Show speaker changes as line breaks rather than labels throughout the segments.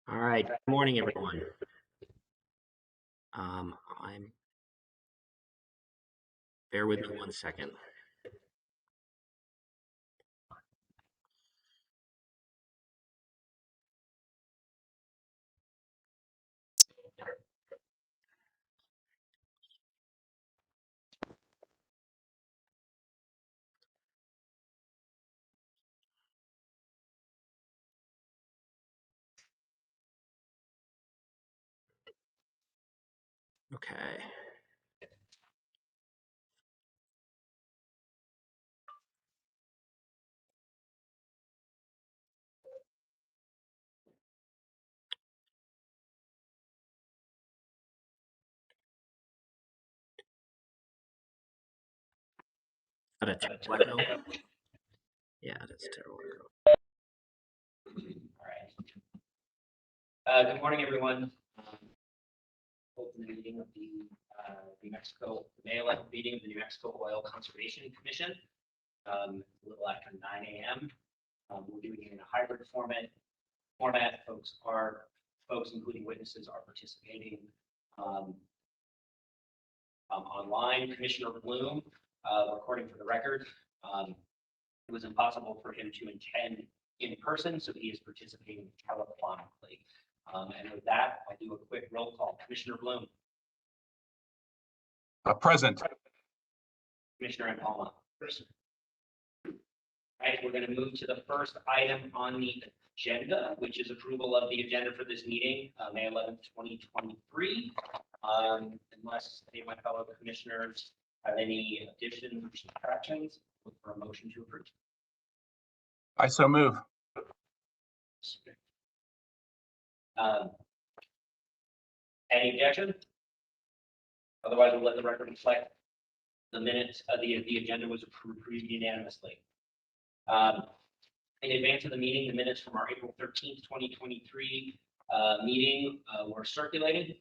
All right. Good morning, everyone. I'm bear with me 1 second. Okay. Got a terrible echo? Yeah, that's terrible echo.
All right. Good morning, everyone. Open the meeting of the May 11th meeting of the New Mexico Oil Conservation Commission. A little after 9 a.m. We're doing it in a hybrid format. Folks, including witnesses, are participating online. Commissioner Bloom, recording for the record. It was impossible for him to attend in person, so he is participating telephonically. And with that, I do a quick roll call. Commissioner Bloom.
Present.
Commissioner Impalma. Present. All right, we're going to move to the first item on the agenda, which is approval of the agenda for this meeting, May 11th, 2023. Unless any of my fellow commissioners have any additions or subtractions, look for a motion to approve.
I so move.
Any objection? Otherwise, we'll let the record reflect the minutes of the agenda was approved unanimously. In advance of the meeting, the minutes from our April 13th, 2023 meeting were circulated.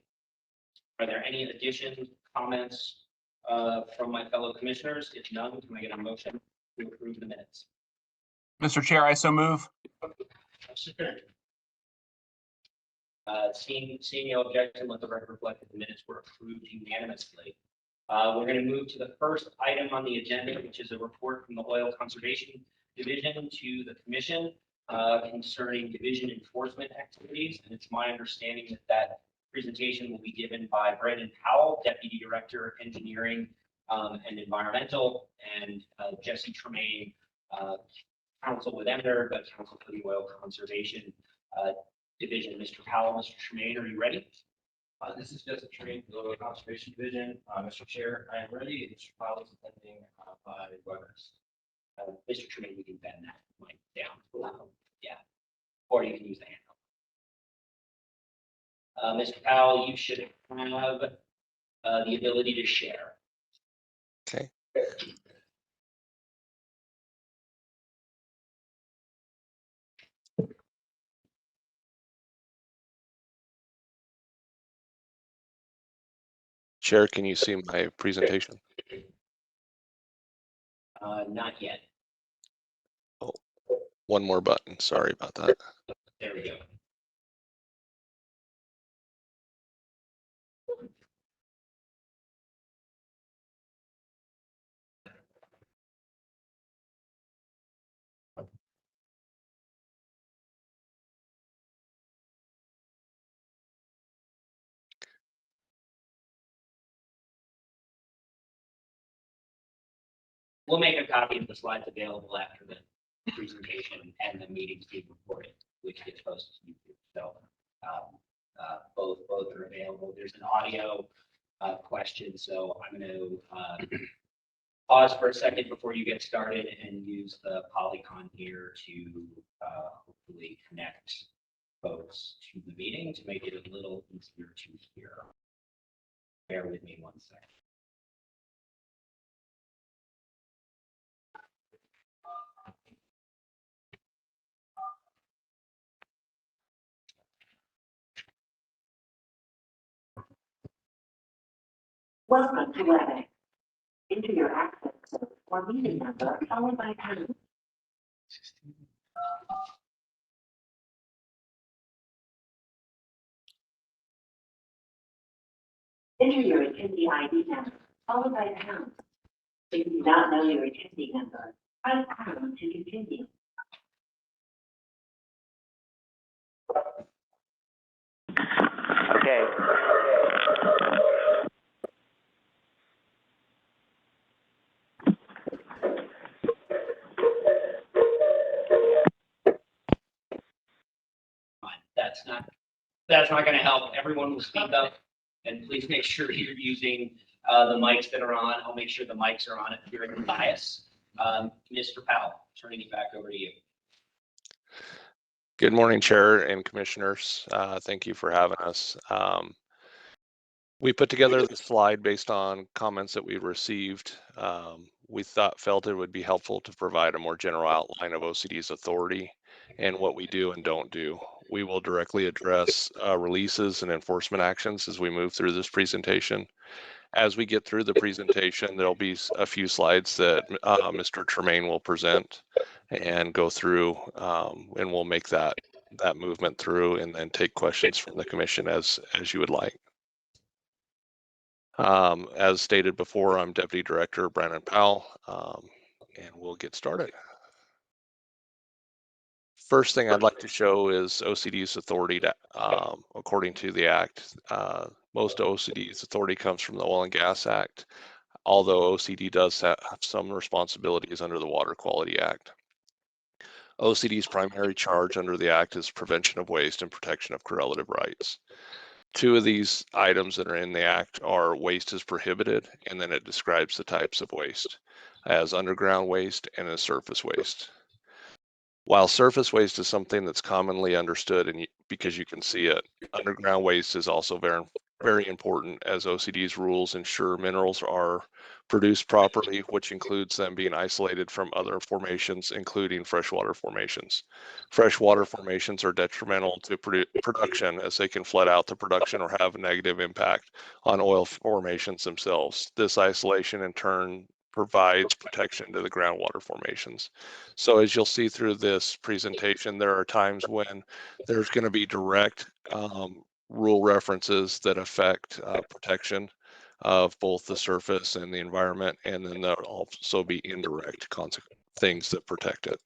Are there any additions, comments from my fellow commissioners? If none, can I get a motion to approve the minutes?
Mr. Chair, I so move.
Seeing no objection, let the record reflect that the minutes were approved unanimously. We're going to move to the first item on the agenda, which is a report from the Oil Conservation Division to the Commission concerning division enforcement activities. And it's my understanding that that presentation will be given by Brendan Powell, Deputy Director, Engineering and Environmental, and Jesse Tremaine, Counsel with Emder, but Counsel for the Oil Conservation Division. Mr. Powell, Mr. Tremaine, are you ready?
This is Jesse Tremaine, the Oil Conservation Division. Mr. Chair, I am ready. Mr. Powell is attending by WebEx.
Mr. Tremaine, you can bend that mic down. Yeah, or you can use the handle. Mr. Powell, you should have the ability to share.
Okay. Chair, can you see my presentation?
Not yet.
Oh, one more button. Sorry about that.
There we go. We'll make a copy of the slides available after the presentation and the meeting's being recorded, which gets posted to YouTube. So both are available. There's an audio question, so I'm going to pause for a second before you get started and use the Polycon here to hopefully connect folks to the meeting to make it a little easier to hear. Bear with me 1 second.
Welcome to WebEx. Enter your access code or meeting number followed by pound. Enter your attendee ID number, followed by pound. If you do not know your attendee number, press pound to continue. Okay.
That's not going to help. Everyone will speak up, and please make sure you're using the mics that are on. I'll make sure the mics are on if you're in the bias. Mr. Powell, turning it back over to you.
Good morning, Chair and Commissioners. Thank you for having us. We put together the slide based on comments that we received. We felt it would be helpful to provide a more general outline of OCD's authority and what we do and don't do. We will directly address releases and enforcement actions as we move through this presentation. As we get through the presentation, there'll be a few slides that Mr. Tremaine will present and go through, and we'll make that movement through and then take questions from the commission as you would like. As stated before, I'm Deputy Director Brandon Powell, and we'll get started. First thing I'd like to show is OCD's authority to, according to the Act. Most OCD's authority comes from the Oil and Gas Act, although OCD does have some responsibilities under the Water Quality Act. OCD's primary charge under the Act is prevention of waste and protection of correlative rights. Two of these items that are in the Act are waste is prohibited, and then it describes the types of waste as underground waste and as surface waste. While surface waste is something that's commonly understood and because you can see it, underground waste is also very, very important as OCD's rules ensure minerals are produced properly, which includes them being isolated from other formations, including freshwater formations. Freshwater formations are detrimental to production as they can flood out the production or have a negative impact on oil formations themselves. This isolation in turn provides protection to the groundwater formations. So as you'll see through this presentation, there are times when there's going to be direct rule references that affect protection of both the surface and the environment, and then there'll also be indirect things that protect it.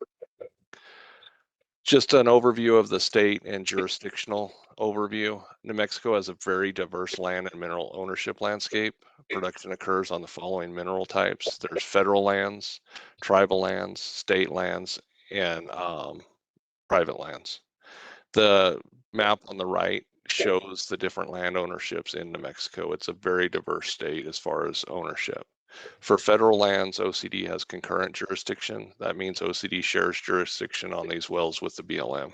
Just an overview of the state and jurisdictional overview. New Mexico has a very diverse land and mineral ownership landscape. Production occurs on the following mineral types. There's federal lands, tribal lands, state lands, and private lands. The map on the right shows the different land ownerships in New Mexico. It's a very diverse state as far as ownership. For federal lands, OCD has concurrent jurisdiction. That means OCD shares jurisdiction on these wells with the BLM.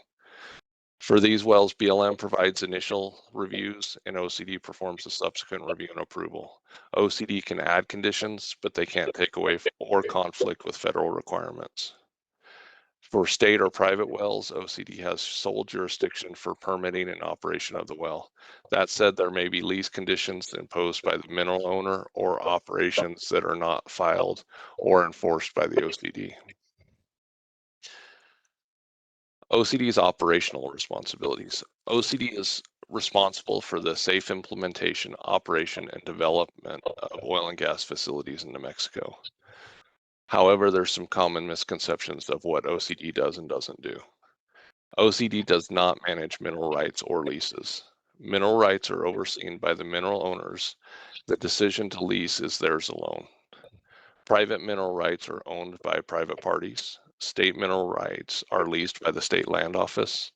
For these wells, BLM provides initial reviews and OCD performs a subsequent review and approval. OCD can add conditions, but they can't take away or conflict with federal requirements. For state or private wells, OCD has sole jurisdiction for permitting and operation of the well. That said, there may be lease conditions imposed by the mineral owner or operations that are not filed or enforced by the OCD. OCD's operational responsibilities. OCD is responsible for the safe implementation, operation, and development of oil and gas facilities in New Mexico. However, there's some common misconceptions of what OCD does and doesn't do. OCD does not manage mineral rights or leases. Mineral rights are overseen by the mineral owners. The decision to lease is theirs alone. Private mineral rights are owned by private parties. State mineral rights are leased by the State Land Office.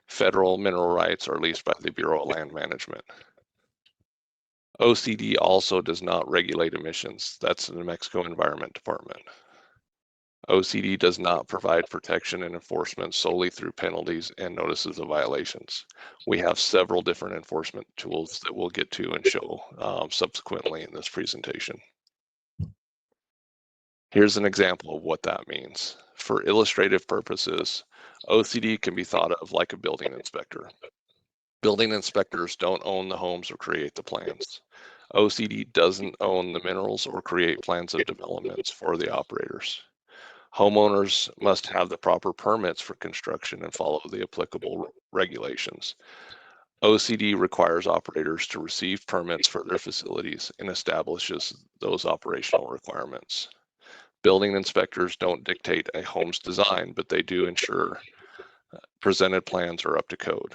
Federal mineral rights are leased by the Bureau of Land Management. OCD also does not regulate emissions. That's the New Mexico Environment Department. OCD does not provide protection and enforcement solely through penalties and notices of violations. We have several different enforcement tools that we'll get to and show subsequently in this presentation. Here's an example of what that means. For illustrative purposes, OCD can be thought of like a building inspector. Building inspectors don't own the homes or create the plans. OCD doesn't own the minerals or create plans of developments for the operators. Homeowners must have the proper permits for construction and follow the applicable regulations. OCD requires operators to receive permits for their facilities and establishes those operational requirements. Building inspectors don't dictate a home's design, but they do ensure presented plans are up to code.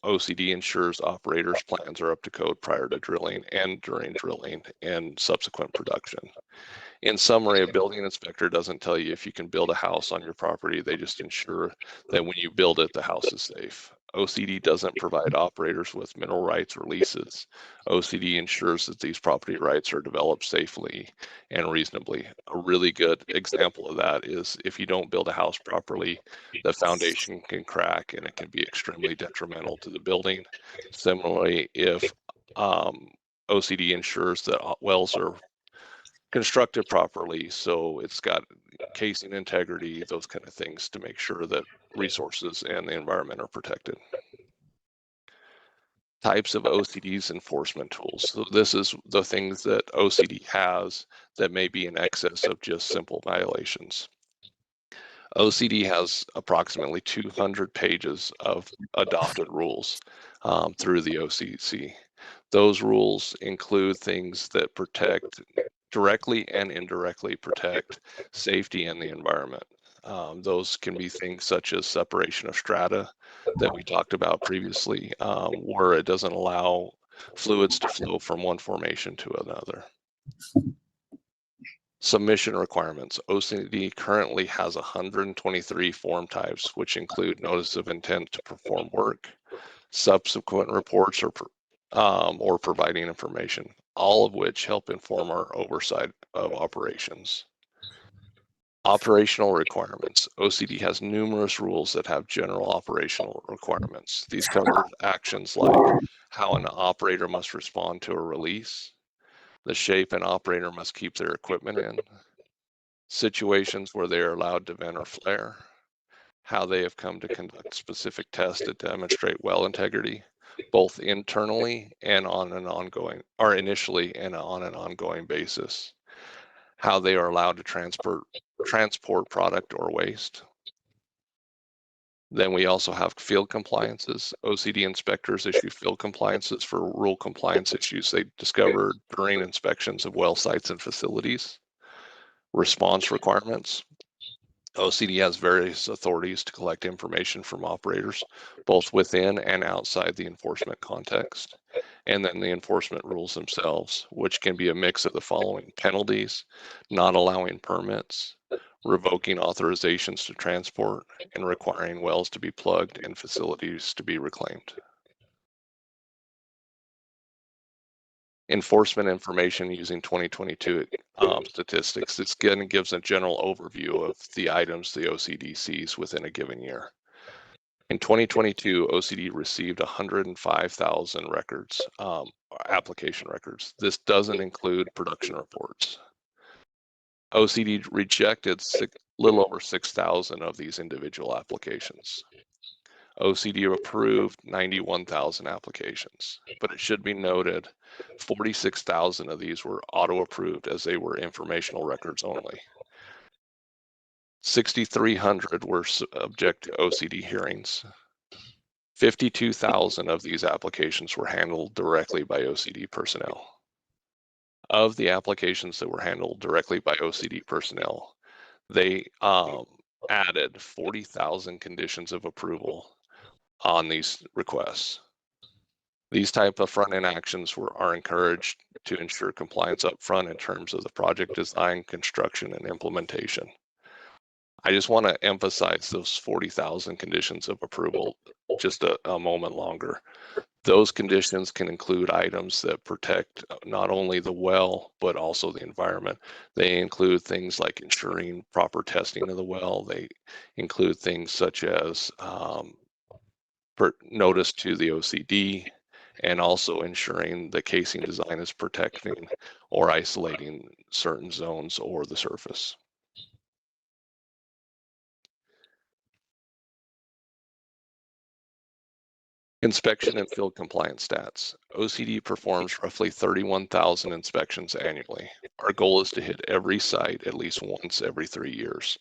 OCD ensures operators' plans are up to code prior to drilling and during drilling and subsequent production. In summary, a building inspector doesn't tell you if you can build a house on your property. They just ensure that when you build it, the house is safe. OCD doesn't provide operators with mineral rights or leases. OCD ensures that these property rights are developed safely and reasonably. A really good example of that is if you don't build a house properly, the foundation can crack and it can be extremely detrimental to the building. Similarly, if OCD ensures that wells are constructed properly, so it's got casing integrity, those kind of things to make sure that resources and the environment are protected. Types of OCD's enforcement tools. So this is the things that OCD has that may be in excess of just simple violations. OCD has approximately 200 pages of adopted rules through the OCC. Those rules include things that protect directly and indirectly protect safety and the environment. Those can be things such as separation of strata that we talked about previously, where it doesn't allow fluids to flow from one formation to another. Submission requirements. OCD currently has 123 form types, which include notice of intent to perform work, subsequent reports, or providing information, all of which help inform our oversight of operations. Operational requirements. OCD has numerous rules that have general operational requirements. These cover actions like how an operator must respond to a release, the shape an operator must keep their equipment in, situations where they are allowed to vent or flare, how they have come to conduct specific tests to demonstrate well integrity, both internally and on an ongoing, or initially and on an ongoing basis, how they are allowed to transport product or waste. Then we also have field compliances. OCD inspectors issue field compliances for rule compliance issues they discovered during inspections of well sites and facilities. Response requirements. OCD has various authorities to collect information from operators, both within and outside the enforcement context. And then the enforcement rules themselves, which can be a mix of the following: penalties, not allowing permits, revoking authorizations to transport, and requiring wells to be plugged and facilities to be reclaimed. Enforcement information using 2022 statistics. This again gives a general overview of the items the OCD sees within a given year. In 2022, OCD received 105,000 records, application records. This doesn't include production reports. OCD rejected little over 6,000 of these individual applications. OCD approved 91,000 applications, but it should be noted 46,000 of these were auto-approved as they were informational records only. 6,300 were subject to OCD hearings. 52,000 of these applications were handled directly by OCD personnel. Of the applications that were handled directly by OCD personnel, they added 40,000 conditions of approval on these requests. These type of front-end actions are encouraged to ensure compliance up front in terms of the project design, construction, and implementation. I just want to emphasize those 40,000 conditions of approval just a moment longer. Those conditions can include items that protect not only the well, but also the environment. They include things like ensuring proper testing of the well. They include things such as notice to the OCD, and also ensuring the casing design is protecting or isolating certain zones or the surface. Inspection and field compliance stats. OCD performs roughly 31,000 inspections annually. Our goal is to hit every site at least once every 3 years.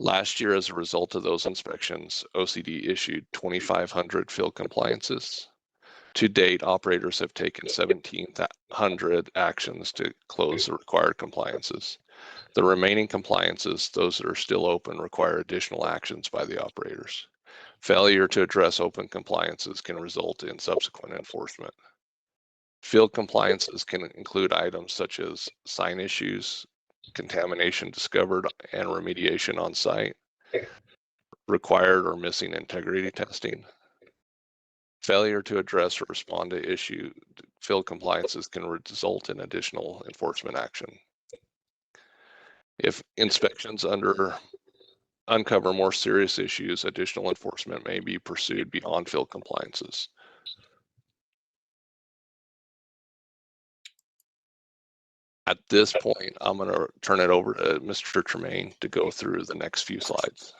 Last year, as a result of those inspections, OCD issued 2,500 field compliances. To date, operators have taken 1,700 actions to close the required compliances. The remaining compliances, those that are still open, require additional actions by the operators. Failure to address open compliances can result in subsequent enforcement. Field compliances can include items such as sign issues, contamination discovered and remediation on site, required or missing integrity testing. Failure to address or respond to issue field compliances can result in additional enforcement action. If inspections uncover more serious issues, additional enforcement may be pursued beyond field compliances. At this point, I'm going to turn it over to Mr. Tremaine to go through the next few slides.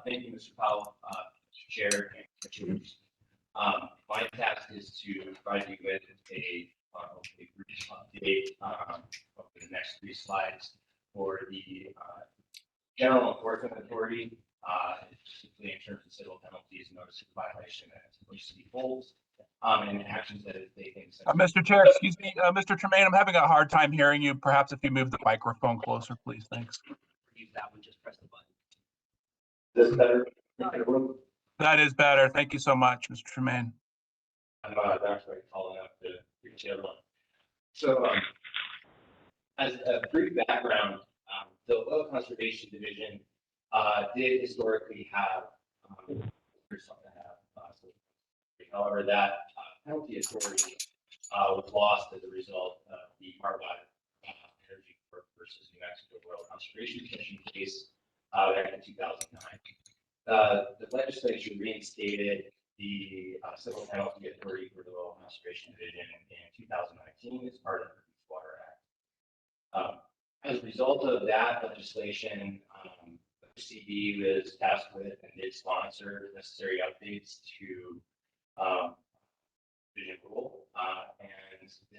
Thank you, Mr. Powell, Mr. Chair, and Commissioners. My task is to provide you with a brief update over the next 3 slides for the General Enforcement Authority, particularly in terms of civil penalties, notice of violation that city holds, and actions that it's taking.
Mr. Chair, excuse me, Mr. Tremaine, I'm having a hard time hearing you. Perhaps if you move the microphone closer, please. Thanks.
Use that one, just press the button.
This is better.
That is better. Thank you so much, Mr. Tremaine.
I'm actually calling up the chair one. So, as a brief background, the Oil Conservation Division did historically have, however, that penalty authority was lost as a result of the Marbot Energy Corp versus New Mexico Oil Conservation Commission case back in 2009. The legislature reinstated the civil penalty authority for the Oil Conservation Division in 2019 as part of the Clean Water Act. As a result of that legislation, OCD was tasked with and did sponsor necessary updates to division rule, and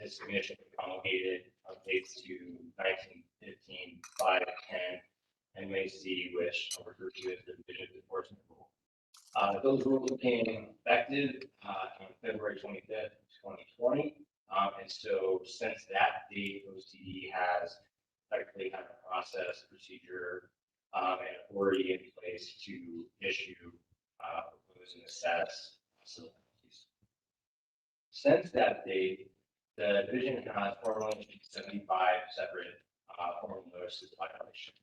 this commission promulgated updates to 1915, 510, and May C, which I'll refer to as the division enforcement rule. Those rules became effective on February 25th, 2020. And so since that date, OCD has effectively had a process, procedure, and authority in place to issue, propose, and assess civil penalties. Since that date, the division has formally issued 75 separate formal notices of violation.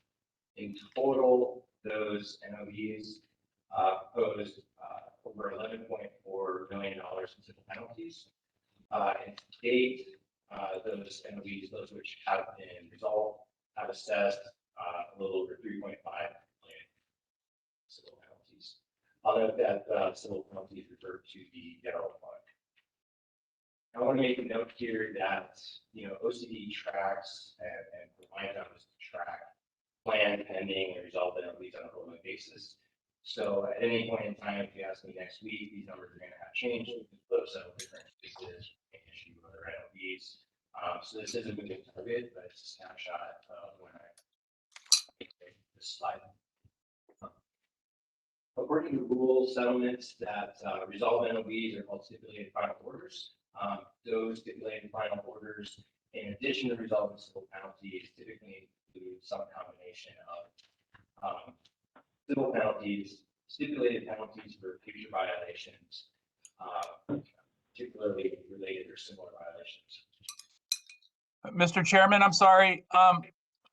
In total, those NOVs posed over $11.4 million in civil penalties. And to date, those NOVs, those which have been resolved, have assessed a little over 3.5 million civil penalties. I'll note that civil penalties refer to the general fund. I want to make a note here that OCD tracks and relies on us to track planned, pending, and resolved penalties on a rolling basis. So at any point in time, if you ask me next week, these numbers are going to have changed. We can flip several different cases and issue other NOVs. So this is a moving target, but it's a snapshot of when I make this slide. According to rules, settlements that resolve NOVs are called stipulated final orders. Those stipulated final orders, in addition to resolving civil penalties, typically include some combination of civil penalties, stipulated penalties for future violations, particularly related or similar violations.
Mr. Chairman, I'm sorry.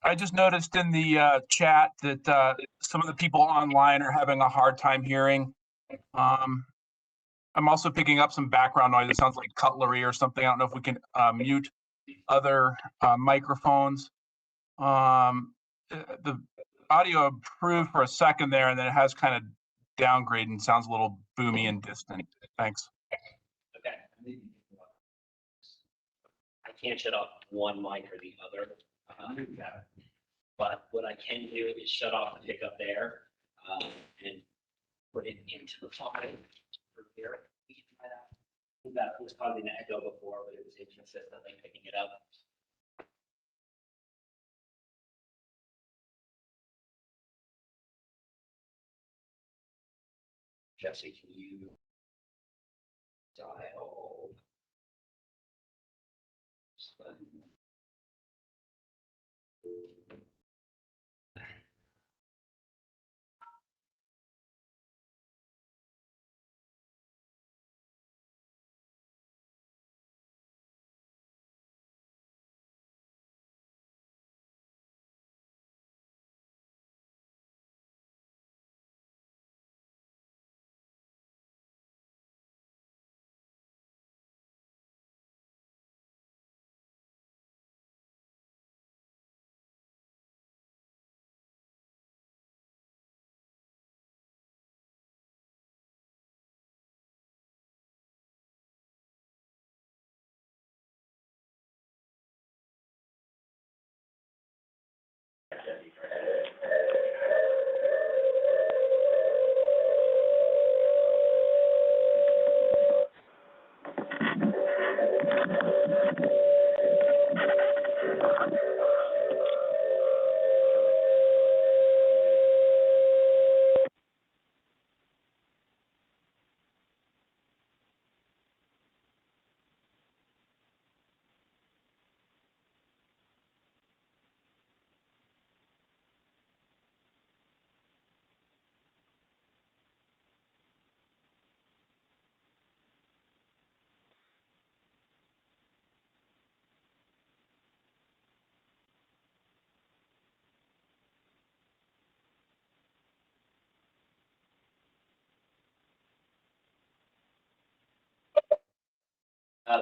I just noticed in the chat that some of the people online are having a hard time hearing. I'm also picking up some background noise. It sounds like cutlery or something. I don't know if we can mute other microphones. The audio improved for a second there, and then it has kind of downgraded and sounds a little boomy and distant. Thanks.
Okay. I can't shut off one mic or the other. But what I can do is shut off the pickup there and put it into the file for here. We can try that. That was causing an echo before, but it was inconsistently picking it up. Jesse, can you dial?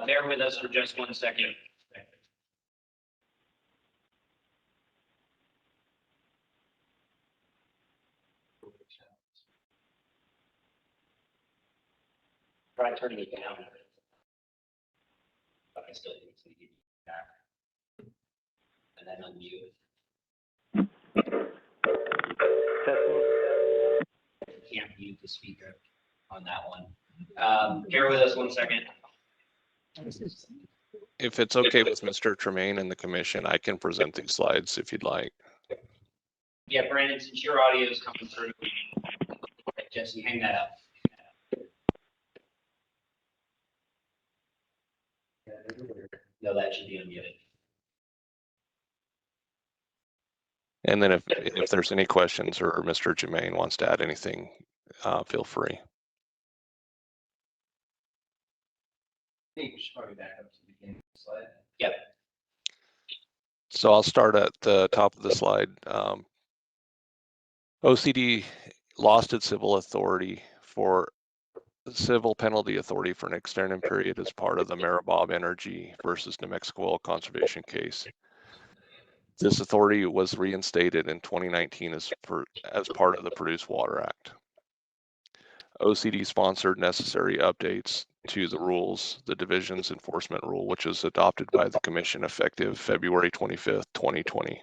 Bear with us for just 1 second. Try turning it down. But I still think it's going to get back. And then unmute. Can't mute the speaker on that one. Bear with us 1 second.
If it's okay with Mr. Tremaine and the commission, I can present these slides if you'd like.
Yeah, Brandon, since your audio is coming through, Jesse, hang that up. No, that should be unmuted.
And then if there's any questions or Mr. Tremaine wants to add anything, feel free.
I think we should probably back up to the beginning of the slide.
Yep.
So I'll start at the top of the slide. OCD lost its civil penalty authority for an extended period as part of the Maribob Energy versus New Mexico Oil Conservation case. This authority was reinstated in 2019 as part of the Produce Water Act. OCD sponsored necessary updates to the rules, the division's enforcement rule, which was adopted by the commission effective February 25th, 2020.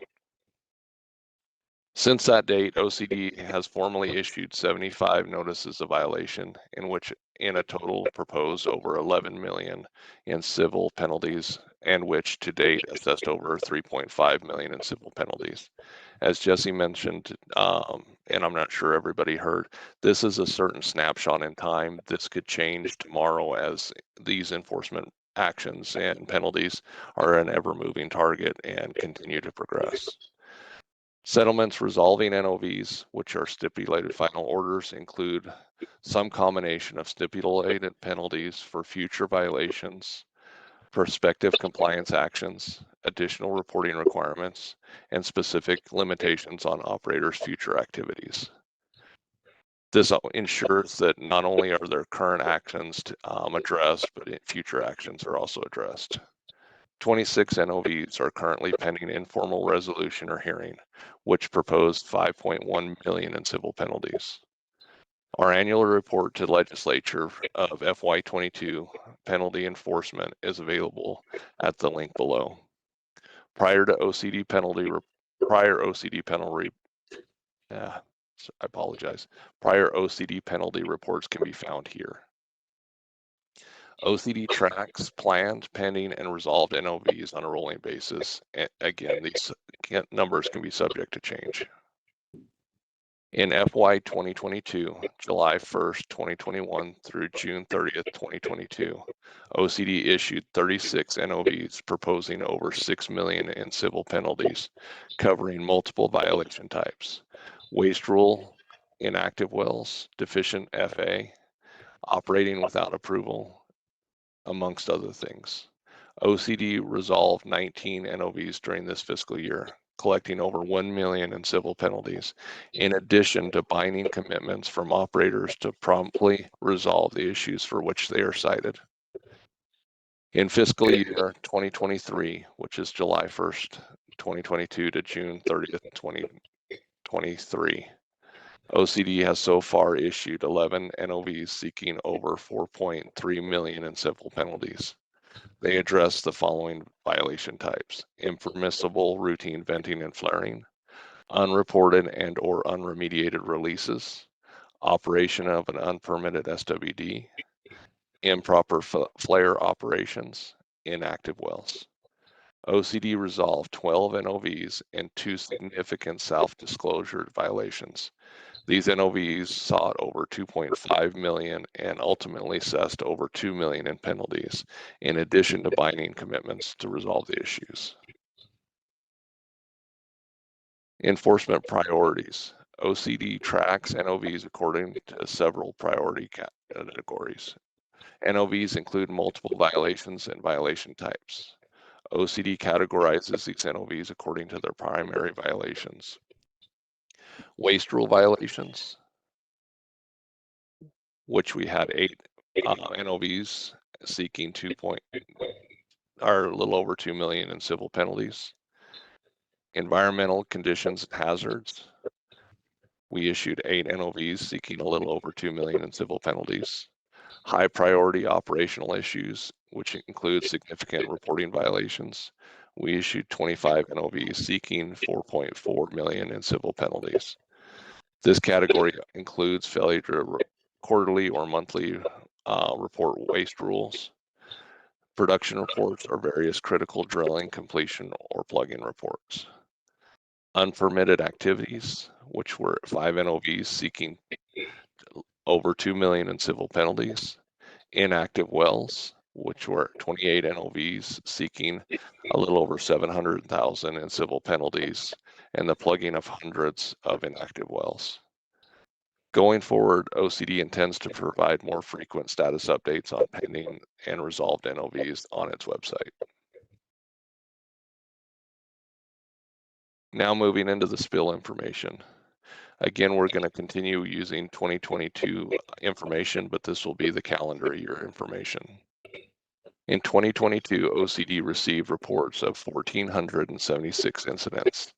Since that date, OCD has formally issued 75 notices of violation, in a total proposed over 11 million in civil penalties, and which to date assessed over 3.5 million in civil penalties. As Jesse mentioned, and I'm not sure everybody heard, this is a certain snapshot in time. This could change tomorrow as these enforcement actions and penalties are an ever-moving target and continue to progress. Settlements resolving NOVs, which are stipulated final orders, include some combination of stipulated penalties for future violations, prospective compliance actions, additional reporting requirements, and specific limitations on operators' future activities. This ensures that not only are their current actions addressed, but future actions are also addressed. 26 NOVs are currently pending informal resolution or hearing, which proposed 5.1 million in civil penalties. Our annual report to the legislature of FY22 penalty enforcement is available at the link below. Prior OCD penalty reports can be found here. OCD tracks planned, pending, and resolved NOVs on a rolling basis. And again, these numbers can be subject to change. In FY 2022, July 1st, 2021 through June 30th, 2022, OCD issued 36 NOVs proposing over $6 million in civil penalties, covering multiple violation types: waste rule, inactive wells, deficient FA, operating without approval, amongst other things. OCD resolved 19 NOVs during this fiscal year, collecting over $1 million in civil penalties, in addition to binding commitments from operators to promptly resolve the issues for which they are cited. In fiscal year 2023, which is July 1st, 2022 to June 30th, 2023, OCD has so far issued 11 NOVs seeking over $4.3 million in civil penalties. They address the following violation types: impermissible routine venting and flaring, unreported and or unremediated releases, operation of an unpermitted SWD, improper flare operations, inactive wells. OCD resolved 12 NOVs and 2 significant self-disclosure violations. These NOVs sought over $2.5 million and ultimately assessed over $2 million in penalties, in addition to binding commitments to resolve the issues. Enforcement priorities. OCD tracks NOVs according to several priority categories. NOVs include multiple violations and violation types. OCD categorizes these NOVs according to their primary violations: waste rule violations, which we had 8 NOVs seeking a little over $2 million in civil penalties. Environmental conditions and hazards, we issued 8 NOVs seeking a little over $2 million in civil penalties. High priority operational issues, which include significant reporting violations, we issued 25 NOVs seeking $4.4 million in civil penalties. This category includes failure to quarterly or monthly report waste rules, production reports, or various critical drilling, completion, or plugging reports. Unpermitted activities, which were 5 NOVs seeking over $2 million in civil penalties. Inactive wells, which were 28 NOVs seeking a little over $700,000 in civil penalties, and the plugging of hundreds of inactive wells. Going forward, OCD intends to provide more frequent status updates on pending and resolved NOVs on its website. Now moving into the spill information. Again, we're going to continue using 2022 information, but this will be the calendar year information. In 2022, OCD received reports of 1,476 incidents.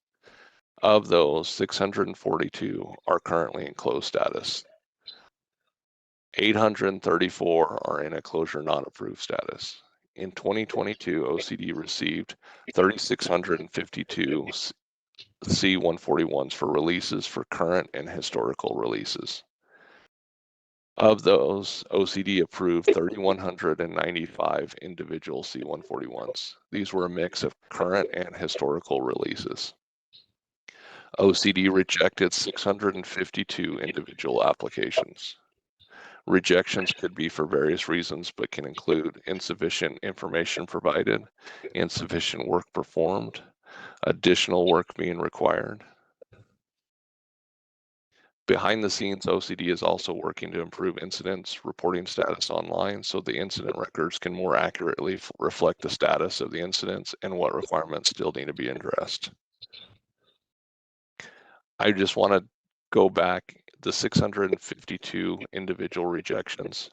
Of those, 642 are currently in closed status. 834 are in a closure not approved status. In 2022, OCD received 3,652 C-141s for releases for current and historical releases. Of those, OCD approved 3,195 individual C-141s. These were a mix of current and historical releases. OCD rejected 652 individual applications. Rejections could be for various reasons, but can include insufficient information provided, insufficient work performed, additional work being required. Behind the scenes, OCD is also working to improve incidents reporting status online so the incident records can more accurately reflect the status of the incidents and what requirements still need to be addressed. I just want to go back the 652 individual rejections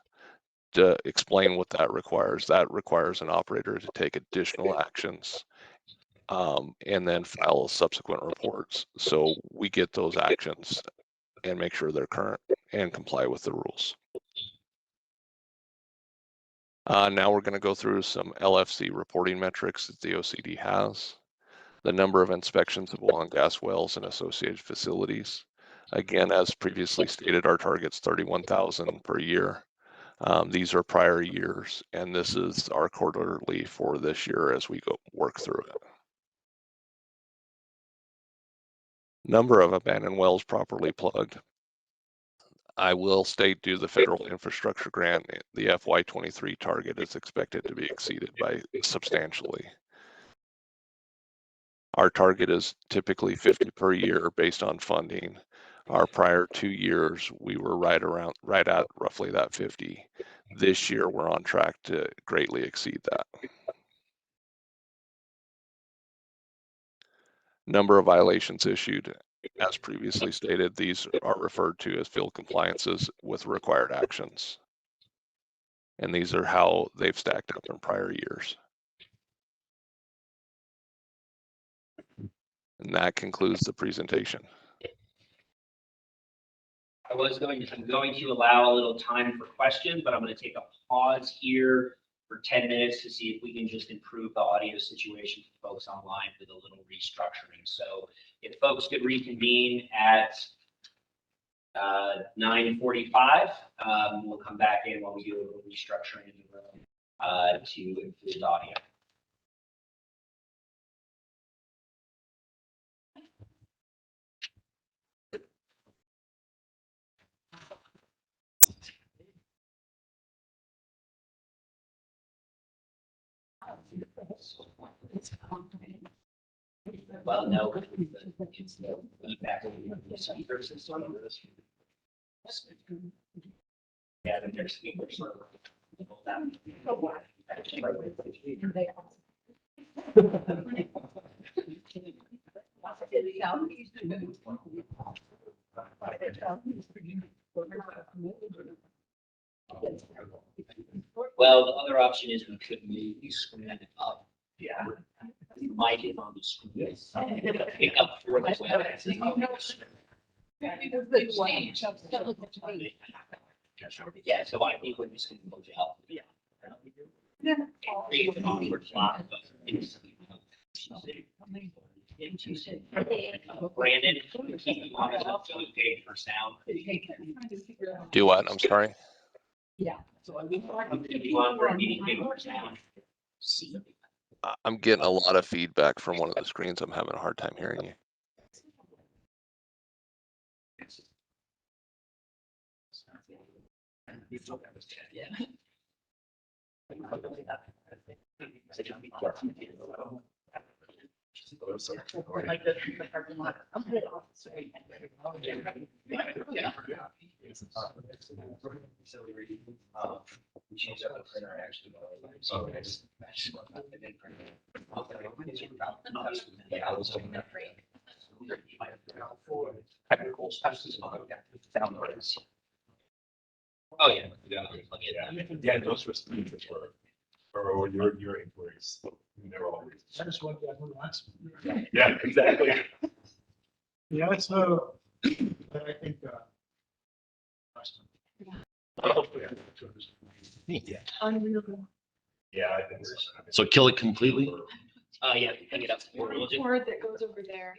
to explain what that requires. That requires an operator to take additional actions and then file subsequent reports. So we get those actions and make sure they're current and comply with the rules. Now we're going to go through some LFC reporting metrics that the OCD has. The number of inspections of oil and gas wells and associated facilities. Again, as previously stated, our target's 31,000 per year. These are prior years, and this is our quarterly for this year as we go work through it. Number of abandoned wells properly plugged. I will state due to the federal infrastructure grant, the FY23 target is expected to be exceeded by substantially. Our target is typically 50 per year based on funding. Our prior 2 years, we were right at roughly that 50. This year, we're on track to greatly exceed that. Number of violations issued. As previously stated, these are referred to as field compliances with required actions. And these are how they've stacked up in prior years. And that concludes the presentation.
I'm going to allow a little time for questions, but I'm going to take a pause here for 10 minutes to see if we can just improve the audio situation for folks online with a little restructuring. So if folks could reconvene at 9:45, we'll come back in while we do a little restructuring in the room to include audio. Well, no, it's the feedback. Yeah, then there's speakers. Well, the other option is we could move the screen up. Yeah. Mic is on the screen. Pick up for the web. Yeah, so I think we're just gonna go to help. Yeah. Create an awkward slot, but it's. Brandon, keep you on the page for sound.
Do what? I'm sorry.
Yeah.
So I'm keep you on for a meeting page for sound.
I'm getting a lot of feedback from one of the screens. I'm having a hard time hearing you.
Yeah. We changed out the printer actually. So it's. Yeah, I was doing that. Technical stuff. Oh, yeah.
Yeah, those were speeches or your inquiries. They're always.
I just want to once.
Yeah, exactly.
Yeah, so I think.
Yeah, I think so.
So kill it completely?
Yeah, hang it up. We'll just-
Cord that goes over there.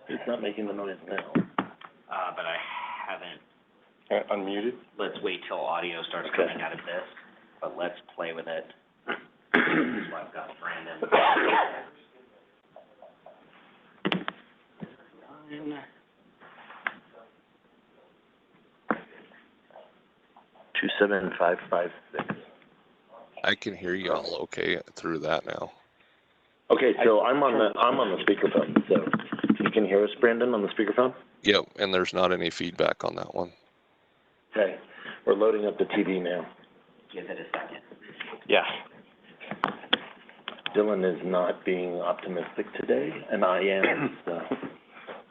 It's not making the noise now.
But I haven't.
Unmuted?
Let's wait till audio starts
Okay.
coming out of this, but let's play with it. That's why I've got Brandon.
Two seven five five six.
I can hear you all okay through that now.
Okay, so I'm on the speakerphone, so you can hear us, Brandon, on the speakerphone?
Yep, and there's not any feedback on that one.
Okay, we're loading up the TV now.
Give it a second.
Yeah. Dylan is not being optimistic today, and I am, so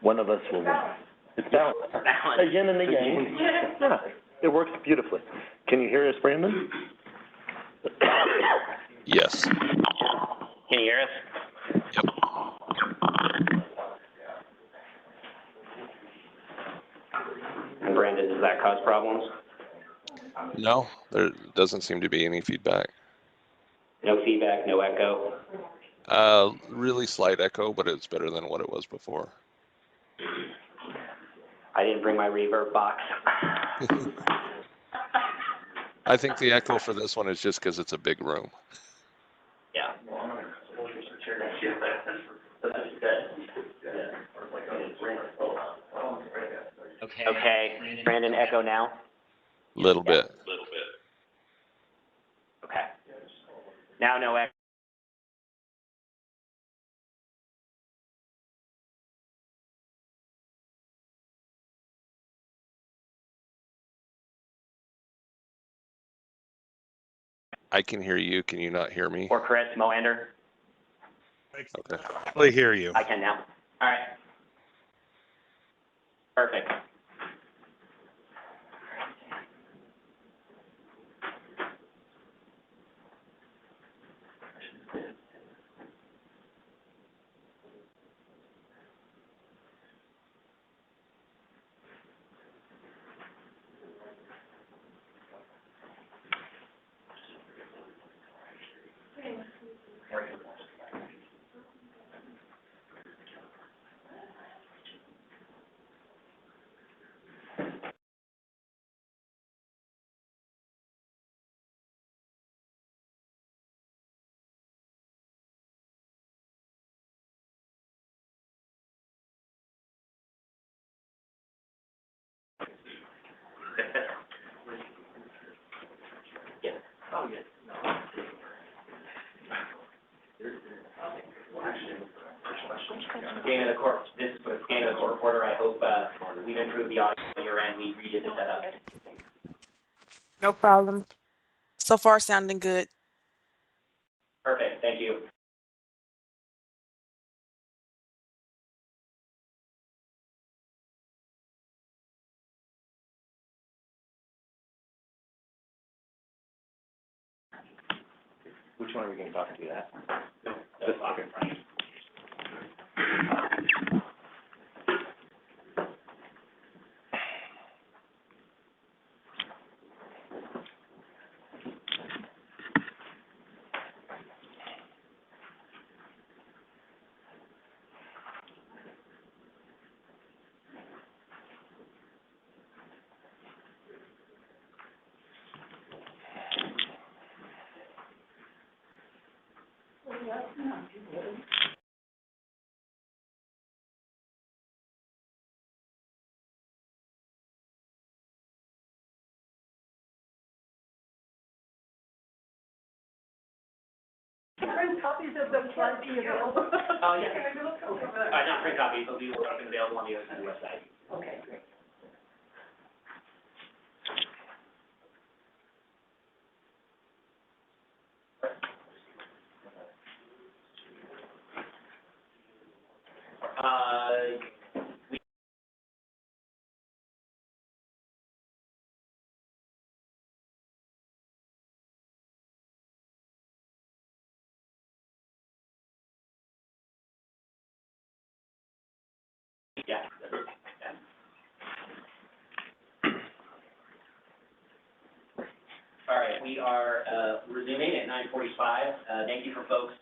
one of us will win. It's balanced. Again and again. Yeah, it works beautifully. Can you hear us, Brandon?
Yes.
Can you hear us?
Yep.
And Brandon, does that cause problems?
No, there doesn't seem to be any feedback.
No feedback, no echo?
Really slight echo, but it's better than what it was before.
I didn't bring my reverb box.
I think the echo for this one is just because it's a big room.
Yeah. Okay, Brandon, echo now?
Little bit.
Okay. Now no echo.
I can hear you. Can you not hear me?
Or Chris, Moander?
Okay.
I hear you.
I can now. All right. Perfect. Game of the court, this is for Game of the Court reporter. I hope, we've improved the audio on your end. We redid the setup.
No problem. So far, sounding good.
Perfect, thank you.
Which one are we gonna talk to that?
The pocket front.
Copies of them plenty available.
Oh, yeah. Not print copies, but we will have them available on the OCD website.
Okay, great.
Yeah. All right, we are resuming at 9:45. Thank you for folks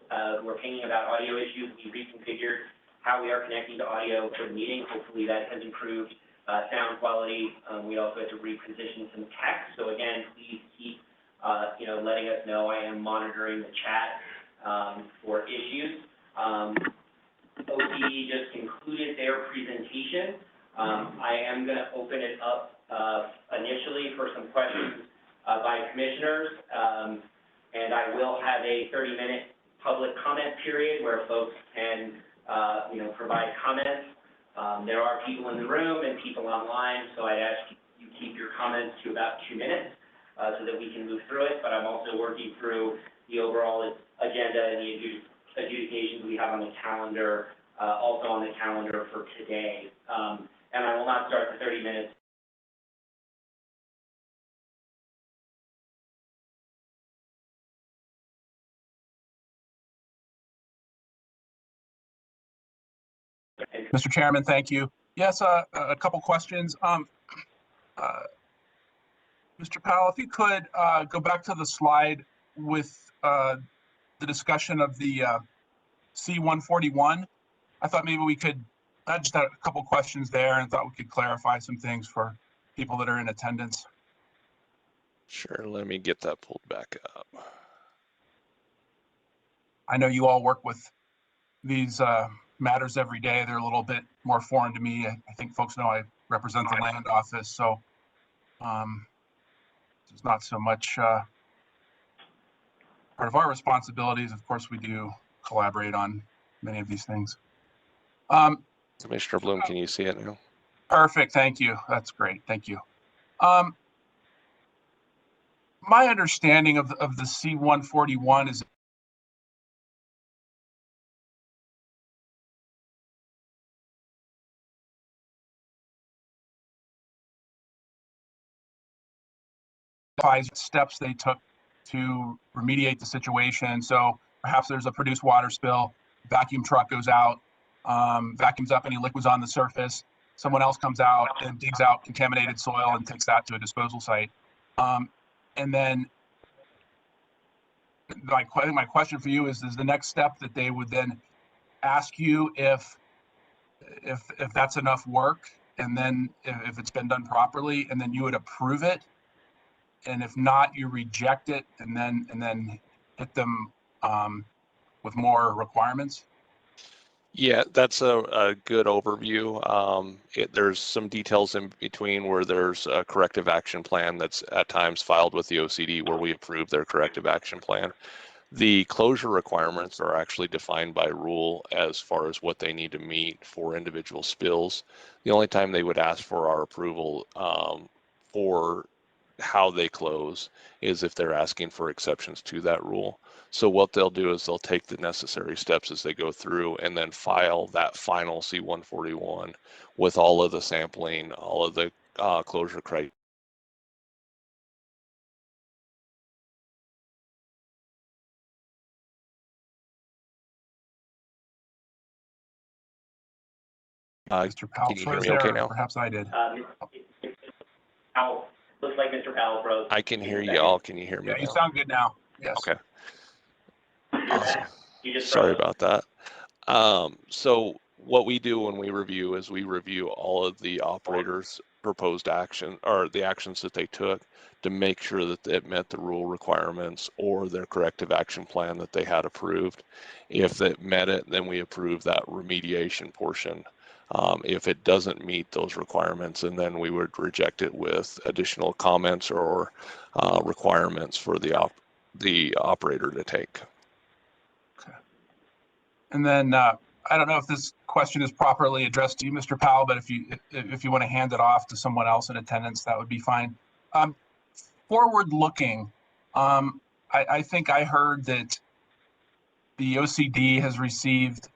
who are pinging about audio issues. We reconfigured how how we are connecting to audio for the meeting. Hopefully that has improved sound quality. We also had to reposition some text. So again, please keep, letting us know. I am monitoring the chat for issues. OCD just concluded their presentation. I am going to open it up initially for some questions by commissioners, and I will have a 30-minute public comment period where folks can, provide comments. There are people in the room and people online, so I'd ask you keep your comments to about 2 minutes so that we can move through it. But I'm also working through the overall agenda and the adjudications we have on the calendar, also on the calendar for today. And I will not start the 30 minutes.
Mr. Chairman, thank you. Yes, a couple questions. Mr. Powell, if you could go back to the slide with the discussion of the C-141. I thought maybe we could, I just had a couple questions there and thought we could clarify some things for people that are in attendance.
Sure, let me get that pulled back up.
I know you all work with these matters every day. They're a little bit more foreign to me. I think folks know I represent the land office, so it's not so much part of our responsibilities. Of course, we do collaborate on many of these things.
Commissioner Bloom, can you see it now?
Perfect, thank you. That's great, thank you. My understanding of the C-141 is steps they took to remediate the situation. So perhaps there's a produced water spill, vacuum truck goes out, vacuums up any liquids on the surface. Someone else comes out and digs out contaminated soil and takes that to a disposal site. And then my question for you is the next step that they would then ask you if that's enough work, and then if it's been done properly, and then you would approve it. And if not, you reject it and then hit them with more requirements?
Yeah, that's a good overview. There's some details in between where there's a corrective action plan that's at times filed with the OCD where we approve their corrective action plan. The closure requirements are actually defined by rule as far as what they need to meet for individual spills. The only time they would ask for our approval for how they close is if they're asking for exceptions to that rule. So what they'll do is they'll take the necessary steps as they go through and then file that final C-141 with all of the sampling, all of the closure criteria.
Mr. Powell,
can you hear me okay now?
Perhaps I did.
Powell, looks like Mr. Powell froze.
I can hear you all. Can you hear me
Yeah,
now?
you sound good now. Yes.
Okay. Awesome.
You just
Sorry
froze.
about that. So what we do when we review is we review all of the operators' proposed action or the actions that they took to make sure that it met the rule requirements or their corrective action plan that they had approved. If it met it, then we approve that remediation portion. If it doesn't meet those requirements, and then we would reject it with additional comments or requirements for the operator to take.
Okay. And then I don't know if this question is properly addressed to you, Mr. Powell, but if you want to hand it off to someone else in attendance, that would be fine. Forward looking, I think I heard that the OCD has received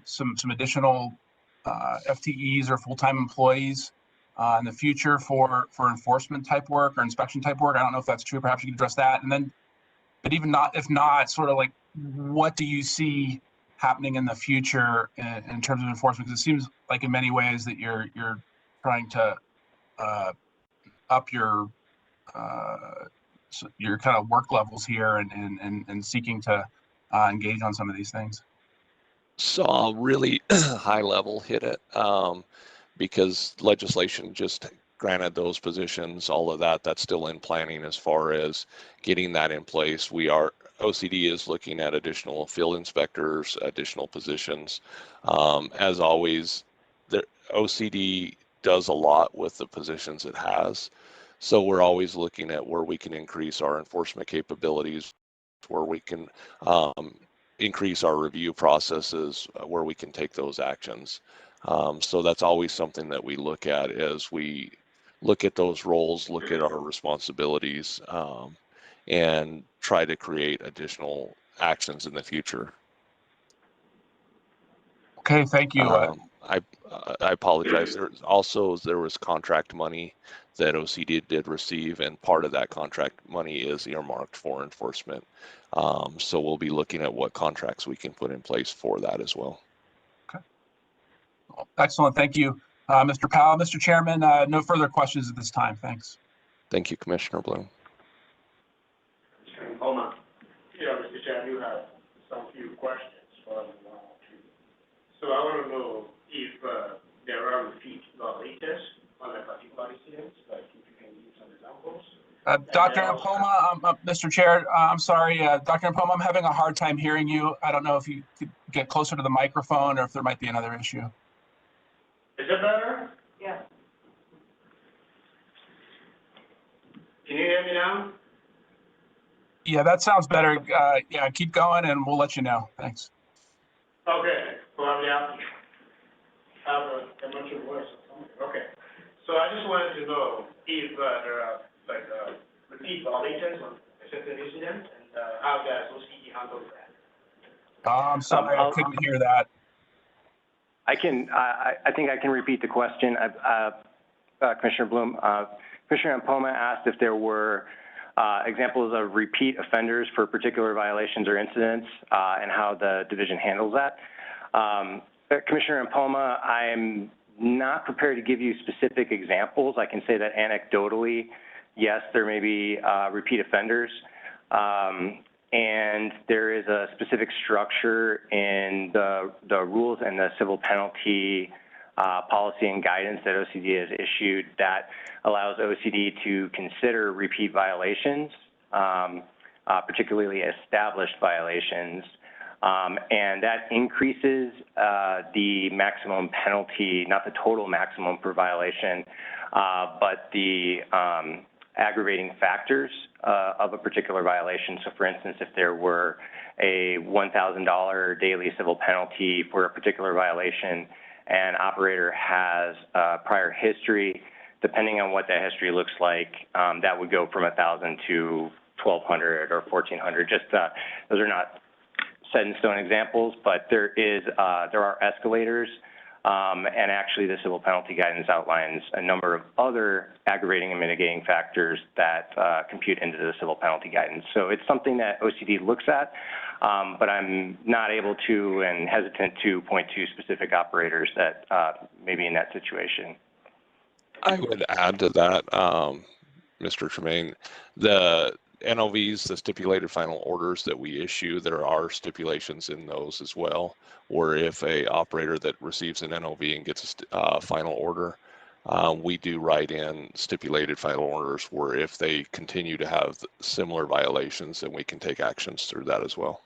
some additional FTEs or full-time employees in the future for enforcement type work or inspection type work. I don't know if that's true. Perhaps you can address that. And then, but even not, if not, sort of like, what do you see happening in the future in terms of enforcement? Because it seems like in many ways that you're trying to up your kind of work levels here and seeking to engage on some of these things.
saw really high level hit it because legislation just granted those positions, all of that, that's still in planning as far as getting that in place. OCD is looking at additional field inspectors, additional positions. As always, the OCD does a lot with the positions it has. So we're always looking at where we can increase our enforcement capabilities, where we can increase our review processes, where we can take those actions. So that's always something that we look at as we look at those roles, look at our responsibilities, and try to create additional actions in the future.
Okay, thank you.
I apologize. There was contract money that OCD did receive, and part of that contract money is earmarked for enforcement. So we'll be looking at what contracts we can put in place for that as well.
Excellent, thank you, Mr. Powell. Mr. Chairman, no further questions at this time. Thanks.
Thank you, Commissioner Bloom.
Hold on.
Yeah, Mr. Chair, I do have some few questions for So I want to know if there are repeat violators on a particular incident, like if you can give some examples.
Dr. Mpoma, Mr. Chair, I'm sorry, Dr. Mpoma, I'm having a hard time hearing you. I don't know if you could get closer to the microphone or if there might be another issue.
Is it better?
Yeah.
Can you hear me now?
Yeah, that sounds better. Yeah, keep going and we'll let you know. Thanks.
Okay, probably I have a much voice or something. Okay, so I just wanted to know if there are like repeat violators on a certain incident and how does OCD handle that?
I'm sorry, I couldn't hear that.
I think I can repeat the question. Commissioner Bloom, Commissioner Mpoma asked if there were examples of repeat offenders for particular violations or incidents and how the division handles that. Commissioner Mpoma, I'm not prepared to give you specific examples. I can say that anecdotally, yes, there may be repeat offenders. And there is a specific structure in the rules and the civil penalty policy and guidance that OCD has issued that allows OCD to consider repeat violations, particularly established violations, and that increases the maximum penalty, not the total maximum per violation, but the aggravating factors of a particular violation. So for instance, if there were a $1,000 daily civil penalty for a particular violation and operator has prior history, depending on what that history looks like, that would go from 1,000 to 1,200 or 1,400. Just those are not set in stone examples, but there are escalators. And actually, the civil penalty guidance outlines a number of other aggravating and mitigating factors that compute into the civil penalty guidance. So it's something that OCD looks at, but I'm not able to and hesitant to point to specific operators that may be in that situation.
I would add to that, Mr. Tremaine, the NOVs, the stipulated final orders that we issue, there are stipulations in those as well, where if a operator that receives an NOV and gets a final order, we do write in stipulated final orders where if they continue to have similar violations, then we can take actions through that as well.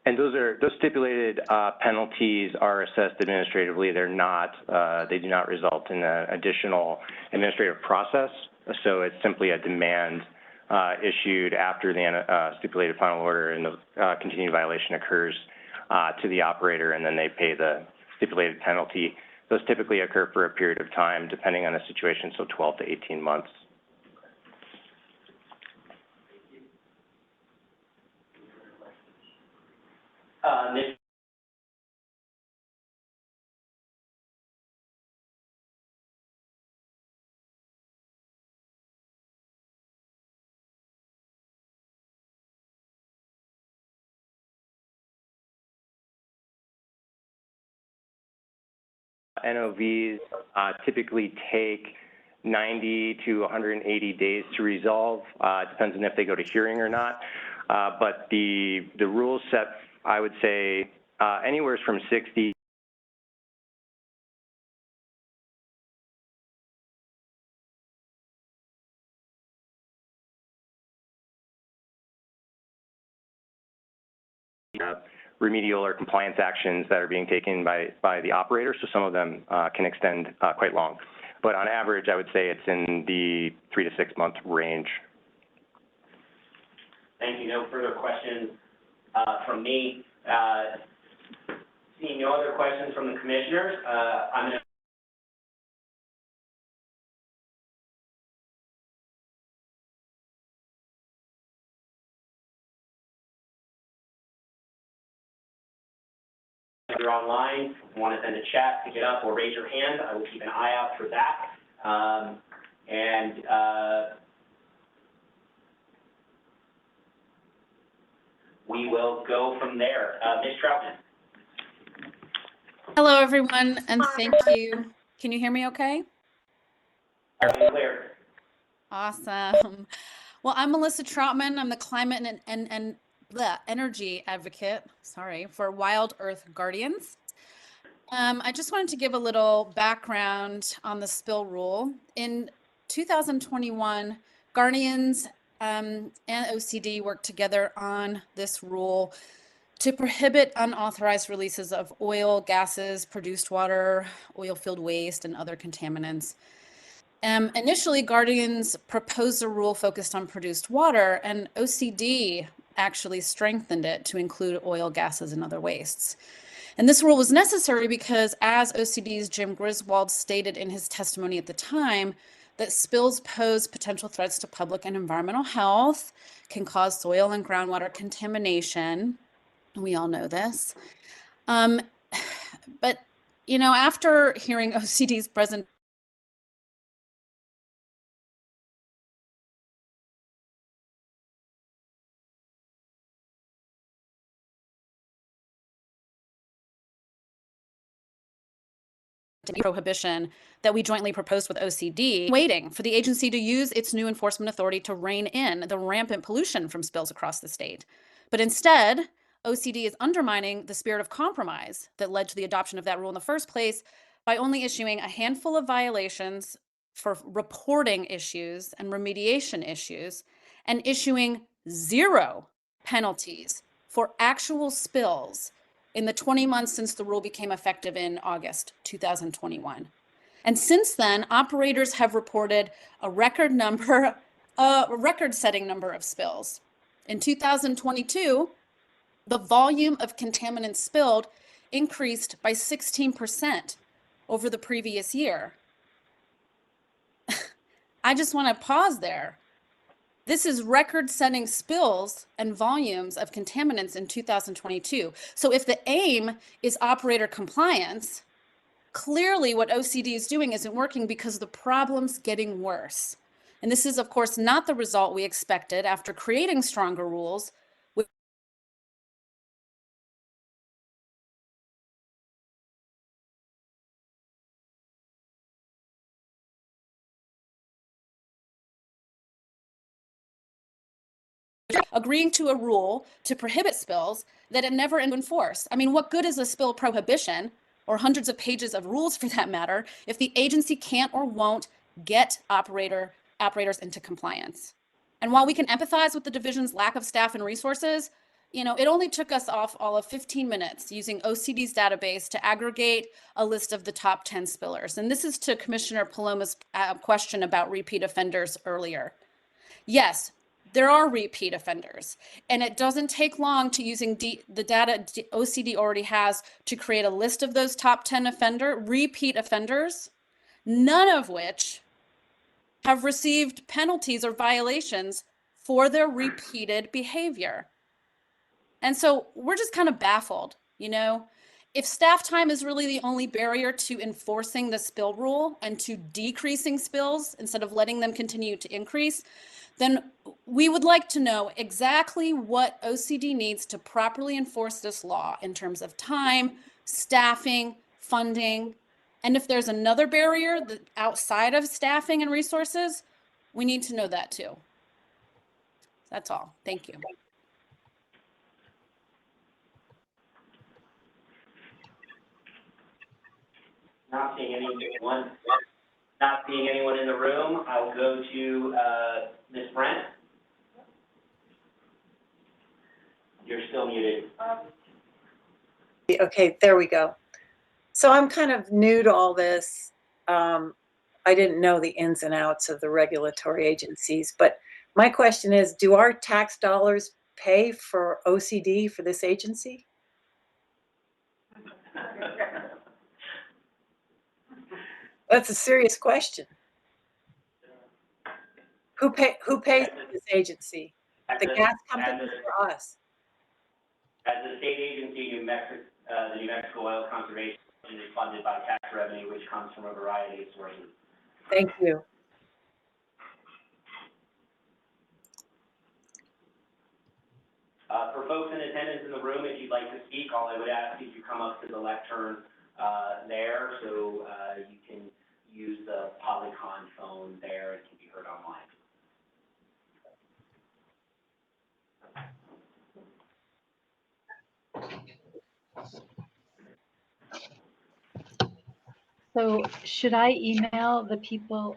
And those stipulated penalties are assessed administratively. They're not, they do not result in an additional administrative process. So it's simply a demand issued after the stipulated final order and the continued violation occurs to the operator, and then they pay the stipulated penalty. Those typically occur for a period of time, depending on the situation, so 12 to 18 months. NOVs typically take 90 to 180 days to resolve. It depends on if they go to hearing or not. But the rules set I would say anywhere from 60 remedial or compliance actions that are being taken by the operator. So some of them can extend quite long. But on average, I would say it's in the 3 to 6 month range.
Thank you. No further questions from me. Seeing no other questions from the commissioners, I'm going to if you're online, want to send a chat, pick it up, or raise your hand, I will keep an eye out for that. We will go from there. Ms. Troutman.
Hello, everyone, and thank you. Can you hear me okay?
Clear.
Awesome. Well, I'm Melissa Troutman. I'm the climate and energy advocate, for Wild Earth Guardians. I just wanted to give a little background on the spill rule. In 2021, Guardians and OCD worked together on this rule to prohibit unauthorized releases of oil, gases, produced water, oil field waste, and other contaminants. Initially, Guardians proposed a rule focused on produced water, and OCD actually strengthened it to include oil, gases, and other wastes. And this rule was necessary because, as OCD's Jim Griswold stated in his testimony at the time, that spills pose potential threats to public and environmental health, can cause soil and groundwater contamination. We all know this. But, you know, after hearing OCD's presentation prohibition that we jointly proposed with OCD, waiting for the agency to use its new enforcement authority to rein in the rampant pollution from spills across the state. But instead, OCD is undermining the spirit of compromise that led to the adoption of that rule in the first place by only issuing a handful of violations for reporting issues and remediation issues, and issuing 0 penalties for actual spills in the 20 months since the rule became effective in August 2021. And since then, operators have reported a record-setting number of spills. In 2022, the volume of contaminants spilled increased by 16% over the previous year. I just want to pause there. This is record-setting spills and volumes of contaminants in 2022. So if the aim is operator compliance, clearly what OCD is doing isn't working because the problem's getting worse. And this is, of course, not the result we expected after creating stronger rules. Agreeing to a rule to prohibit spills that it never enforced. I mean, what good is a spill prohibition, or hundreds of pages of rules for that matter, if the agency can't or won't get operators into compliance? And while we can empathize with the division's lack of staff and resources, you know, it only took us all of 15 minutes using OCD's database to aggregate a list of the top 10 spillers. And this is to Commissioner Paloma's question about repeat offenders earlier. Yes, there are repeat offenders, and it doesn't take long to using the data OCD already has to create a list of those top 10 repeat offenders, none of which have received penalties or violations for their repeated behavior. And so we're just kind of baffled, you know? If staff time is really the only barrier to enforcing the spill rule and to decreasing spills instead of letting them continue to increase, then we would like to know exactly what OCD needs to properly enforce this law in terms of time, staffing, funding, and if there's another barrier that outside of staffing and resources, we need to know that too. That's all. Thank you.
Not seeing anyone. Not seeing anyone in the room. I will go to Ms. Brent. You're still muted.
Okay, there we go. So I'm kind of new to all this. I didn't know the ins and outs of the regulatory agencies, but my question is, do our tax dollars pay for OCD for this agency? That's a serious question. Who pays for this agency? The gas companies or us?
As the state agency, the New Mexico Oil Conservation is funded by tax revenue, which comes from a variety of sources.
Thank you.
For folks in attendance in the room, if you'd like to speak, all I would ask is you come up to the lectern there, so you can use the Polycon phone there. It can be heard online.
So should I email the people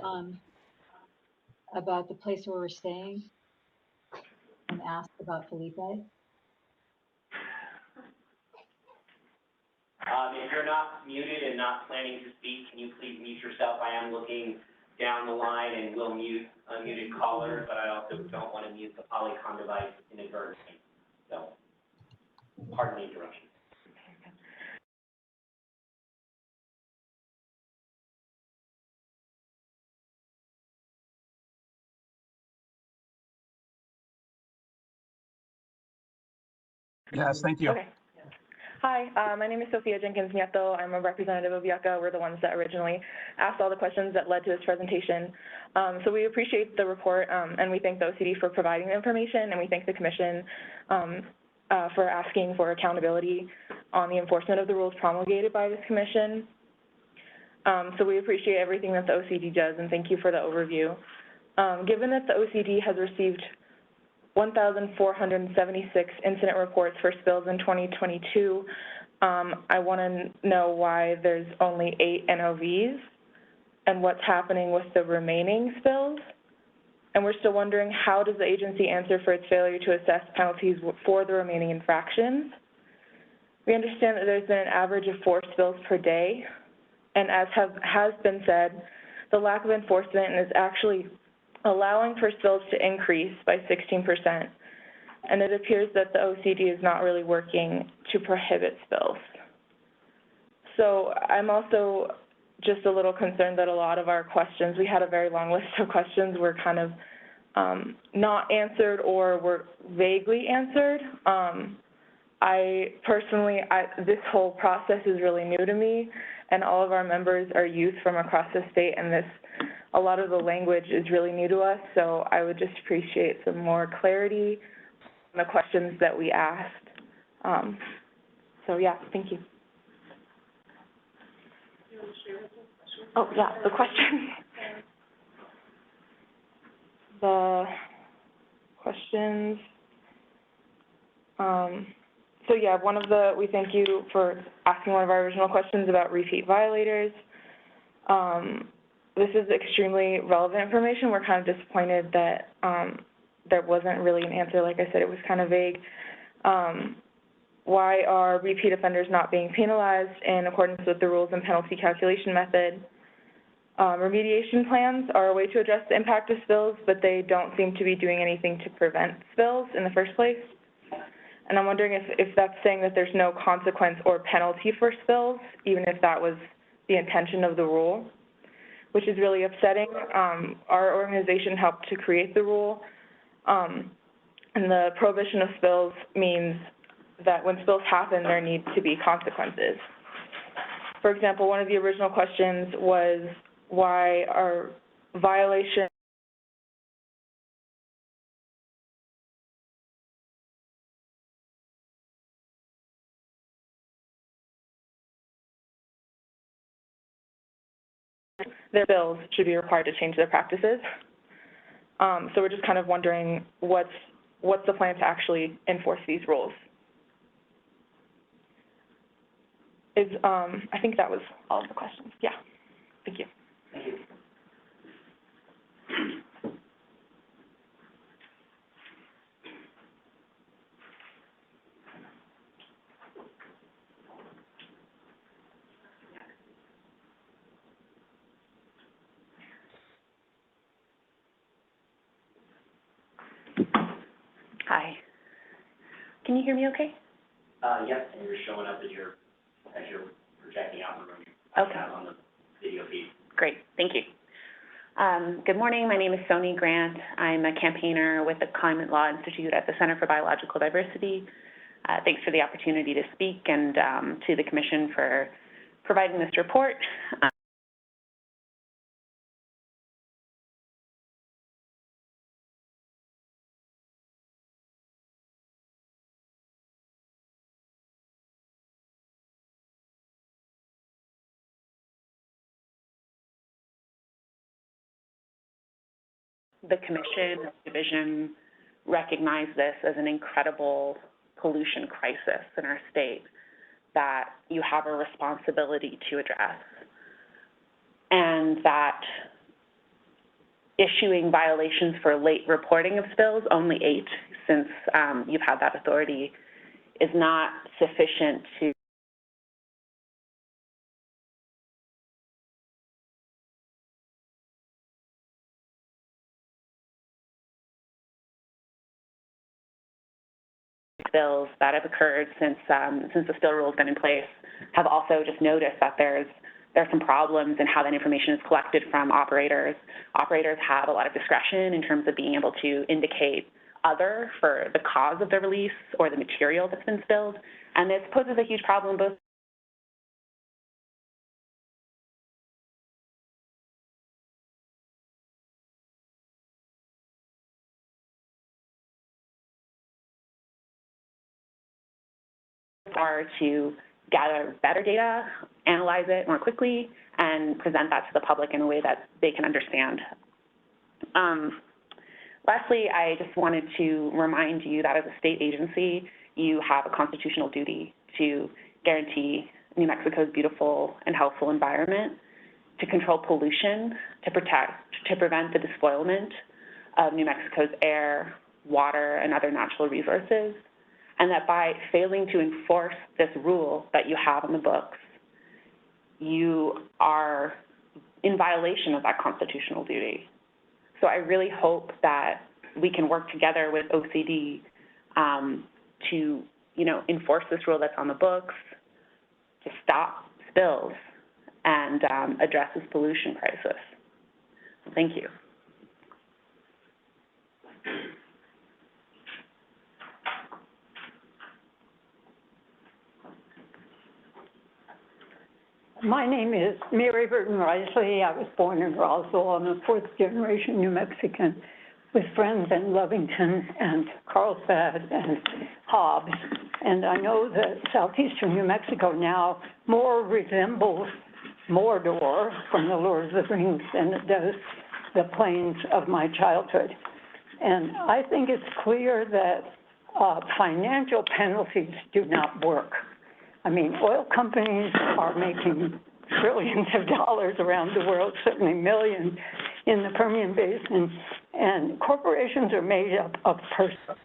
about the place where we're staying and ask about Felipe?
If you're not muted and not planning to speak, can you please mute yourself? I am looking down the line and will mute unmuted callers, but I also don't want to mute the Polycon device inadvertently. So, pardon the interruption.
Yes, thank you.
Okay. Hi, my name is Sophia Jenkins Nieto. I'm a representative of Yucca. We're the ones that originally asked all the questions that led to this presentation. So we appreciate the report, and we thank the OCD for providing the information, and we thank the Commission for asking for accountability on the enforcement of the rules promulgated by this Commission. So we appreciate everything that the OCD does, and thank you for the overview. Given that the OCD has received 1,476 incident reports for spills in 2022. I want to know why there's only 8 NOVs and what's happening with the remaining spills. And we're still wondering, how does the agency answer for its failure to assess penalties for the remaining infractions? We understand that there's been an average of 4 spills per day. And as has been said, the lack of enforcement is actually allowing for spills to increase by 16%, and it appears that the OCD is not really working to prohibit spills. So I'm also just a little concerned that a lot of our questions, we had a very long list of questions, were kind of not answered or were vaguely answered. I personally, this whole process is really new to me, and all of our members are youth from across the state, and a lot of the language is really new to us, so I would just appreciate some more clarity on the questions that we asked. So yeah, thank you. Oh yeah, the question. The questions. So yeah, we thank you for asking one of our original questions about repeat violators. This is extremely relevant information. We're kind of disappointed that there wasn't really an answer. Like I said, it was kind of vague. Why are repeat offenders not being penalized in accordance with the rules and penalty calculation method? Remediation plans are a way to address the impact of spills, but they don't seem to be doing anything to prevent spills in the first place. And I'm wondering if that's saying that there's no consequence or penalty for spills, even if that was the intention of the rule, which is really upsetting. Our organization helped to create the rule, and the prohibition of spills means that when spills happen, there need to be consequences. For example, one of the original questions was why are violations their bills should be required to change their practices. So we're just kind of wondering what's the plan to actually enforce these rules. I think that was all of the questions. Yeah, thank you.
Thank you.
Hi. Can you hear me okay?
Yes, and you're showing up as you're projecting out the room.
Okay.
On the video feed.
Great, thank you. Good morning, my name is Sony Grant. I'm a campaigner with the Climate Law Institute at the Center for Biological Diversity. Thanks for the opportunity to speak and to the Commission for providing this report. The Commission Division recognize this as an incredible pollution crisis in our state that you have a responsibility to address, and that issuing violations for late reporting of spills, only 8 since you've had that authority, is not sufficient to spills that have occurred since the spill rule has been in place. Have also just noticed that there's some problems in how that information is collected from operators. Operators have a lot of discretion in terms of being able to indicate other for the cause of the release or the material that's been spilled, and this poses a huge problem both to gather better data, analyze it more quickly, and present that to the public in a way that they can understand. Lastly, I just wanted to remind you that as a state agency, you have a constitutional duty to guarantee New Mexico's beautiful and healthful environment, to control pollution, to prevent the despoilment of New Mexico's air, water, and other natural resources, and that by failing to enforce this rule that you have on the books, you are in violation of that constitutional duty. So I really hope that we can work together with OCD to, enforce this rule that's on the books, to stop spills, and address this pollution crisis. So thank you.
My name is Mary Burton Risley. I was born in Roswell. I'm a 4th generation New Mexican with friends in Lovington and Carlsbad and Hobbs. And I know that southeastern New Mexico now more resembles Mordor from the Lord of the Rings than it does the plains of my childhood. And I think it's clear that financial penalties do not work. I mean, oil companies are making trillions of dollars around the world, certainly millions in the Permian Basin, and corporations are made up of persons.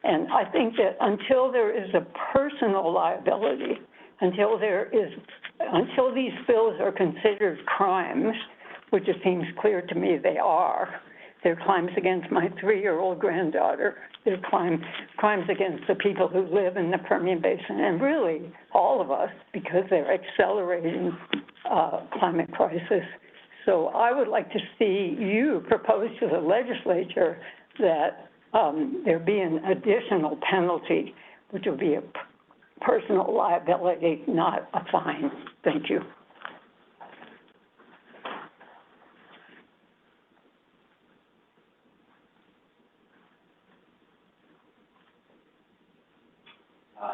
And I think that until there is a personal liability, until these spills are considered crimes, which it seems clear to me they are, they're crimes against my 3-year-old granddaughter. They're crimes against the people who live in the Permian Basin, and really all of us, because they're accelerating climate crisis. So I would like to see you propose to the legislature that there be an additional penalty, which will be a personal liability, not a fine. Thank you.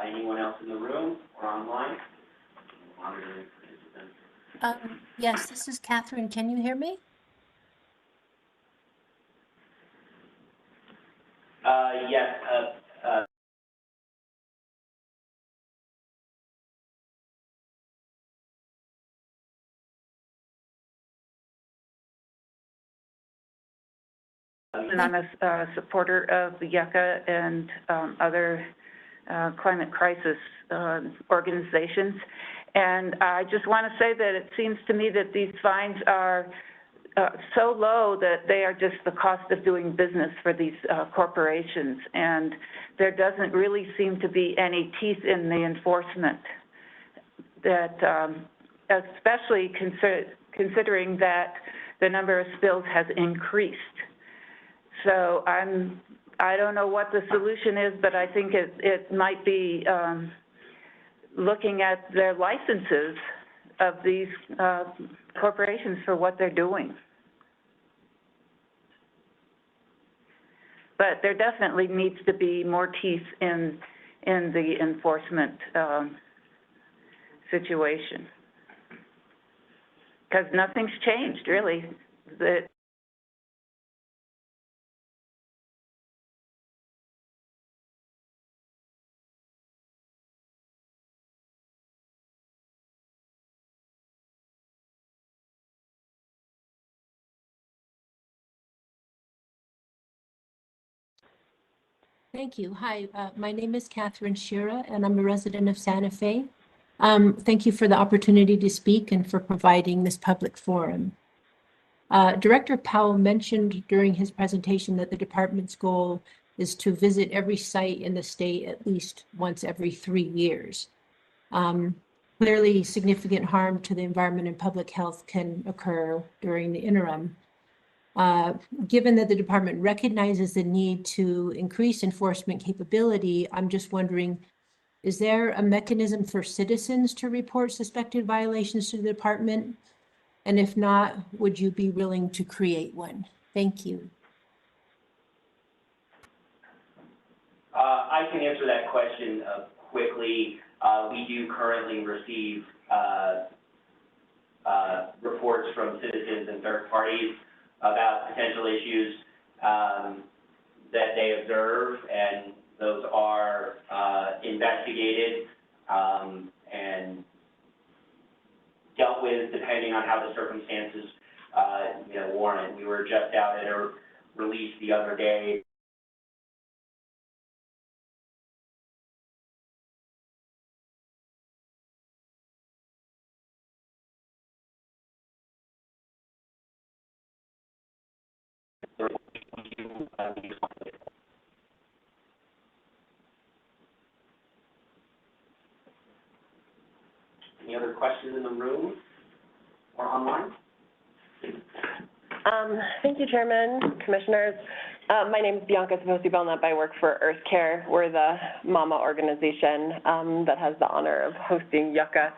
Anyone else in the room or online? Monitoring participants.
Yes, this is Catherine. Can you hear me?
Yes,
And I'm a supporter of the Yucca and other climate crisis organizations. And I just want to say that it seems to me that these fines are so low that they are just the cost of doing business for these corporations. And there doesn't really seem to be any teeth in the enforcement that, especially considering that the number of spills has increased. So I don't know what the solution is, but I think it might be looking at their licenses of these corporations for what they're doing. But there definitely needs to be more teeth in the enforcement situation. Because nothing's changed, really.
Thank you. Hi, my name is Catherine Shira, and I'm a resident of Santa Fe. Thank you for the opportunity to speak and for providing this public forum. Director Powell mentioned during his presentation that the department's goal is to visit every site in the state at least once every 3 years. Clearly, significant harm to the environment and public health can occur during the interim. Given that the department recognizes the need to increase enforcement capability, I'm just wondering, is there a mechanism for citizens to report suspected violations to the department? And if not, would you be willing to create one? Thank you.
I can answer that question quickly. We do currently receive reports from citizens and third parties about potential issues that they observe, and those are investigated and dealt with depending on how the circumstances warrant. We were just out at a release the other day. Any other questions in the room or online?
Thank you, Chairman, Commissioners. My name is Bianca Saposi-Belknap. I work for Earth Care. We're the MAMA organization that has the honor of hosting Yucca.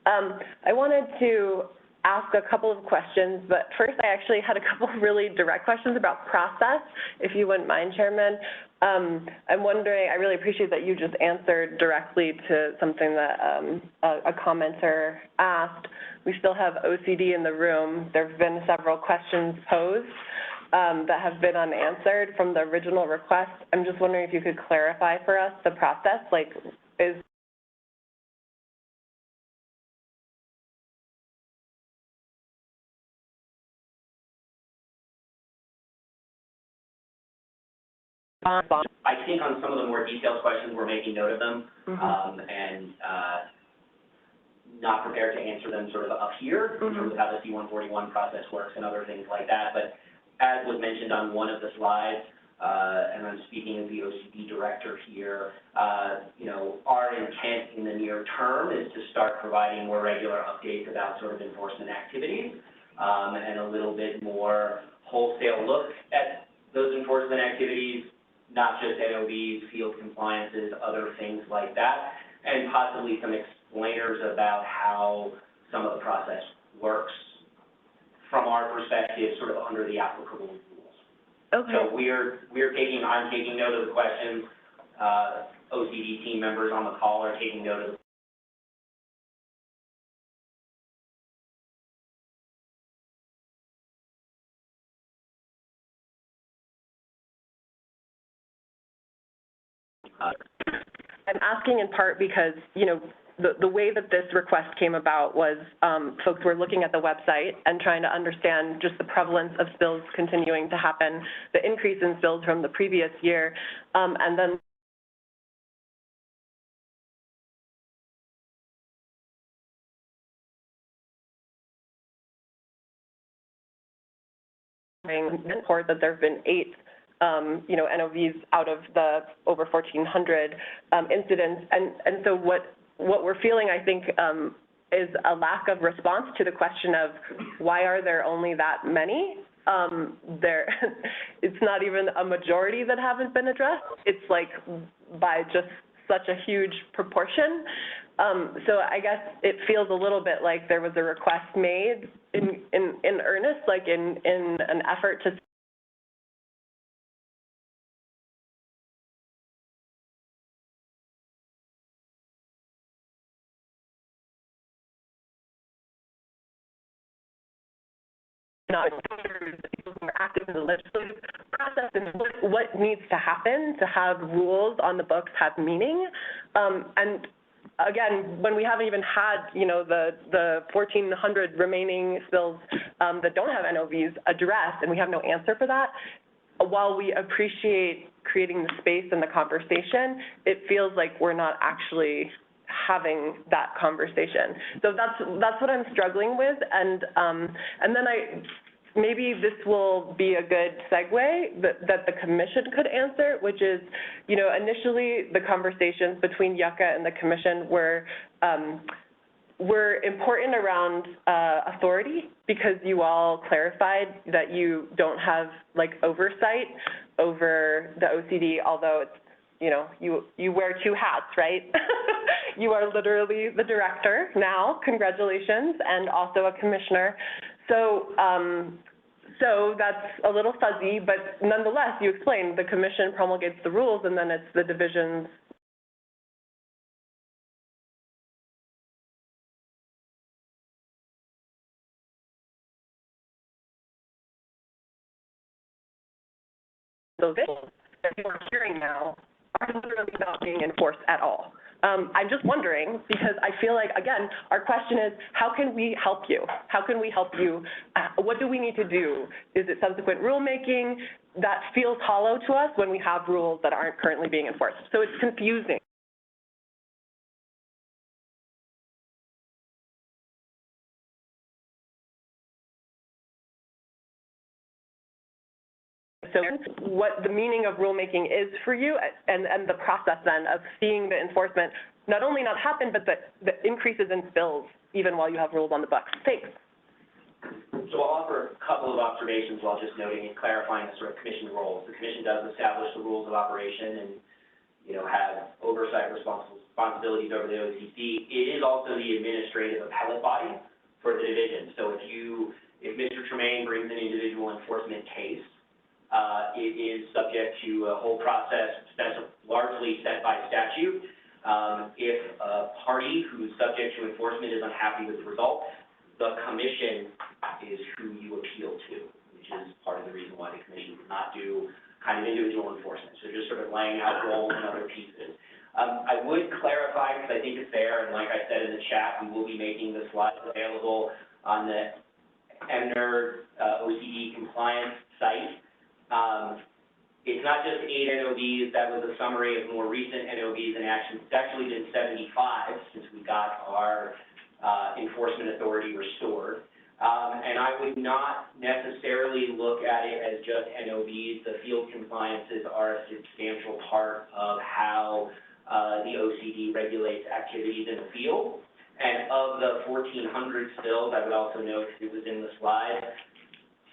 I wanted to ask a couple of questions, but first I actually had a couple of really direct questions about process, if you wouldn't mind, Chairman. I'm wondering, I really appreciate that you just answered directly to something that a commenter asked. We still have OCD in the room. There have been several questions posed that have been unanswered from the original request. I'm just wondering if you could clarify for us the process, like is
I think on some of the more detailed questions, we're making note of them, and not prepared to answer them sort of up here in terms of how the C-141 process works and other things like that. But as was mentioned on one of the slides, and I'm speaking as the OCD director here, our intent in the near term is to start providing more regular updates about sort of enforcement activities, and a little bit more wholesale look at those enforcement activities, not just NOVs, field compliances, other things like that, and possibly some explainers about how some of the process works from our perspective, sort of under the applicable rules.
Okay.
So I'm taking note of the questions. OCD team members on the call are taking note of
I'm asking in part because, the way that this request came about was folks were looking at the website and trying to understand just the prevalence of spills continuing to happen, the increase in spills from the previous year, and then report that there have been 8 NOVs out of the over 1,400 incidents. And so what we're feeling, I think, is a lack of response to the question of why are there only that many? It's not even a majority that haven't been addressed. It's like by just such a huge proportion. So I guess it feels a little bit like there was a request made in earnest, like in an effort to not people who are active in the legislative process and what needs to happen to have rules on the books have meaning. And again, when we haven't even had, the 1,400 remaining spills that don't have NOVs addressed, and we have no answer for that, while we appreciate creating the space and the conversation, it feels like we're not actually having that conversation. So that's what I'm struggling with, and then maybe this will be a good segue that the commission could answer, which is, initially the conversations between Yucca and the commission were important around authority, because you all clarified that you don't have oversight over the OCD, although it's, you wear 2 hats, right? You are literally the director now, congratulations, and also a commissioner. So that's a little fuzzy, but nonetheless, you explained the commission promulgates the rules, and then it's the divisions. Those that you are hearing now are literally not being enforced at all. I'm just wondering, because I feel like, again, our question is, how can we help you? How can we help you? What do we need to do? Is it subsequent rulemaking? That feels hollow to us when we have rules that aren't currently being enforced. So it's confusing. So what the meaning of rulemaking is for you, and the process then of seeing the enforcement not only not happen, but the increases in spills even while you have rules on the books. Thanks.
So I'll offer a couple of observations while just noting and clarifying the sort of commission roles. The commission does establish the rules of operation and, have oversight responsibilities over the OCC. It is also the administrative appellate body for the division. So if Mr. Tremaine brings an individual enforcement case, it is subject to a whole process largely set by statute. If a party who's subject to enforcement is unhappy with the result, the commission is who you appeal to, which is part of the reason why the commission does not do kind of individual enforcement. So just sort of laying out roles and other pieces. I would clarify, because I think it's there, and like I said in the chat, we will be making the slides available on the MNERD OCD compliance site. It's not just 8 NOVs, that was a summary of more recent NOVs in action. It's actually been 75 since we got our enforcement authority restored. And I would not necessarily look at it as just NOVs. The field compliances are a substantial part of how the OCD regulates activities in the field. And of the 1,400 spills, I would also note, it was in the slide,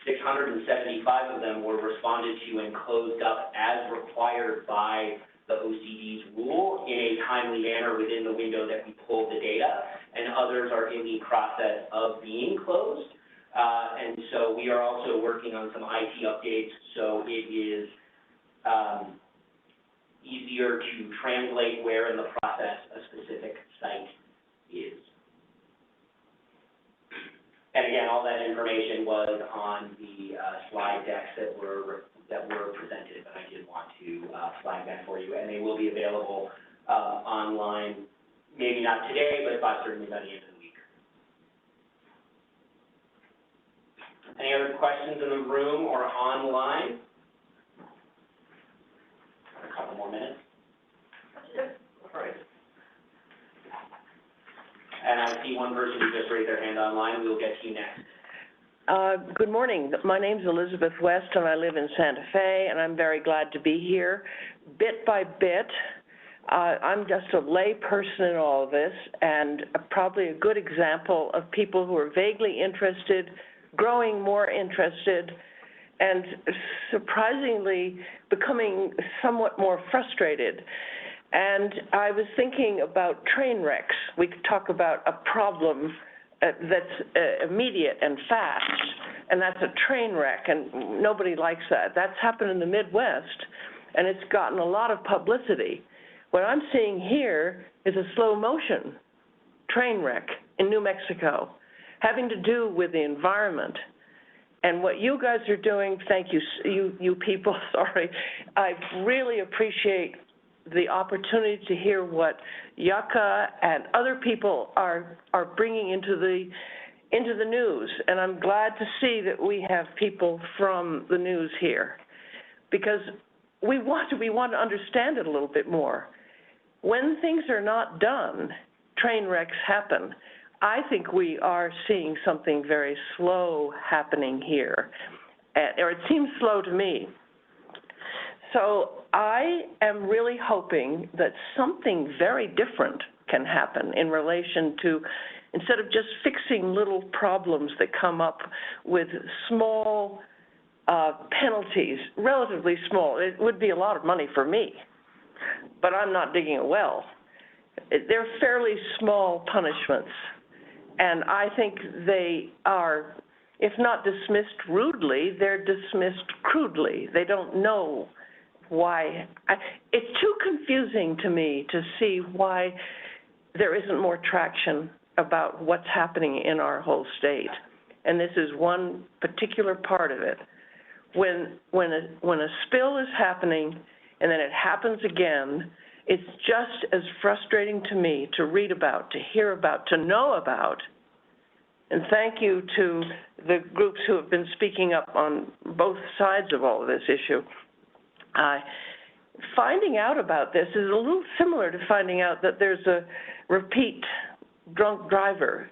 675 of them were responded to and closed up as required by the OCD's rule in a timely manner within the window that we pulled the data, and others are in the process of being closed. And so we are also working on some IT updates, so it is easier to translate where in the process a specific site is. And again, all that information was on the slide decks that were presented, but I did want to flag that for you, and they will be available online maybe not today, but certainly by the end of the week. Any other questions in the room or online? A couple more minutes. All right. And I see one person who just raised their hand online. We'll get to you next.
Good morning. My name's Elizabeth West, and I live in Santa Fe, and I'm very glad to be here. Bit by bit, I'm just a lay person in all of this, and probably a good example of people who are vaguely interested, growing more interested, and surprisingly becoming somewhat more frustrated. And I was thinking about train wrecks. We could talk about a problem that's immediate and fast, and that's a train wreck, and nobody likes that. That's happened in the Midwest, and it's gotten a lot of publicity. What I'm seeing here is a slow motion train wreck in New Mexico, having to do with the environment. And what you guys are doing, thank you, you people, sorry, I really appreciate the opportunity to hear what Yucca and other people are bringing into the news. And I'm glad to see that we have people from the news here, because we want to understand it a little bit more. When things are not done, train wrecks happen. I think we are seeing something very slow happening here, or it seems slow to me. So I am really hoping that something very different can happen in relation to, instead of just fixing little problems that come up with small penalties, relatively small. It would be a lot of money for me, but I'm not digging a well. They're fairly small punishments, and I think they are, if not dismissed rudely, they're dismissed crudely. They don't know why. It's too confusing to me to see why there isn't more traction about what's happening in our whole state. And this is one particular part of it. When a spill is happening and then it happens again, it's just as frustrating to me to read about, to hear about, to know about. And thank you to the groups who have been speaking up on both sides of all of this issue. Finding out about this is a little similar to finding out that there's a repeat drunk driver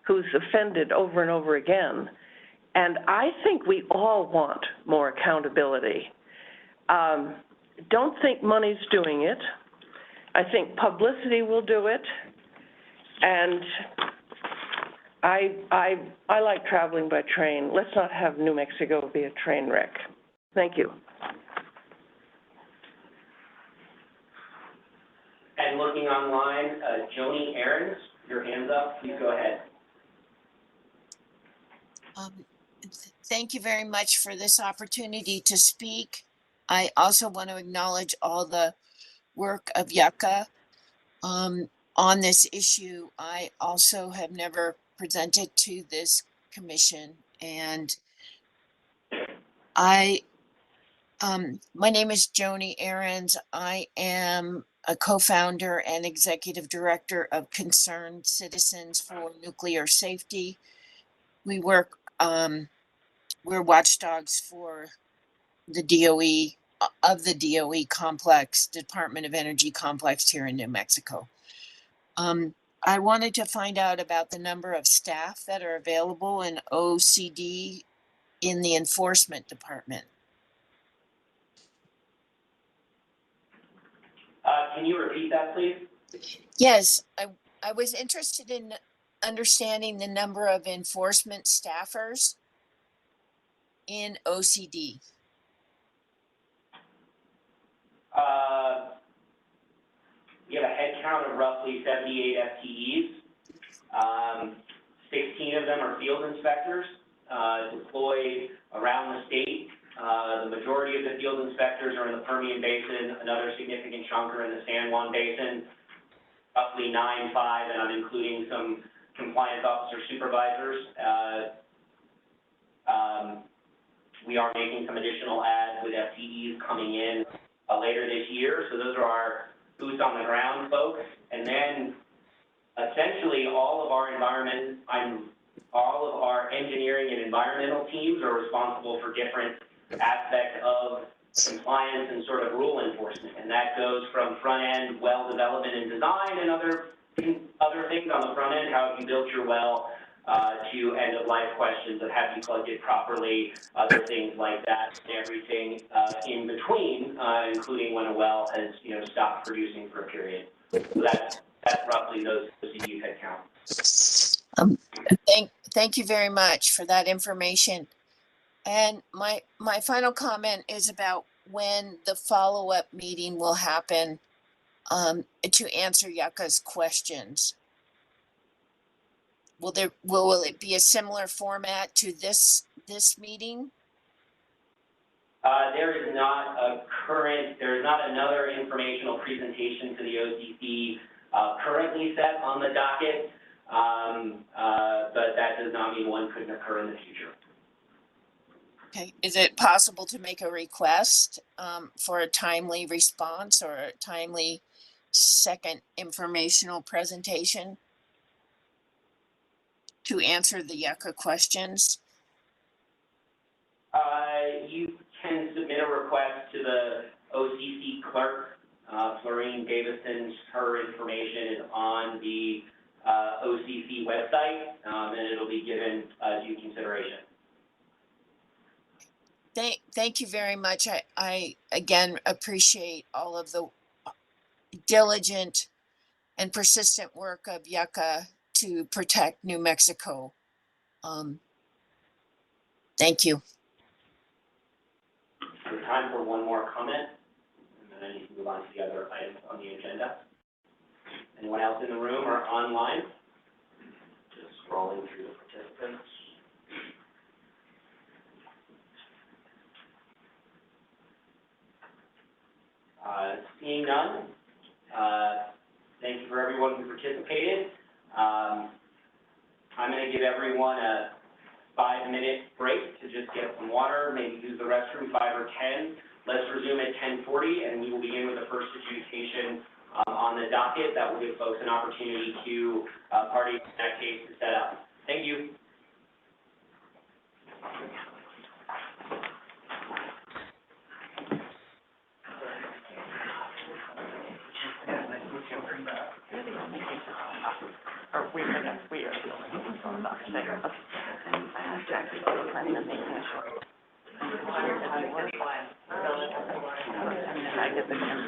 who's offended over and over again. And I think we all want more accountability. Don't think money's doing it. I think publicity will do it. And I like traveling by train. Let's not have New Mexico be a train wreck. Thank you.
And looking online, Joni Ahrens, your hand's up. Please go ahead.
Thank you very much for this opportunity to speak. I also want to acknowledge all the work of Yucca on this issue. I also have never presented to this commission, and my name is Joni Ahrens. I am a co-founder and executive director of Concerned Citizens for Nuclear Safety. We work, we're watchdogs for the DOE, of the DOE complex, Department of Energy complex here in New Mexico. I wanted to find out about the number of staff that are available in OCD in the enforcement department.
Can you repeat that, please?
Yes, I was interested in understanding the number of enforcement staffers in OCD.
You have a head count of roughly 78 FTEs. 16 of them are field inspectors deployed around the state. The majority of the field inspectors are in the Permian Basin, another significant chunk are in the San Juan Basin, roughly 9-5, and I'm including some compliance officer supervisors. We are making some additional adds with FTEs coming in later this year. So those are our boots on the ground folks. And then essentially all of our engineering and environmental teams are responsible for different aspects of compliance and sort of rule enforcement. And that goes from front end well development and design and other things on the front end, how have you built your well, to end of life questions of have you plugged it properly, other things like that, and everything in between, including when a well has stopped producing for a period. So that's roughly those OCD head count.
Thank you very much for that information. And my final comment is about when the follow-up meeting will happen to answer Yucca's questions. Will it be a similar format to this meeting?
There is not another informational presentation to the OCC currently set on the docket, but that does not mean one couldn't occur in the future.
Okay, is it possible to make a request for a timely response or a timely second informational presentation to answer the Yucca questions?
You can submit a request to the OCC clerk, Florine Davison. Her information is on the OCC website, and it'll be given due consideration.
Thank you very much. I again appreciate all of the diligent and persistent work of Yucca to protect New Mexico. Thank you.
There's time for one more comment, and then I need to move on to the other items on the agenda. Anyone else in the room or online? Just scrolling through the participants. Seeing none, thank you for everyone who participated. I'm going to give everyone a 5-minute break to just get some water, maybe use the restroom, 5 or 10. Let's resume at 10:40, and we will begin with the first adjudication on the docket. That will give folks an opportunity to parties in that case to set up. Thank you.
We are the only ones on the docket there. Okay. And I asked Jackie, planning on making a short. I get the chance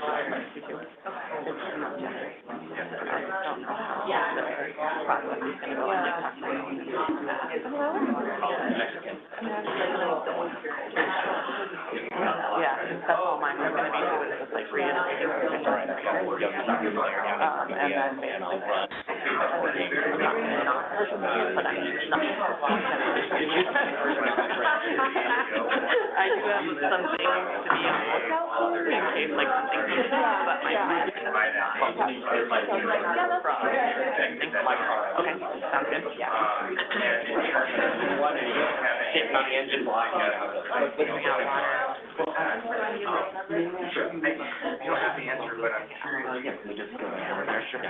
to do it. It's not generated. I just don't know how the process is going to go. Yeah, that's all mine are going to be doing, just like reiterating everything. And then basically but I'm not. I do have some things to be on the lookout for in case like something comes up, but my mind is not. Okay, sounds good. Yeah.
Sitting on the engine block.
Sure. You don't have the answer, but I'm curious.
Yeah, we just go over there, sure.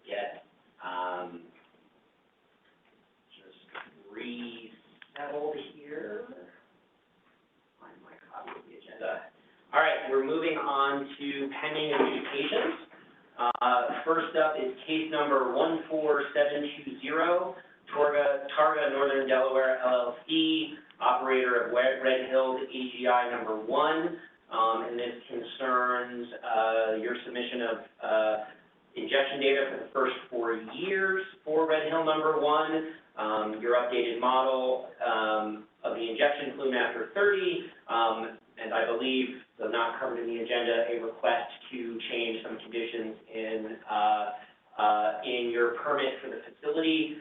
get, just resettled here. Find my copy of the agenda. All right, we're moving on to pending adjudications. First up is case number 14720, Targa Northern Delaware LLC, operator of Red Hills AGI number 1. And this concerns your submission of injection data for the first 4 years for Red Hill number 1, your updated model of the injection plume after 30, and I believe, though not covered in the agenda, a request to change some conditions in your permit for the facility.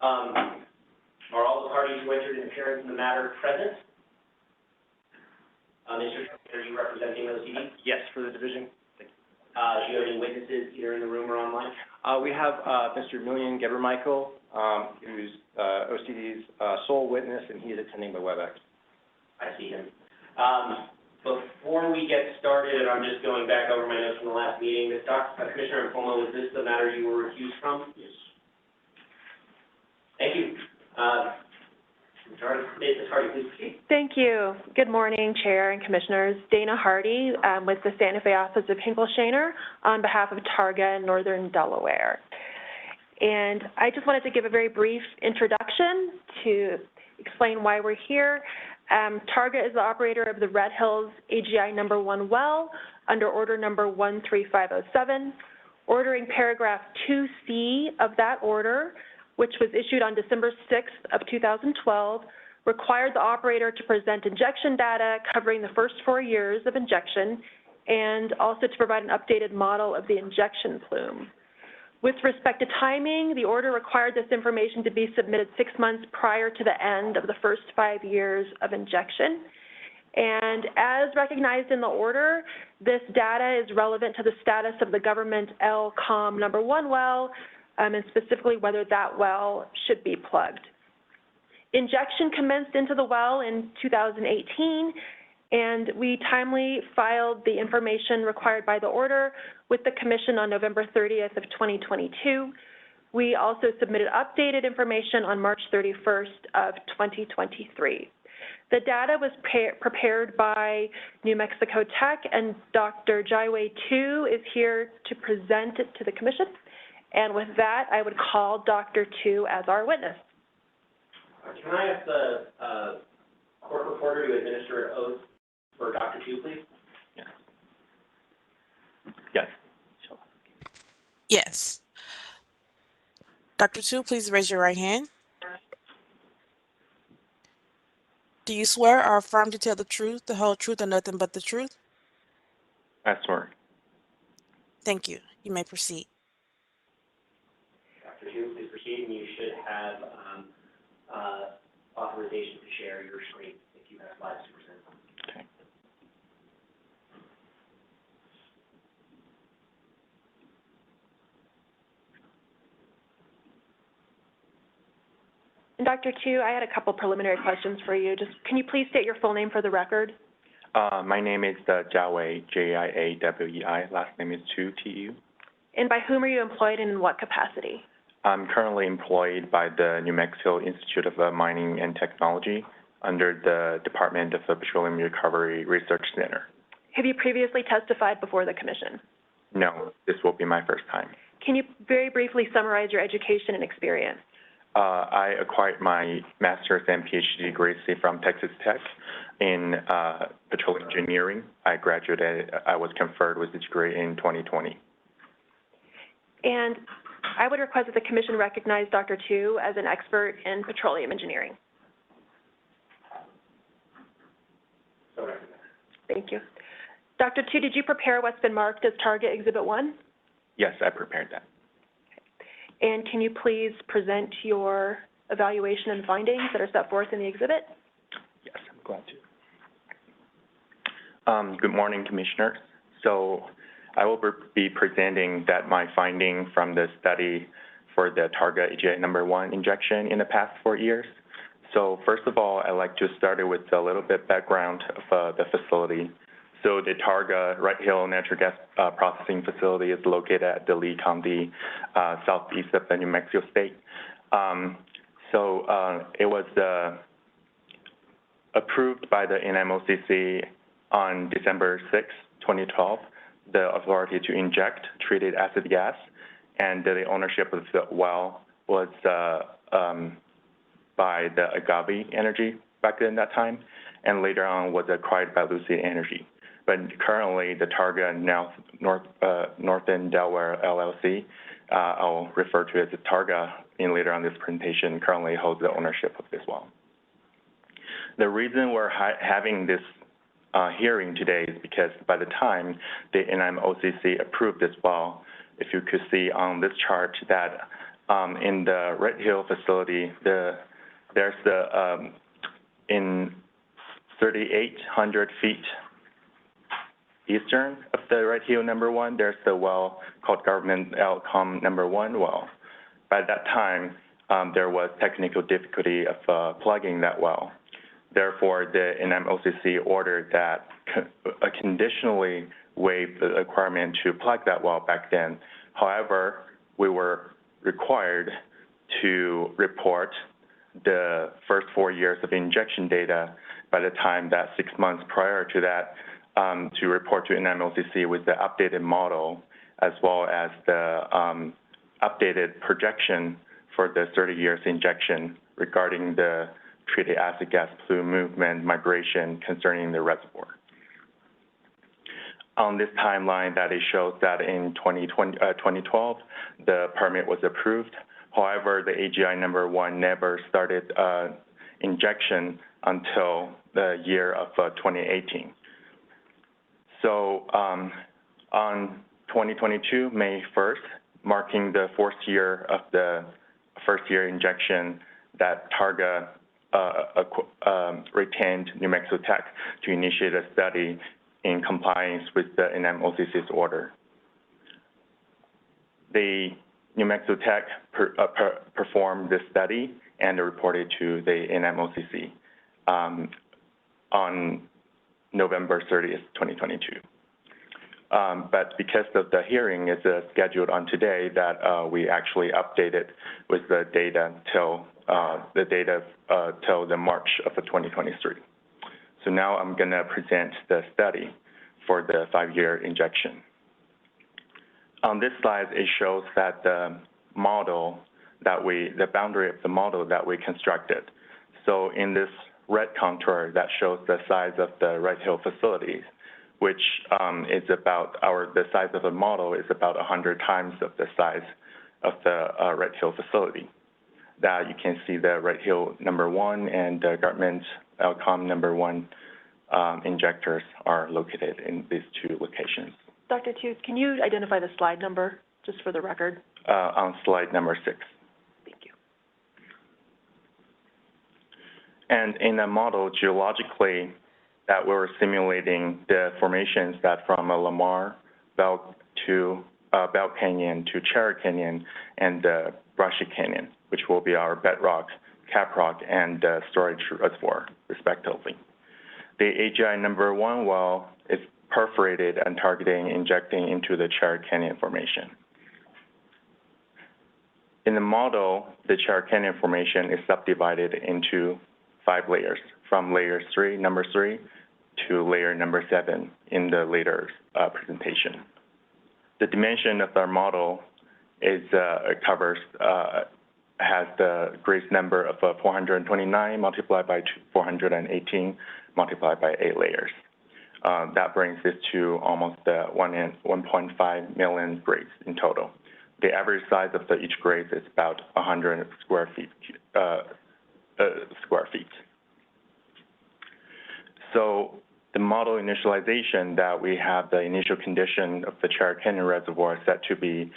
Are all the parties who entered an appearance in the matter present? Mr. Chairman, are you representing OCD?
Yes, for the division.
Do you have any witnesses either in the room or online?
We have Mr. Millian Gebermichael, who's OCD's sole witness, and he is attending by WebEx.
I see him. Before we get started, and I'm just going back over my notes from the last meeting, Commissioner Cuomo, was this the matter you were recused from? Yes. Thank you. Ms. Hardy, please proceed.
Thank you. Good morning, Chair and Commissioners. Dana Hardy with the Santa Fe Office of Hinkle Shaner on behalf of Targa Northern Delaware. And I just wanted to give a very brief introduction to explain why we're here. Targa is the operator of the Red Hills AGI number 1 well under order number 13507. Ordering paragraph 2C of that order, which was issued on December 6th of 2012, required the operator to present injection data covering the first 4 years of injection and also to provide an updated model of the injection plume. With respect to timing, the order required this information to be submitted 6 months prior to the end of the first 5 years of injection. And as recognized in the order, this data is relevant to the status of the government LCOM number 1 well, and specifically whether that well should be plugged. Injection commenced into the well in 2018, and we timely filed the information required by the order with the Commission on November 30th of 2022. We also submitted updated information on March 31st of 2023. The data was prepared by New Mexico Tech, and Dr. Jaiwei Tu is here to present it to the Commission. And with that, I would call Dr. Tu as our witness.
Can I ask the court reporter to administer an oath for Dr. Tu, please?
Yes. Yes.
Yes. Dr. Tu, please raise your right hand. Do you swear or affirm to tell the truth, the whole truth, and nothing but the truth?
I swear.
Thank you. You may proceed.
Dr. Tu, please proceed, and you should have authorization to share your screen if you have slides to present.
Okay.
And Dr. Tu, I had a couple preliminary questions for you. Just can you please state your full name for the record?
My name is Jiawei, Jiawei. Last name is Tu, Tu.
And by whom are you employed and in what capacity?
I'm currently employed by the New Mexico Institute of Mining and Technology under the Department of Petroleum Recovery Research Center.
Have you previously testified before the Commission?
No, this will be my first time.
Can you very briefly summarize your education and experience?
I acquired my master's and PhD degrees from Texas Tech in petroleum engineering. I was conferred with this degree in 2020.
And I would request that the Commission recognize Dr. Tu as an expert in petroleum engineering. Thank you. Dr. Tu, did you prepare what's been marked as Target Exhibit 1?
Yes, I prepared that.
And can you please present your evaluation and findings that are set forth in the exhibit?
Yes, I'm glad to. Good morning, Commissioners. So I will be presenting that my finding from the study for the Targa AGI number 1 injection in the past 4 years. So first of all, I'd like to start with a little bit background of the facility. So the Targa Red Hill Natural Gas Processing Facility is located at the Lee County, southeast of the New Mexico state. It was approved by the NMOCC on December 6, 2012, the authority to inject treated acid gas, and the ownership of the well was by the Agave Energy back in that time, and later on was acquired by Lucid Energy. But currently, the Targa Northern Delaware LLC, I'll refer to it as Targa in later on this presentation, currently holds the ownership of this well. The reason we're having this hearing today is because by the time the NMOCC approved this well, if you could see on this chart that in the Red Hill facility, there's in 3,800 feet eastern of the Red Hill number 1, there's the well called Government Outcome number 1 well. By that time, there was technical difficulty of plugging that well. Therefore, the NMOCC ordered that conditionally waive the requirement to plug that well back then. However, we were required to report the first 4 years of injection data by the time that 6 months prior to that to report to NMOCC with the updated model as well as the updated projection for the 30 years injection regarding the treated acid gas plume movement migration concerning the reservoir. On this timeline, that it shows that in 2012, the permit was approved. However, the AGI number 1 never started injection until the year of 2018. So on 2022, May 1st, marking the 4th year of the first year injection, that Targa retained New Mexico Tech to initiate a study in compliance with the NMOCC's order. The New Mexico Tech performed this study and reported to the NMOCC on November 30th, 2022. But because of the hearing is scheduled on today, that we actually updated with the data till the March of 2023. So now I'm going to present the study for the 5-year injection. On this slide, it shows that the boundary of the model that we constructed. So in this red contour, that shows the size of the Red Hill facilities, which is about the size of the model is about 100 times of the size of the Red Hill facility. That you can see the Red Hill number 1 and the Government Outcome number 1 injectors are located in these 2 locations.
Dr. Tu, can you identify the slide number, just for the record?
On slide number 6.
Thank you.
And in the model, geologically, that we were simulating the formations that from Lamar, Bell Canyon to Cherry Canyon, and Brushy Canyon, which will be our bedrock, caprock, and storage reservoir, respectively. The AGI number 1 well is perforated and targeting injecting into the Cherry Canyon formation. In the model, the Cherry Canyon formation is subdivided into 5 layers, from layer number 3, to layer number 7 in the later presentation. The dimension of our model is has the Grace number of 429 multiplied by 418 multiplied by 8 layers. That brings it to almost 1.5 million grades in total. The average size of each grade is about 100 square feet. So the model initialization that we have the initial condition of the Cherry Canyon Reservoir set to be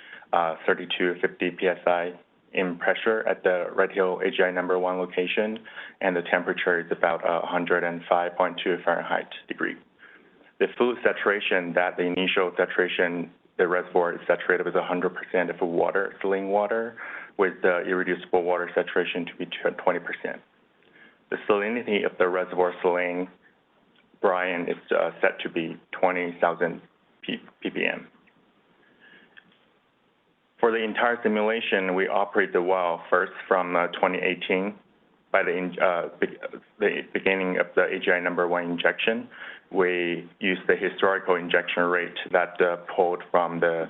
3250 psi in pressure at the Red Hill AGI number 1 location, and the temperature is about 105.2 Fahrenheit degree. The fluid saturation, that the initial saturation, the reservoir is saturated with 100% of water, saline water, with the irreducible water saturation to be 20%. The salinity of the reservoir saline brine is set to be 20,000 ppm. For the entire simulation, we operate the well first from 2018 by the beginning of the AGI number 1 injection. We use the historical injection rate that pulled from the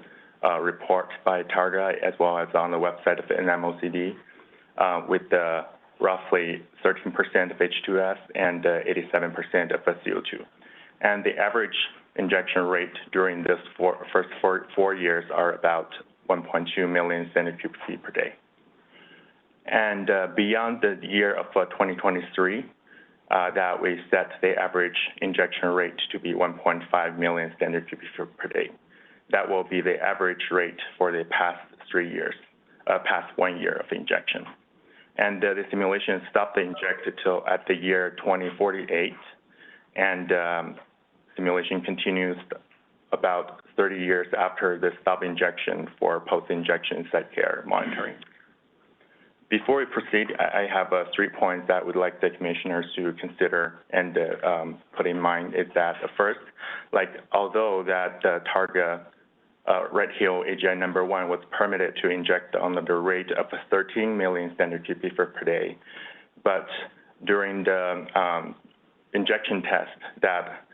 report by Targa as well as on the website of the NMOCD with the roughly 13% of H2S and 87% of CO2. And the average injection rate during this first four years are about 1.2 million standard cubic feet per day. And beyond the year of 2023, that we set the average injection rate to be 1.5 million standard cubic feet per day. That will be the average rate for the past 3 years, past 1 year of injection. And the simulation stopped the inject till at the year 2048, and simulation continues about 30 years after the stop injection for post-injection site care monitoring. Before we proceed, I have 3 points that would like the commissioners to consider and put in mind. Is that first, although that Targa Red Hill AGI number 1 was permitted to inject on the rate of 13 million standard cubic feet per day, but during the injection test that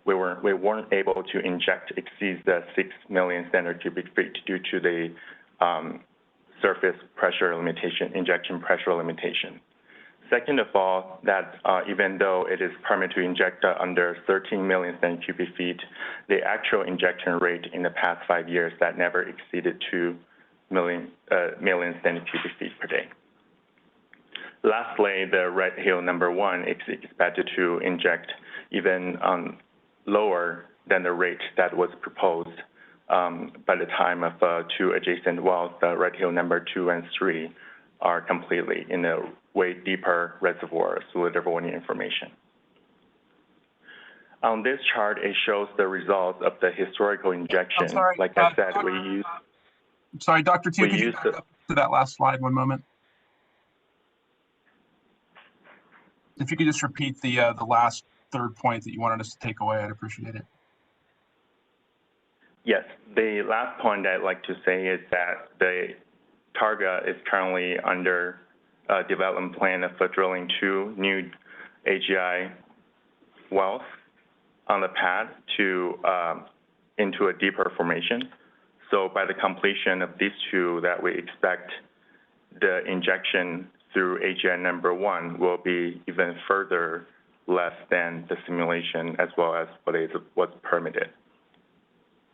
we weren't able to inject exceeds the 6 million standard cubic feet due to the surface pressure limitation, injection pressure limitation. Second of all, that even though it is permitted to inject under 13 million standard cubic feet, the actual injection rate in the past 5 years that never exceeded 2 million standard cubic feet per day. Lastly, the Red Hill number 1 is expected to inject even lower than the rate that was proposed by the time of 2 adjacent wells, the Red Hill number 2 and 3 are completely in a way deeper reservoir solidification information. On this chart, it shows the results of the historical injection.
Sorry,
like I said, we use.
I'm sorry, Dr. Tu, can you back up to that last slide 1 moment? If you could just repeat the last third point that you wanted us to take away, I'd appreciate it.
Yes, the last point I'd like to say is that the Targa is currently under development plan of drilling 2 new AGI wells on the pad into a deeper formation. So by the completion of these 2, that we expect the injection through AGI number 1 will be even further less than the simulation as well as what was permitted.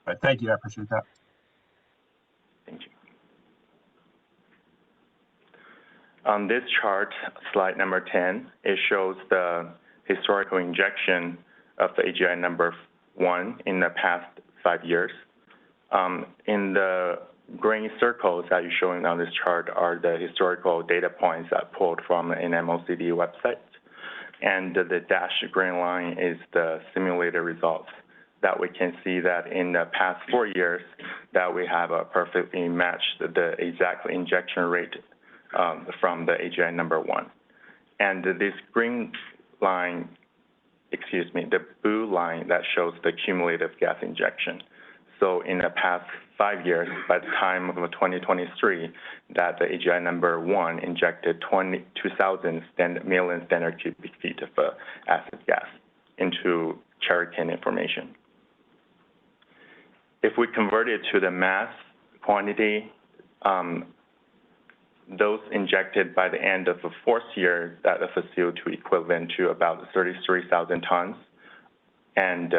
Right, thank you, I appreciate that.
Thank you. On this chart, slide number 10, it shows the historical injection of the AGI number 1 in the past 5 years. In the green circles that you're showing on this chart are the historical data points that pulled from an NMOCD website. And the dashed green line is the simulated results that we can see that in the past 4 years that we have perfectly matched the exact injection rate from the AGI number 1. And this green line, the blue line that shows the cumulative gas injection. So in the past 5 years, by the time of 2023, that the AGI number 1 injected 22,000 million standard cubic feet of acid gas into Cherry Canyon formation. If we convert it to the mass quantity, those injected by the end of the 4th year, that of a CO2 equivalent to about 33,000 tons and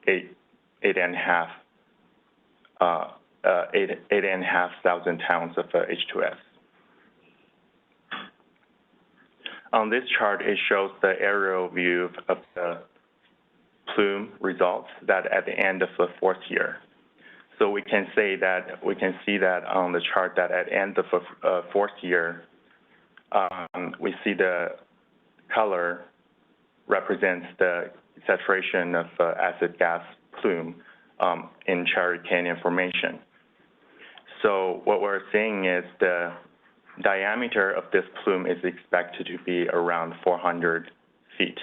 8,500 pounds of H2S. On this chart, it shows the aerial view of the plume results that at the end of the 4th year. So we can see that on the chart that at the end of the 4th year, we see the color represents the saturation of acid gas plume in Cherry Canyon formation. So what we're seeing is the diameter of this plume is expected to be around 400 feet.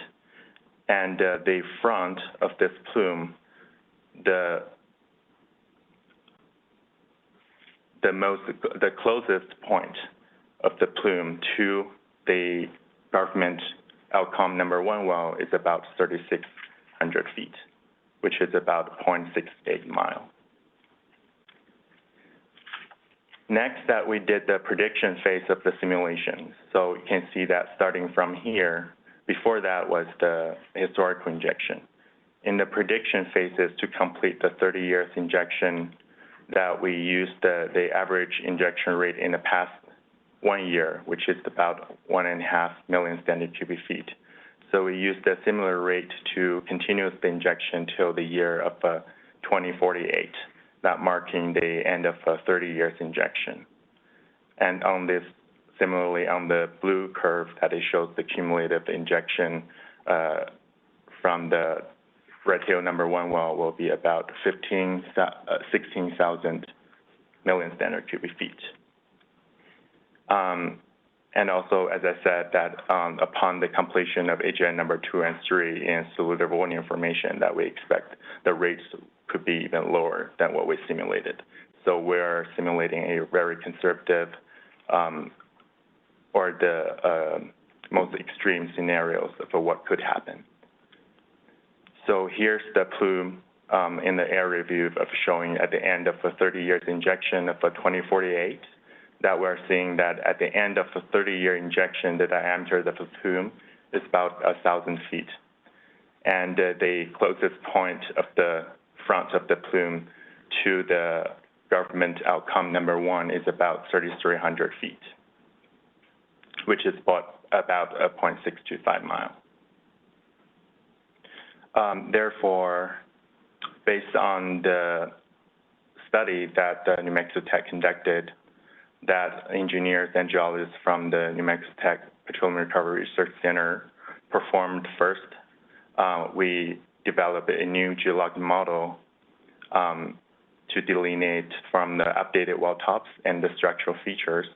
And the front of this plume, the closest point of the plume to the government outcome number 1 well is about 3,600 feet, which is about 0.68 mile. Next, that we did the prediction phase of the simulation. So you can see that starting from here, before that was the historical injection. In the prediction phases to complete the 30 years injection, that we used the average injection rate in the past 1 year, which is about 1.5 million standard cubic feet. So we used a similar rate to continue the injection till the year of 2048, that marking the end of a 30 years injection. And on this, similarly on the blue curve, that it shows the cumulative injection from the Red Hill number 1 well will be about 16,000 million standard cubic feet. And also, as I said, that upon the completion of AGI number 2 and 3 in Saluda volume information, that we expect the rates could be even lower than what we simulated. So we're simulating a very conservative or the most extreme scenarios for what could happen. So here's the plume in the area view of showing at the end of a 30 years injection of a 2048, that we're seeing that at the end of a 30-year injection, the diameter of the plume is about 1,000 feet. And the closest point of the front of the plume to the government outcome number 1 is about 3,300 feet, which is about a 0.625 mile. Therefore, based on the study that New Mexico Tech conducted, that engineers and geologists from the New Mexico Tech Petroleum Recovery Research Center performed first, we developed a new geologic model to delineate from the updated well tops and the structural features.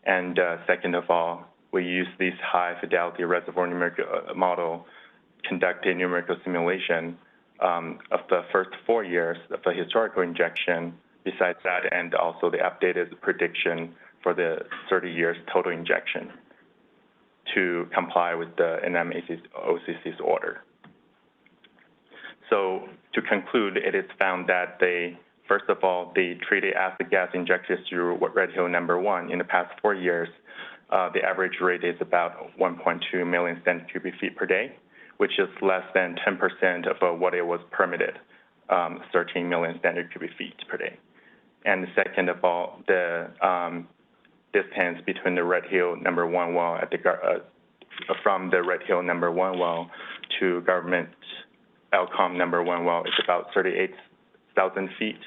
And second of all, we use this high fidelity reservoir numerical model, conduct a numerical simulation of the first 4 years of the historical injection, besides that, and also the updated prediction for the 30 years total injection to comply with the NMOCC's order. So to conclude, it is found that first of all, the treated acid gas injected through Red Hill number 1 in the past 4 years, the average rate is about 1.2 million standard cubic feet per day, which is less than 10% of what it was permitted, 13 million standard cubic feet per day. And second of all, the distance between the Red Hill number 1 well from the Red Hill number 1 well to government outcome number 1 well is about 38,000 feet.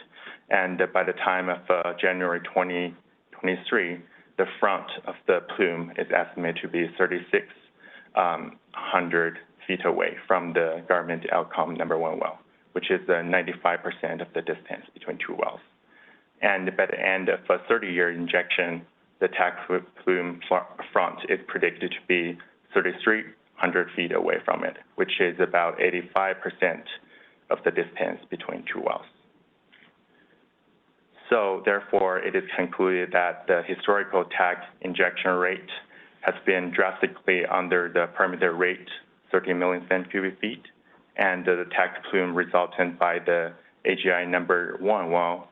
And by the time of January 2023, the front of the plume is estimated to be 3,600 feet away from the government outcome number 1 well, which is 95% of the distance between 2 wells. And by the end of a 30-year injection, the TAC plume front is predicted to be 3,300 feet away from it, which is about 85% of the distance between 2 wells. So therefore, it is concluded that the historical TAC injection rate has been drastically under the permitted rate, 30 million standard cubic feet, and the TAC plume resultant by the AGI number 1 well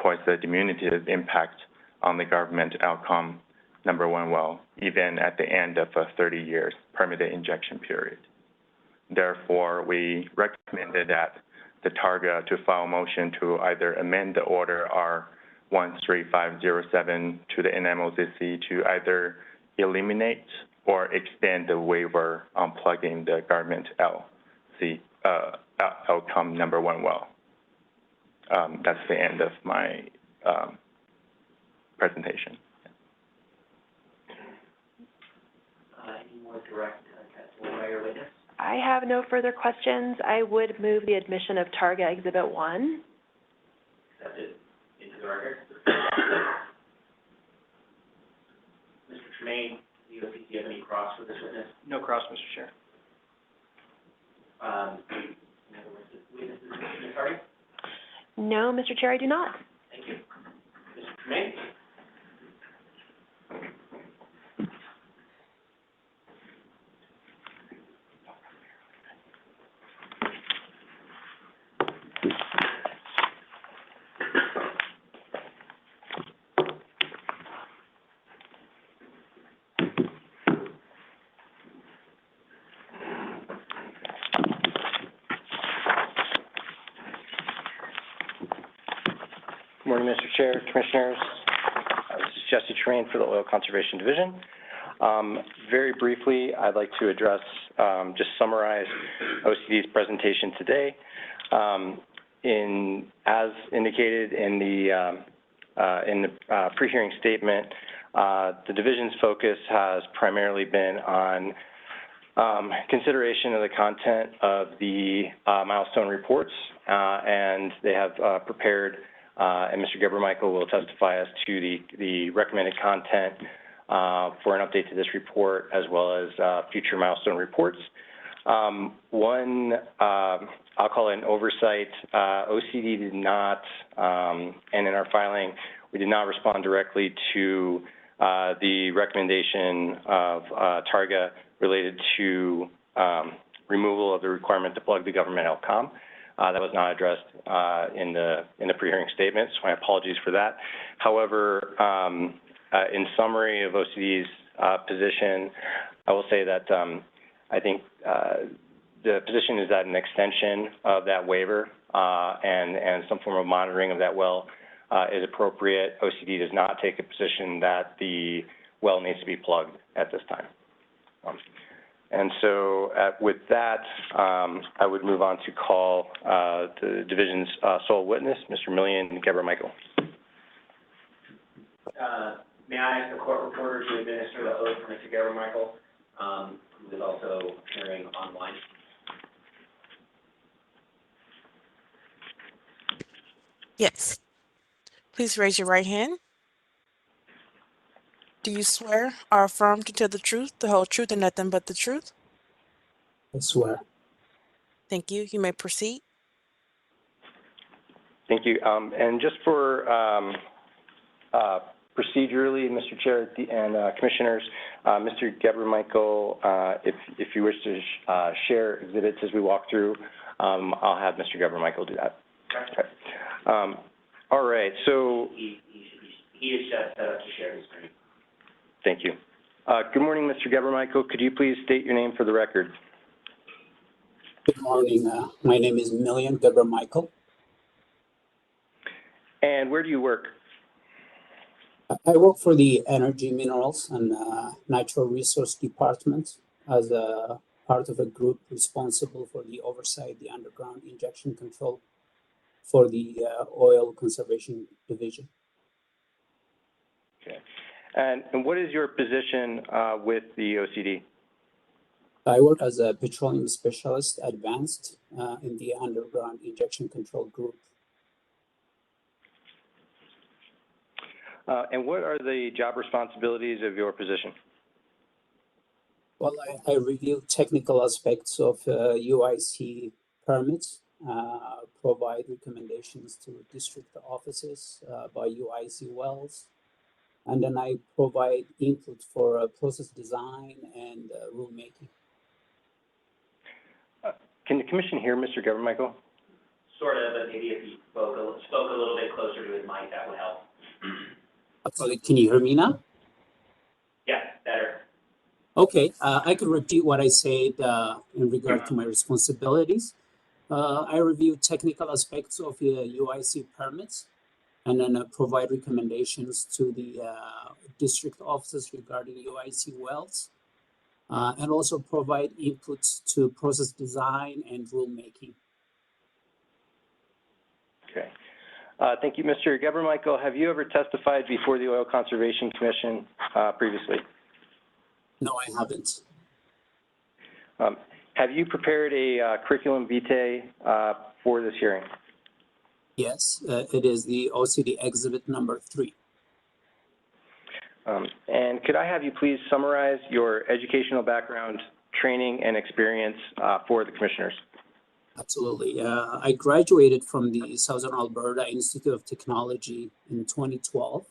posed a diminutive impact on the government outcome number 1 well, even at the end of a 30 years permitted injection period. Therefore, we recommended that the Targa to file motion to either amend the order R13507 to the NMOCC to either eliminate or extend the waiver on plugging the government outcome number 1 well. That's the end of my presentation.
Any more direct testimony or witness?
I have no further questions. I would move the admission of Targa Exhibit 1.
Accepted into the record. Mr. Tremaine, do you have any cross for this witness?
No cross, Mr. Chair.
In other words, the witnesses, Ms. Hardy?
No, Mr. Chair, I do not.
Thank you. Mr. Tremaine?
Good morning, Mr. Chair, Commissioners. This is Jesse Tremaine for the Oil Conservation Division. Very briefly, I'd like to address, just summarize OCD's presentation today. As indicated in the pre-hearing statement, the division's focus has primarily been on consideration of the content of the milestone reports, and they have prepared, and Mr. Geber-Michael will testify as to the recommended content for an update to this report, as well as future milestone reports. One, I'll call it an oversight. OCD did not, and in our filing, we did not respond directly to the recommendation of Targa related to removal of the requirement to plug the government LCOM. That was not addressed in the pre-hearing statement, so my apologies for that. However, in summary of OCD's position, I will say that I think the position is that an extension of that waiver and some form of monitoring of that well is appropriate. OCD does not take a position that the well needs to be plugged at this time. And so with that, I would move on to call the division's sole witness, Mr. Millian Geber-Michael.
May I ask the court reporter to administer the oath for Mr. Geber-Michael, who is also appearing online?
Yes. Please raise your right hand. Do you swear or affirm to tell the truth, the whole truth, and nothing but the truth?
I swear.
Thank you. You may proceed.
Thank you. And just for procedurally, Mr. Chair and Commissioners, Mr. Geber-Michael, if you wish to share exhibits as we walk through, I'll have Mr. Geber-Michael do that. Okay. All right. So
He is set up to share his screen.
thank you. Good morning, Mr. Geber-Michael. Could you please state your name for the record?
Good morning. My name is Millian Geber-Michael.
And where do you work?
I work for the Energy, Minerals, and Natural Resource Department as a part of a group responsible for the oversight, the underground injection control for the Oil Conservation Division.
Okay. And what is your position with the OCD?
I work as a petroleum specialist advanced in the underground injection control group.
And what are the job responsibilities of your position?
Well, I review technical aspects of UIC permits, provide recommendations to district offices by UIC wells, and then I provide input for process design and rulemaking.
Can the commission hear Mr. Geber-Michael?
Sort of, but maybe if he spoke a little bit closer to his mic, that would help.
Can you hear me now?
Yeah, better.
Okay, I could repeat what I said in regard to my responsibilities. I review technical aspects of UIC permits and then provide recommendations to the district offices regarding UIC wells, and also provide inputs to process design and rulemaking.
Okay. Thank you, Mr. Geber-Michael. Have you ever testified before the Oil Conservation Commission previously?
No, I haven't.
Have you prepared a curriculum vitae for this hearing?
Yes, it is the OCD exhibit number 3.
And could I have you please summarize your educational background, training and experience for the commissioners?
Absolutely. I graduated from the Southern Alberta Institute of Technology in 2012.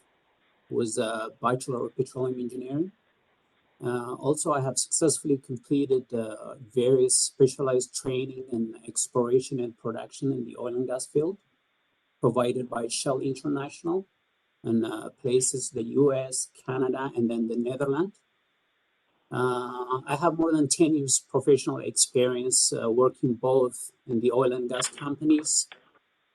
Was a Bachelor of Petroleum Engineering. Also, I have successfully completed various specialized training in exploration and production in the oil and gas field, provided by Shell International, and places the US, Canada, and then the Netherlands. I have more than 10 years professional experience working both in the oil and gas companies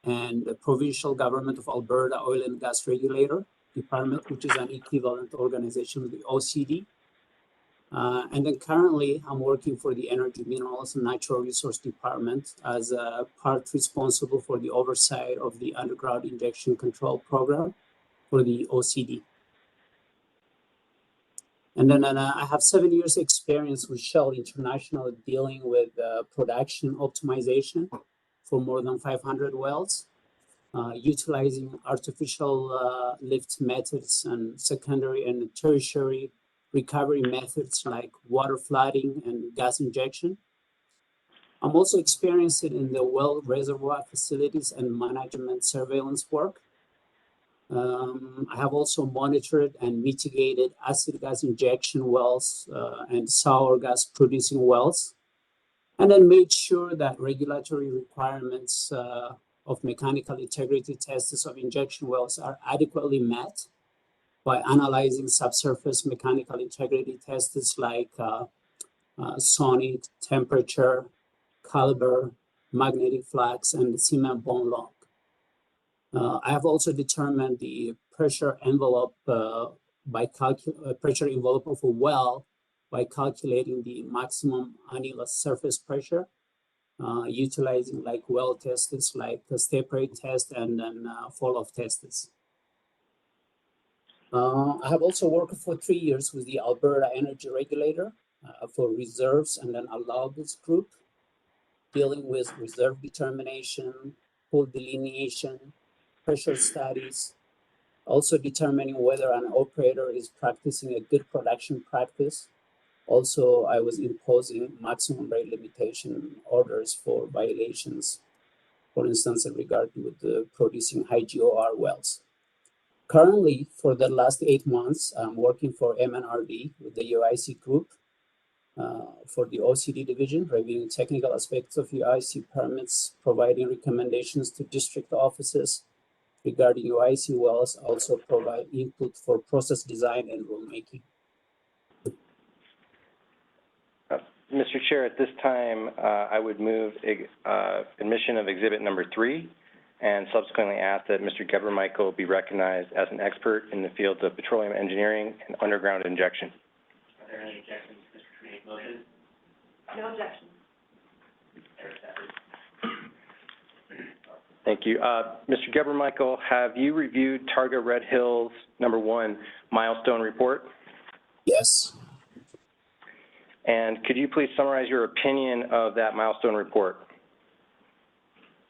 and the provincial government of Alberta Oil and Gas Regulator Department, which is an equivalent organization of the OCD. And then currently I'm working for the Energy, Minerals and Natural Resource Department as a part responsible for the oversight of the underground injection control program for the OCD. And then I have 7 years experience with Shell International dealing with production optimization for more than 500 wells, utilizing artificial lift methods and secondary and tertiary recovery methods like water flooding and gas injection. I'm also experienced in the well reservoir facilities and management surveillance work. I have also monitored and mitigated acid gas injection wells and sour gas producing wells, and then made sure that regulatory requirements of mechanical integrity tests of injection wells are adequately met by analyzing subsurface mechanical integrity tests like sonic, temperature, caliber, magnetic flux, and cement bond log. I have also determined the pressure envelope pressure envelope of a well by calculating the maximum annulus surface pressure, utilizing like well tests like the step rate test and then fall-off tests. I have also worked for 3 years with the Alberta Energy Regulator for reserves and then allowables group, dealing with reserve determination, pool delineation, pressure studies, also determining whether an operator is practicing a good production practice. Also, I was imposing maximum rate limitation orders for violations, for instance, in regard with the producing high GOR wells. Currently, for the last 8 months, I'm working for MNRD with the UIC group for the OCD division, reviewing technical aspects of UIC permits, providing recommendations to district offices regarding UIC wells, also provide input for process design and rulemaking.
Mr. Chair, at this time, I would move admission of exhibit number 3 and subsequently ask that Mr. Gebremichael be recognized as an expert in the fields of petroleum engineering and underground injection.
Are there any objections to Mr. Trini's motion?
No objection.
Thank you. Mr. Gebremichael, have you reviewed Targa Red Hills #1 milestone report?
Yes.
And could you please summarize your opinion of that milestone report?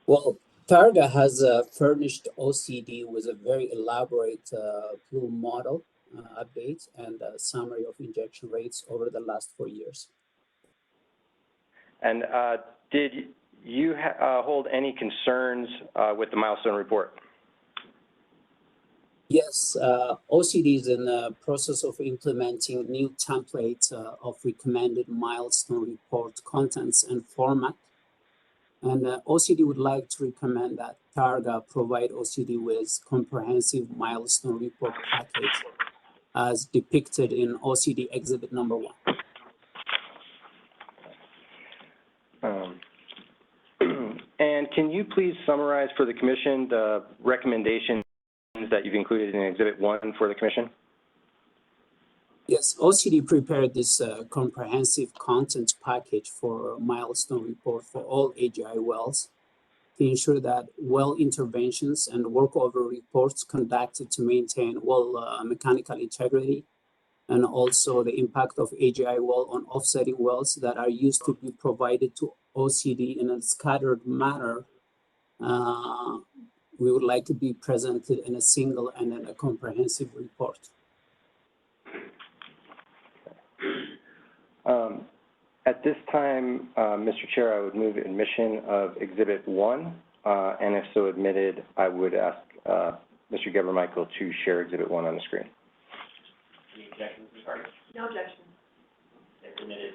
Well, Targa has furnished OCD with a very elaborate plume model update and a summary of injection rates over the last 4 years. And
did you hold any concerns with the milestone report?
Yes, OCD is in the process of implementing new template of recommended milestone report contents and format. And OCD would like to recommend that Targa provide OCD with comprehensive milestone report package as depicted in OCD exhibit #1.
And can you please summarize for the commission the recommendations that you've included in exhibit 1 for the commission?
Yes, OCD prepared this comprehensive content package for milestone report for all AGI wells to ensure that well interventions and workover reports conducted to maintain well mechanical integrity, and also the impact of AGI well on offsetting wells that are used to be provided to OCD in a scattered manner. We would like to be presented in a single and in a comprehensive report.
At At this time, Mr. Chair, I would move admission of Exhibit 1, and if so admitted, I would ask Mr. Geber-Michael to share Exhibit 1 on the screen.
Any objections, Ms. Hardy?
No objection.
It's admitted.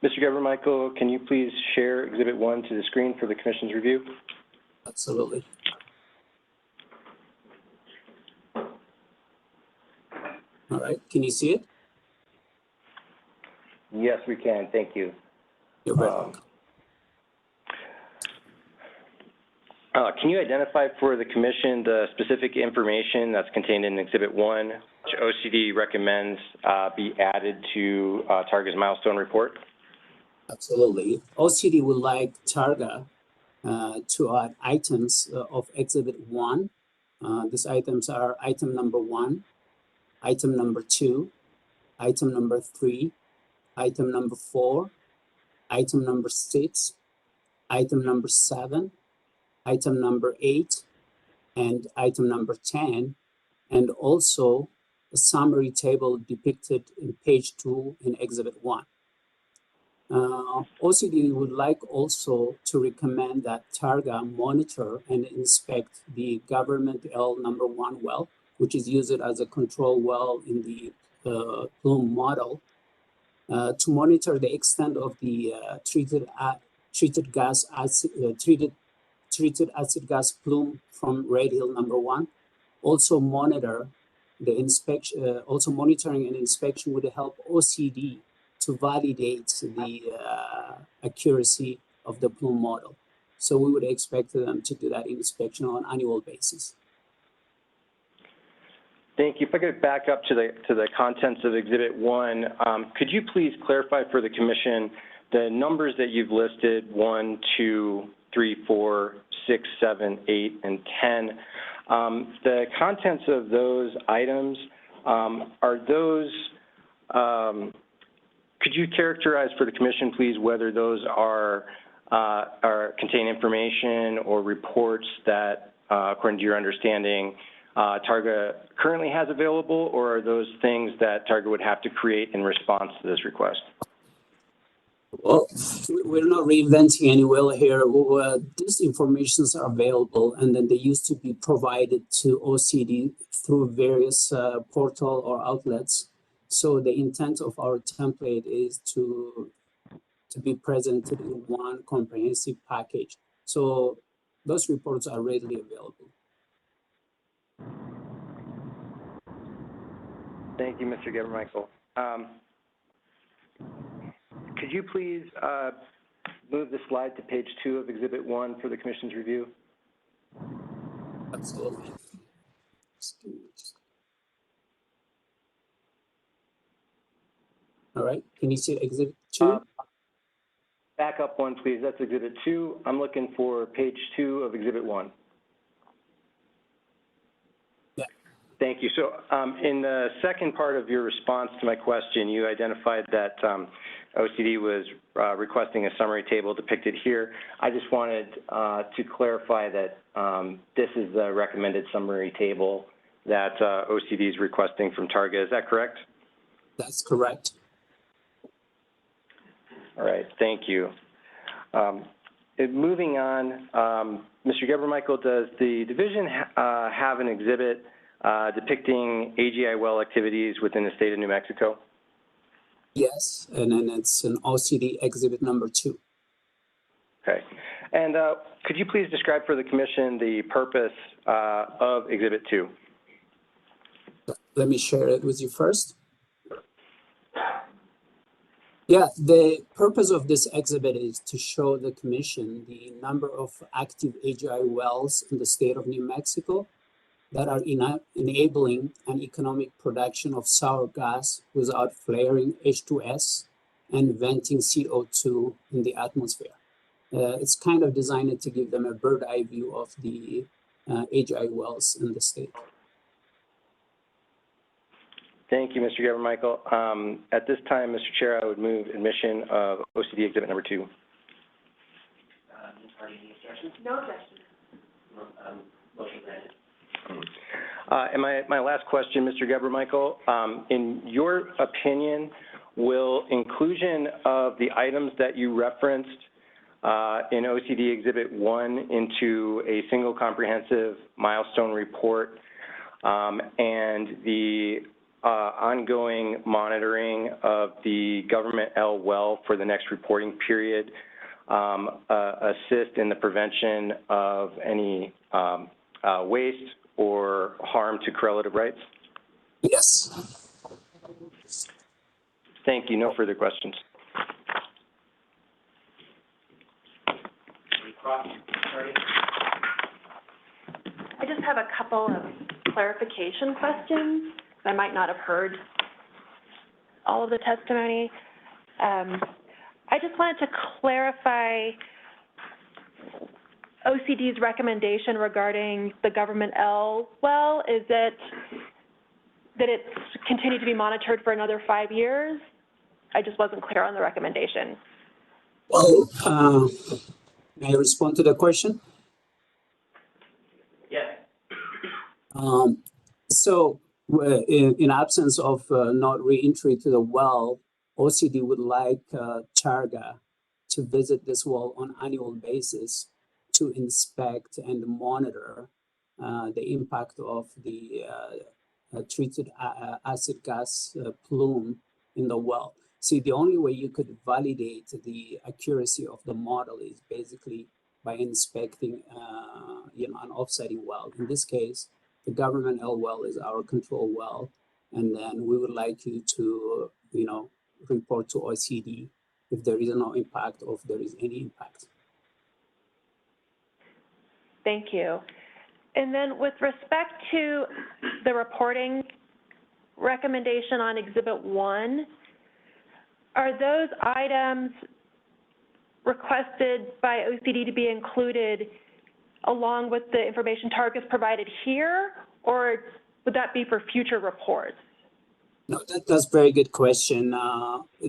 Mr. Geber-Michael, can you please share Exhibit 1 to the screen for the Commission's review?
Absolutely. All right, can you see it?
Yes, we can. Thank you.
You're welcome.
Can you identify for the Commission the specific information that's contained in Exhibit 1, which OCD recommends be added to Targa's milestone report?
Absolutely. OCD would like Targa to add items of Exhibit 1. These items are item number 1, item number 2, item number 3, item number 4, item number 6, item number 7, item number 8, and item number 10, and also a summary table depicted in page 2 in Exhibit 1. OCD would like also to recommend that Targa monitor and inspect the government L number 1 well, which is used as a control well in the plume model, to monitor the extent of the treated acid gas plume from Red Hill number 1. Also monitor the inspection. Also monitoring and inspection would help OCD to validate the accuracy of the plume model. So we would expect them to do that inspection on an annual basis.
Thank you. If I could back up to the contents of Exhibit 1, could you please clarify for the Commission the numbers that you've listed, 1, 2, 3, 4, 6, 7, 8, and 10. The contents of those items, are those, could you characterize for the Commission, please, whether those are contain information or reports that, according to your understanding, Targa currently has available, or are those things that Targa would have to create in response to this request?
Well, we're not reinventing any wheel here. These informations are available, and then they used to be provided to OCD through various portal or outlets. So the intent of our template is to be presented in one comprehensive package. So those reports are readily available.
Thank you, Mr. Geber-Michael. Could you please move the slide to page 2 of Exhibit 1 for the Commission's review?
Absolutely. All right, can you see Exhibit 2?
Back up one, please. That's Exhibit 2. I'm looking for page 2 of Exhibit 1.
Yeah.
Thank you. So in the second part of your response to my question, you identified that OCD was requesting a summary table depicted here. I just wanted to clarify that this is the recommended summary table that OCD is requesting from Targa. Is that correct?
That's correct.
All right, thank you. Moving on, Mr. Geber-Michael, does the division have an exhibit depicting AGI well activities within the state of New Mexico?
Yes, and then it's an OCD exhibit number 2.
Okay. And could you please describe for the Commission the purpose of Exhibit 2?
Let me share it with you first. Yeah, the purpose of this exhibit is to show the Commission the number of active AGI wells in the state of New Mexico that are enabling an economic production of sour gas without flaring H2S and venting CO2 in the atmosphere. It's kind of designed to give them a bird's eye view of the AGI wells in the state.
Thank you, Mr. Geber-Michael. At this time, Mr. Chair, I would move admission of OCD exhibit number 2.
Ms. Hardy, any objections?
No objection.
Motion granted.
And my last question, Mr. Geber-Michael, in your opinion, will inclusion of the items that you referenced in OCD Exhibit 1 into a single comprehensive milestone report and the ongoing monitoring of the government L well for the next reporting period assist in the prevention of any waste or harm to correlative rights?
Yes.
Thank you. No further questions.
I just have a couple of clarification questions. I might not have heard all of the testimony. I just wanted to clarify OCD's recommendation regarding the government L well. Is it that it's continued to be monitored for another 5 years? I just wasn't clear on the recommendation.
Well, may I respond to the question?
Yes.
So in absence of not re-entry to the well, OCD would like Charga to visit this well on annual basis to inspect and monitor the impact of the treated acid gas plume in the well. See, the only way you could validate the accuracy of the model is basically by inspecting, an offsetting well. In this case, the government L well is our control well, and then we would like you to, report to OCD if there is no impact or if there is any impact.
Thank you. And then with respect to the reporting recommendation on Exhibit 1, are those items requested by OCD to be included along with the information targets provided here, or would that be for future reports?
No, that's a very good question.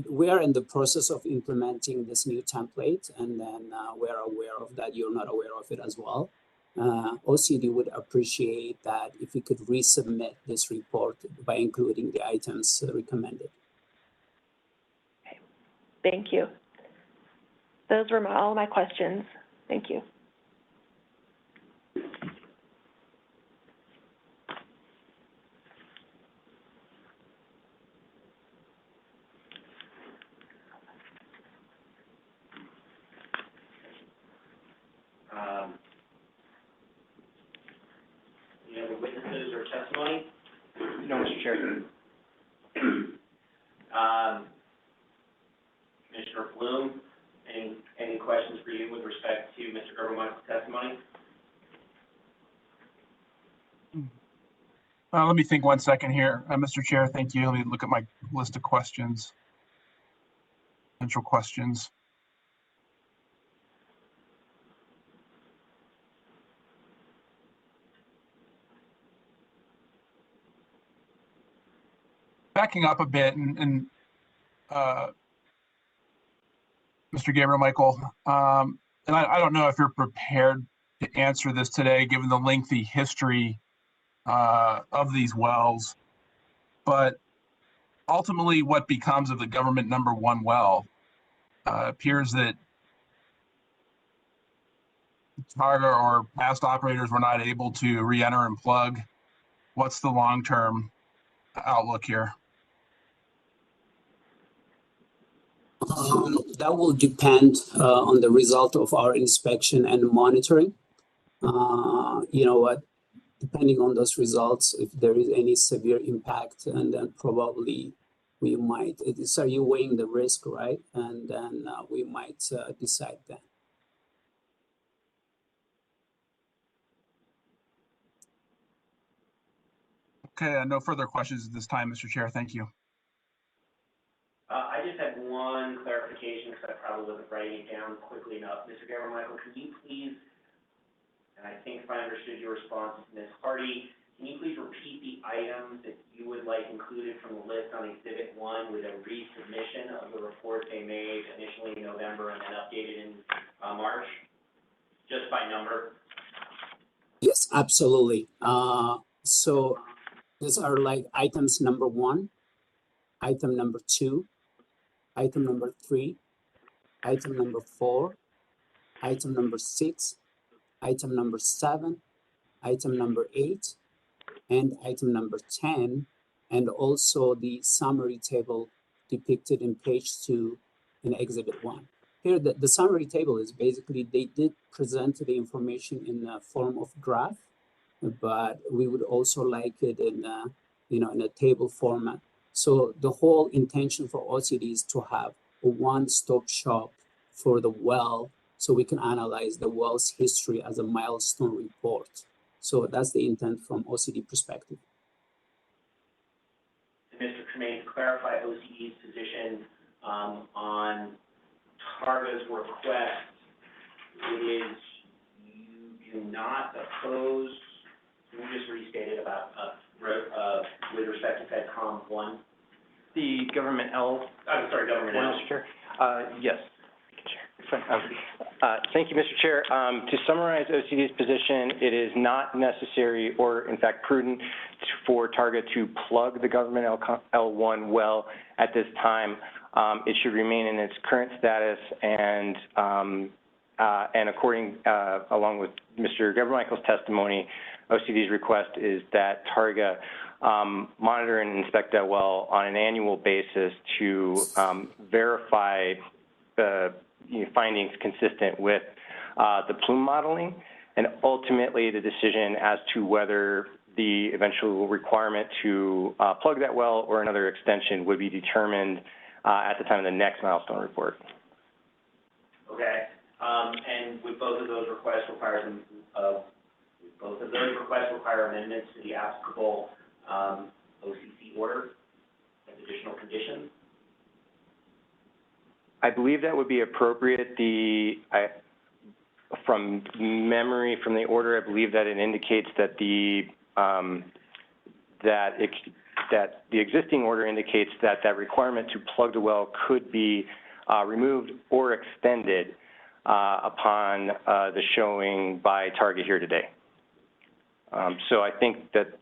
We are in the process of implementing this new template, and then we're aware of that. You're not aware of it as well. OCD would appreciate that if we could resubmit this report by including the items recommended.
Okay. Thank you. Those were all my questions. Thank you.
Any other witnesses or testimony?
No, Mr. Chair.
Commissioner Bloom, any questions for you with respect to Mr. Gerber-Michael's testimony?
Let me think 1 second here. Mr. Chair, thank you. Let me look at my list of questions. Potential questions. Backing up a bit, and Mr. Gerber-Michael, and I don't know if you're prepared to answer this today, given the lengthy history of these wells, but ultimately what becomes of the government #1 well appears that Charga or past operators were not able to re-enter and plug. What's the long-term outlook here?
That will depend on the result of our inspection and monitoring. Depending on those results, if there is any severe impact, and then probably we might, so you're weighing the risk, right? And then we might decide then.
Okay, no further questions at this time, Mr. Chair. Thank you.
I just had one clarification because I probably wasn't writing it down quickly enough. Mr. Gerber-Michael, can you please, and I think if I understood your response to Ms. Hardy, can you please repeat the items that you would like included from the list on Exhibit 1 with a resubmission of the report they made initially in November and then updated in March, just by number?
Yes, absolutely. So these are like items #1, item #2, item number 3, item number 4, item number 6, item number 7, item number 8, and item number 10, and also the summary table depicted in page 2 in Exhibit 1. Here, the summary table is basically, they did present the information in the form of graph, but we would also like it in in a table format. So the whole intention for OCD is to have a one-stop shop for the well, so we can analyze the well's history as a milestone report. So that's the intent from OCD perspective.
Mr. Tremaine, to clarify OCD's position on Targa's request, it is you do not oppose, can you just restate it about with respect to FedCom 1?
The government L.
I'm sorry, government L.
Mr. Chair. Yes. Thank you, Mr. Chair. To summarize OCD's position, it is not necessary or, in fact, prudent for Targa to plug the government L1 well at this time. It should remain in its current status, and according, along with Mr. Gebremichael's testimony, OCD's request is that Targa monitor and inspect that well on an annual basis to verify the findings consistent with the plume modeling, and ultimately the decision as to whether the eventual requirement to plug that well or another extension would be determined at the time of the next milestone report.
Okay, and would both of those requests require amendments to the applicable OCC order as additional conditions?
I believe that would be appropriate. From memory from the order, I believe that it indicates that the existing order indicates that that requirement to plug the well could be removed or extended upon the showing by Targa here today. So I think that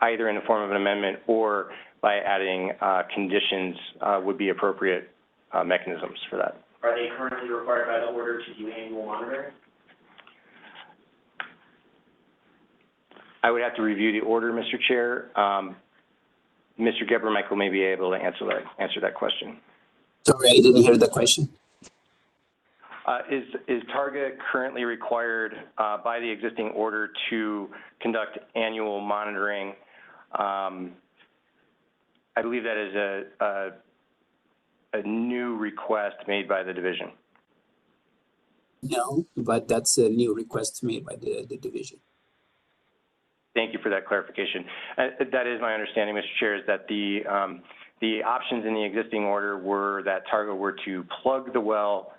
either in the form of an amendment or by adding conditions would be appropriate mechanisms for that.
Are they currently required by the order to do annual monitoring?
I would have to review the order, Mr. Chair. Mr. Gebremichael may be able to answer that question.
Sorry, I didn't hear the question.
Is Targa currently required by the existing order to conduct annual monitoring? I believe that is a new request made by the division.
No, but that's a new request made by the division.
Thank you for that clarification. That is my understanding, Mr. Chair, is that the options in the existing order were that Targa were to plug the well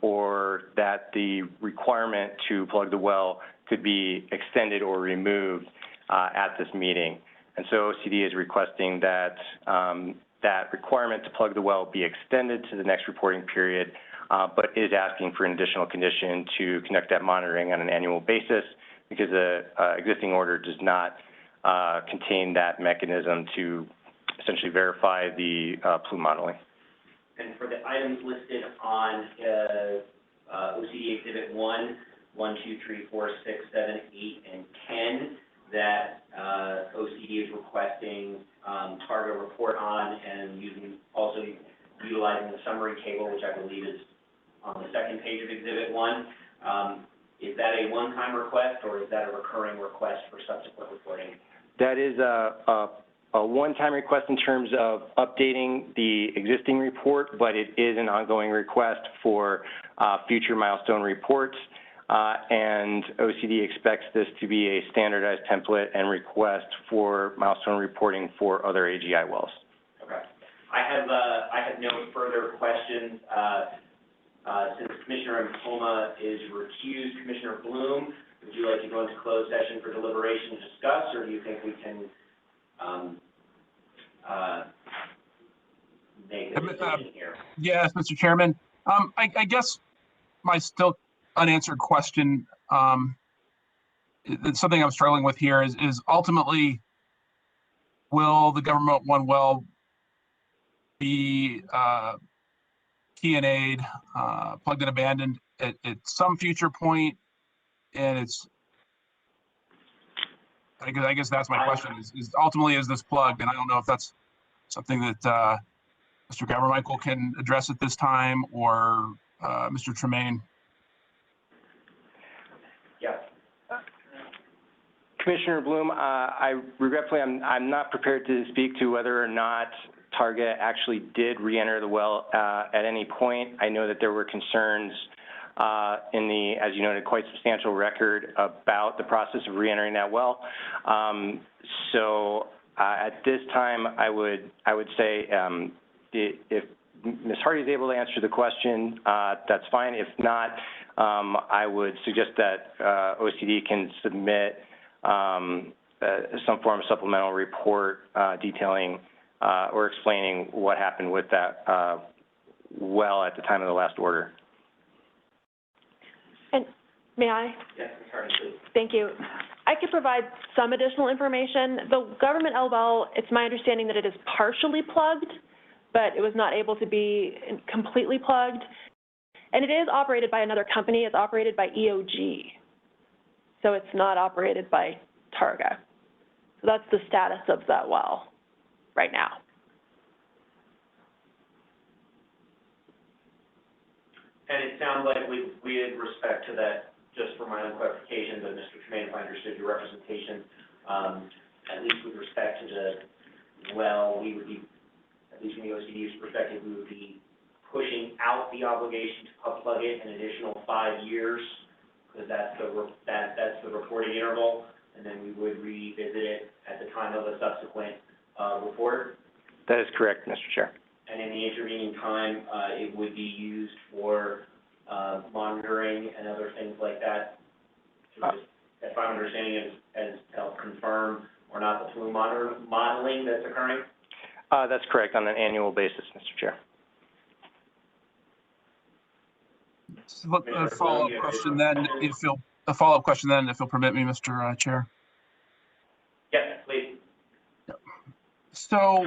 or that the requirement to plug the well could be extended or removed at this meeting. And so OCD is requesting that that requirement to plug the well be extended to the next reporting period, but is asking for an additional condition to conduct that monitoring on an annual basis because the existing order does not contain that mechanism to essentially verify the plume modeling.
And for the items listed on OCD Exhibit 1, 1, 2, 3, 4, 6, 7, 8, and 10, that OCD is requesting Targa report on and also utilizing the summary table, which I believe is on the second page of Exhibit 1. Is that a one-time request or is that a recurring request for subsequent reporting?
That is a one-time request in terms of updating the existing report, but it is an ongoing request for future milestone reports. And OCD expects this to be a standardized template and request for milestone reporting for other AGI wells.
Okay. I have no further questions. Since Commissioner Mpoma is recused, Commissioner Bloom, would you like to go into closed session for deliberation to discuss, or do you think we can make a decision here?
Yes, Mr. Chairman. I guess my still unanswered question, it's something I'm struggling with here is ultimately, will the government one well be key and aid, plugged and abandoned at some future point, and it's, I guess that's my question, is ultimately, is this plugged? And I don't know if that's something that Mr. Gavermichael can address at this time, or Mr. Tremaine.
Yeah. Commissioner Bloom, regretfully, I'm not prepared to speak to whether or not Targa actually did re-enter the well at any point. I know that there were concerns in the, as you noted, quite substantial record about the process of re-entering that well. So at this time, I would say if Ms. Hardy is able to answer the question, that's fine. If not, I would suggest that OCD can submit some form of supplemental report detailing or explaining what happened with that well at the time of the last order.
And may I?
Yes, Ms. Hardy, please.
Thank you. I could provide some additional information. The government L well, it's my understanding that it is partially plugged, but it was not able to be completely plugged. And it is operated by another company. It's operated by EOG. So it's not operated by Targa. So that's the status of that well right now.
And it sounds like we with respect to that, just for my own clarification, but Mr. Tremaine, if I understood your representation, at least with respect to the well, we would be, at least from the OCD's perspective, we would be pushing out the obligation to plug it an additional 5 years, because that's the reporting interval, and then we would revisit it at the time of a subsequent report.
That is correct, Mr. Chair.
And in the intervening time, it would be used for monitoring and other things like that. So just, if I'm understanding it, as to help confirm or not the plume modeling that's occurring?
That's correct, on an annual basis, Mr. Chair.
A follow-up question then, if you'll permit me, Mr. Chair.
Yes, please.
So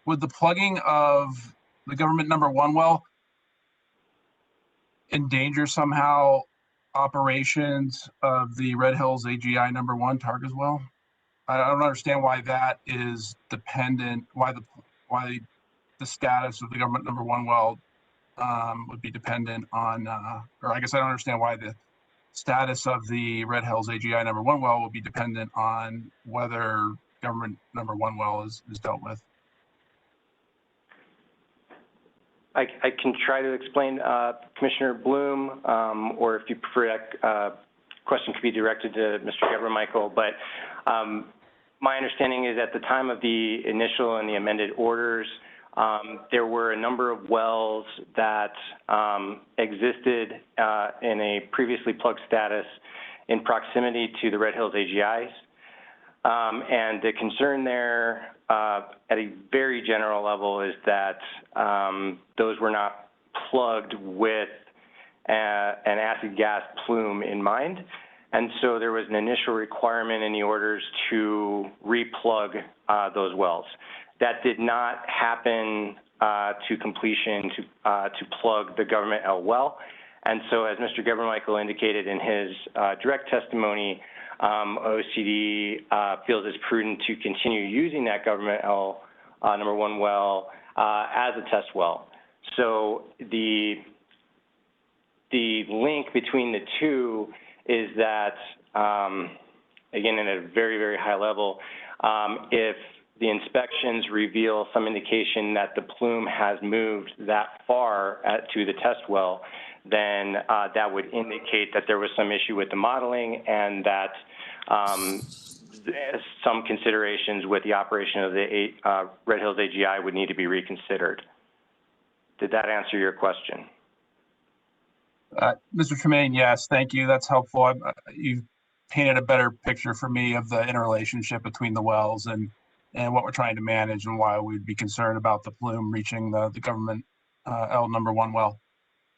would the plugging of the government number 1 well endanger somehow operations of the Red Hills AGI number 1 Targa's well? I don't understand why that is dependent, why the status of the government number 1 well would be dependent on, or I guess I don't understand why the status of the Red Hills AGI number 1 well will be dependent on whether government number 1 well is dealt with.
I can try to explain, Commissioner Bloom, or if you prefer, question could be directed to Mr. Gavermichael, but my understanding is at the time of the initial and the amended orders, there were a number of wells that existed in a previously plugged status in proximity to the Red Hills AGIs. And the concern there at a very general level is that those were not plugged with an acid gas plume in mind. And so there was an initial requirement in the orders to replug those wells. That did not happen to completion to plug the government L well. And so as Mr. Gavermichael indicated in his direct testimony, OCD feels it's prudent to continue using that government L number 1 well as a test well. So the link between the two is that, again, at a very, very high level, if the inspections reveal some indication that the plume has moved that far to the test well, then that would indicate that there was some issue with the modeling and that some considerations with the operation of the Red Hills AGI would need to be reconsidered. Did that answer your question?
Mr. Tremaine, yes, thank you. That's helpful. You've painted a better picture for me of the interrelationship between the wells and what we're trying to manage and why we'd be concerned about the plume reaching the government L number 1 well.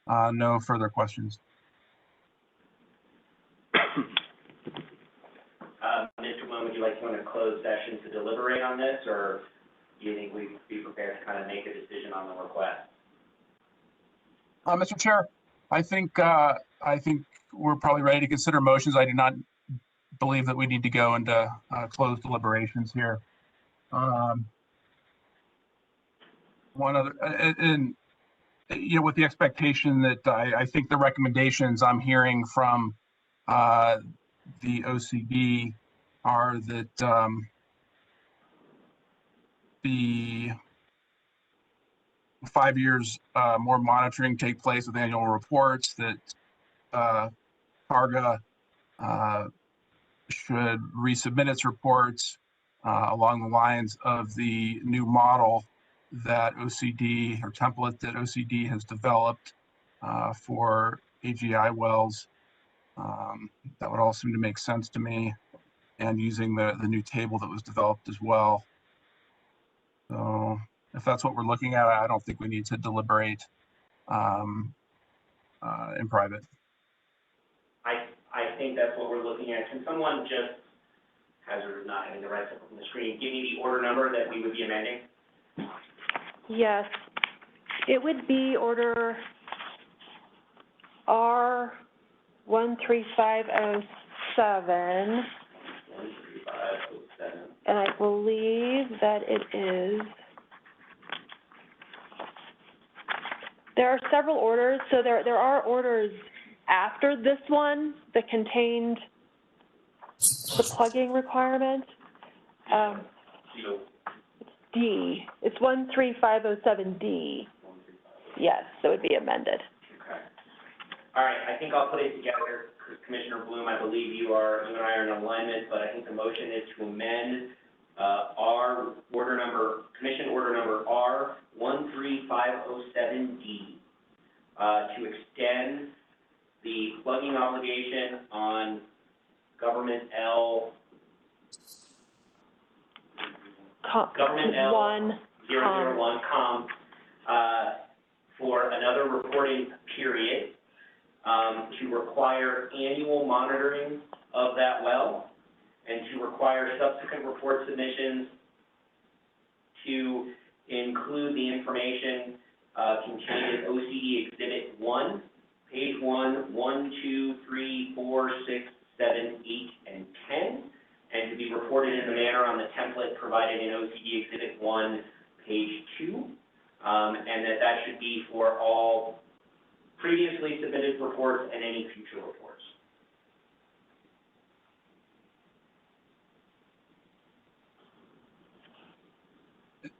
No further questions.
Mr. Bloom, would you like to go into closed session to deliberate on this, or do you think we'd be prepared to kind of make a decision on the request?
Mr. Chair, I think we're probably ready to consider motions. I do not believe that we need to go into closed deliberations here. One other, and you know, with the expectation that I think the recommendations I'm hearing from the OCD are that the 5 years more monitoring take place with annual reports, that Targa should resubmit its reports along the lines of the new model that OCD, or template that OCD has developed for AGI wells. That would all seem to make sense to me, and using the new table that was developed as well. So if that's what we're looking at, I don't think we need to deliberate in private.
I think that's what we're looking at. Can someone just, hazard of not having the right stuff on the screen, give me the order number that we would be amending?
Yes, it would be order R 13507.
13507.
And I believe that it is, there are several orders, so there are orders after this one that contained the plugging requirement. It's D, it's 13507D. Yes, so it would be amended.
Okay. All right, I think I'll put it together. Commissioner Bloom, I believe you and I are in alignment, but I think the motion is to amend our order number, commission order number R 13507D, to extend the plugging obligation on Government L. Government L 001 COM, for another reporting period, to require annual monitoring of that well, and to require subsequent report submissions to include the information contained in OCD Exhibit 1, page 1, 1, 2, 3, 4, 6, 7, 8, and 10, and to be reported in the manner on the template provided in OCD Exhibit 1, page 2, and that should be for all previously submitted reports and any future reports.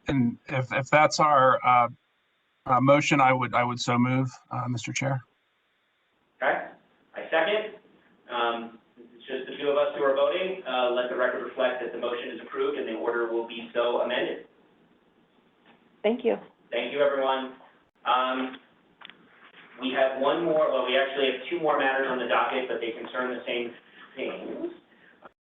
And if that's our motion, I would so move, Mr. Chair.
Okay, I second. It's just the two of us who are voting. Let the record reflect that the motion is approved and the order will be so amended.
Thank you.
Thank you, everyone. We have one more, well, we actually have two more matters on the docket, but they concern the same things.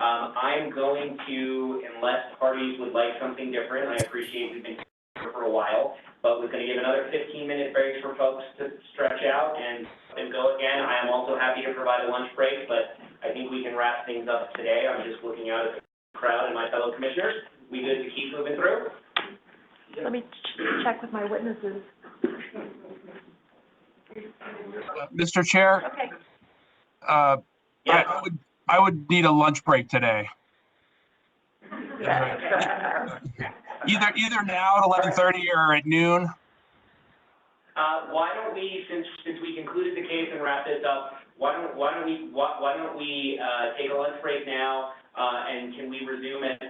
I'm going to, unless parties would like something different, I appreciate we've been here for a while, but we're going to give another 15-minute breaks for folks to stretch out and go again. I am also happy to provide a lunch break, but I think we can wrap things up today. I'm just looking out at the crowd and my fellow commissioners. We good to keep moving through?
Let me check with my witnesses.
Mr. Chair,
Okay.
I would need a lunch break today. Either now at 11:30 or at noon.
Why don't we, since we concluded the case and wrap this up, why don't we take a lunch break now, and can we resume at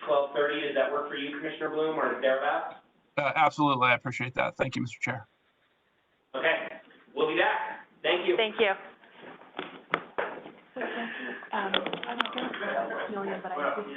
12:30? Does that work for you, Commissioner Bloom, or thereabouts?
Absolutely, I appreciate that. Thank you, Mr. Chair.
Okay, we'll be back. Thank you.
Thank you. I'm going to million, but I think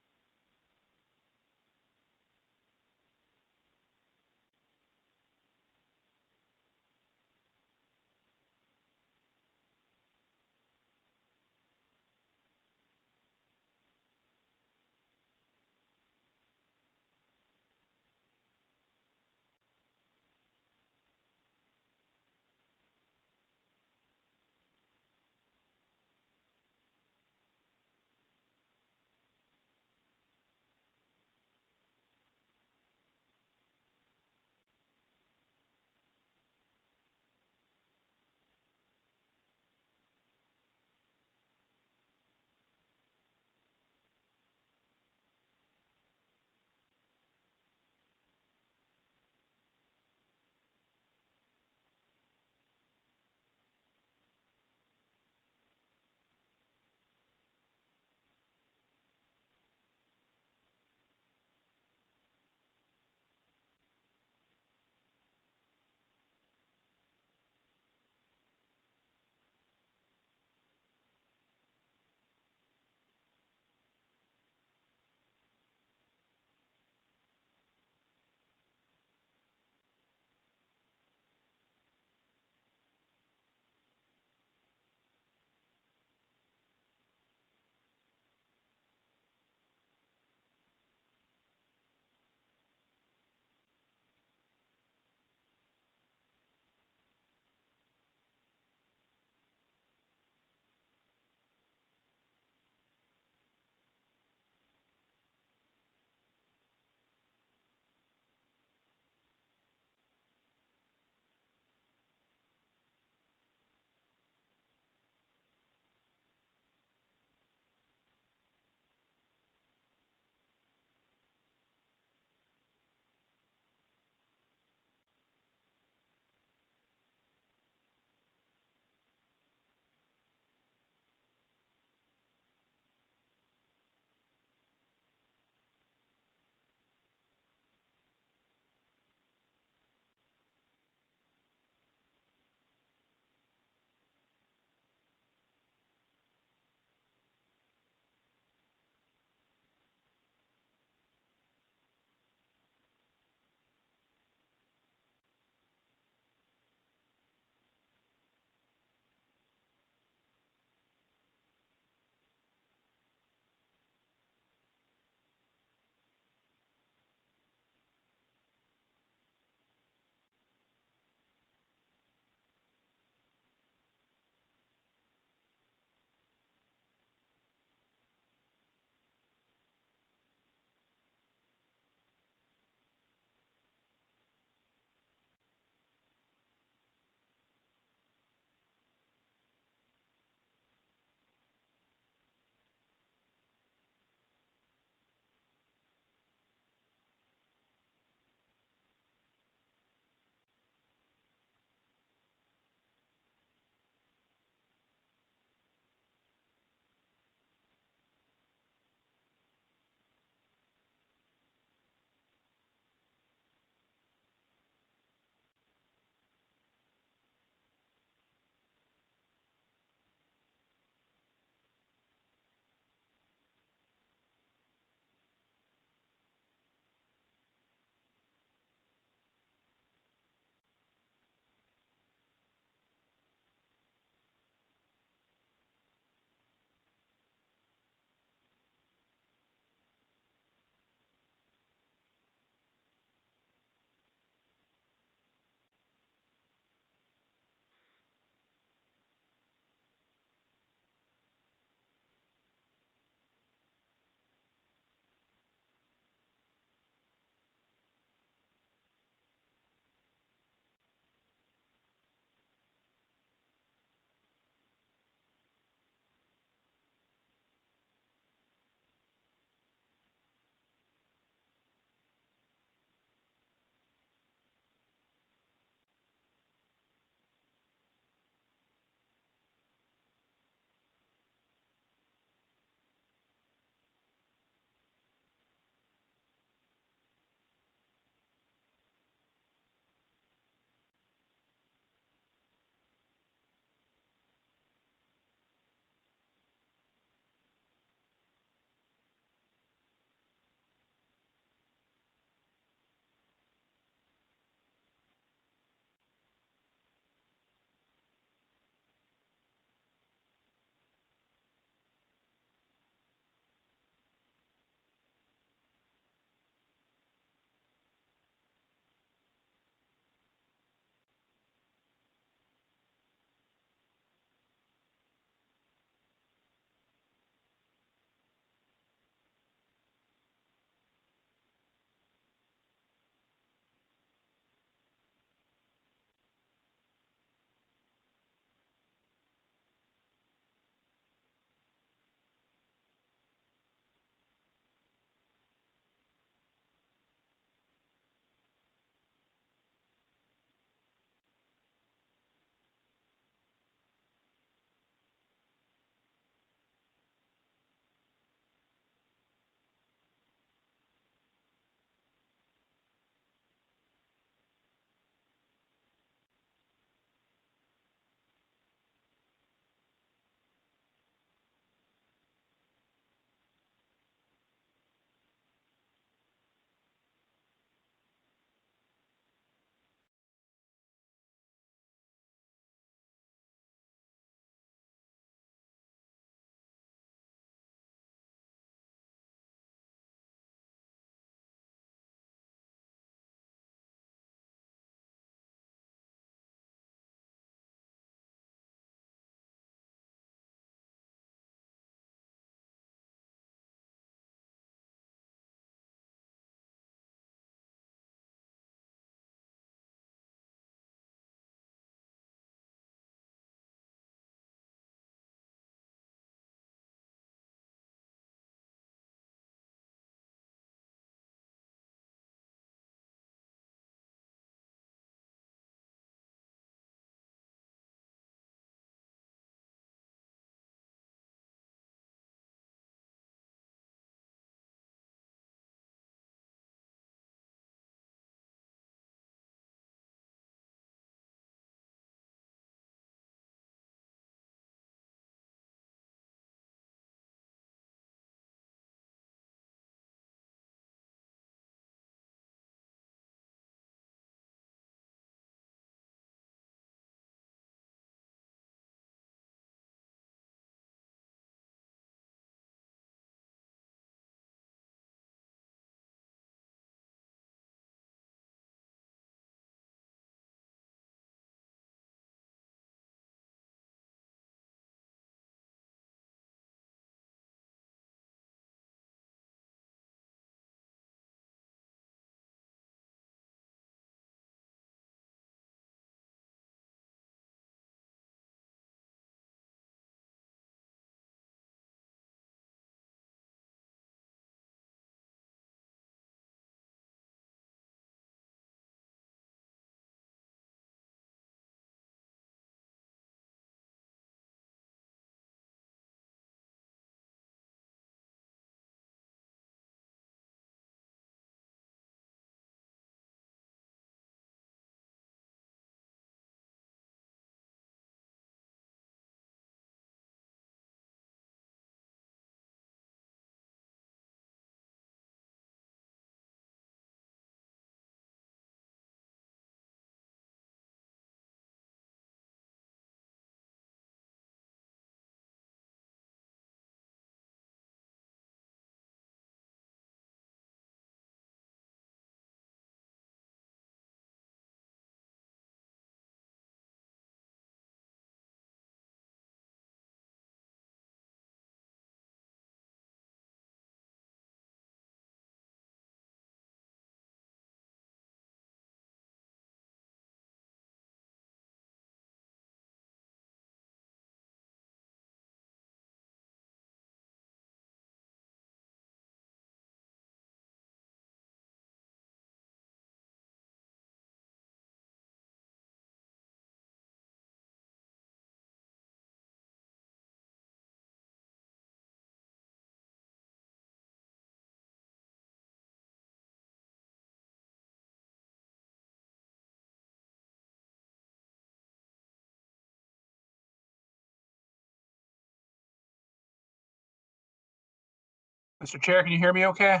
Mr. Chair, can you hear me okay?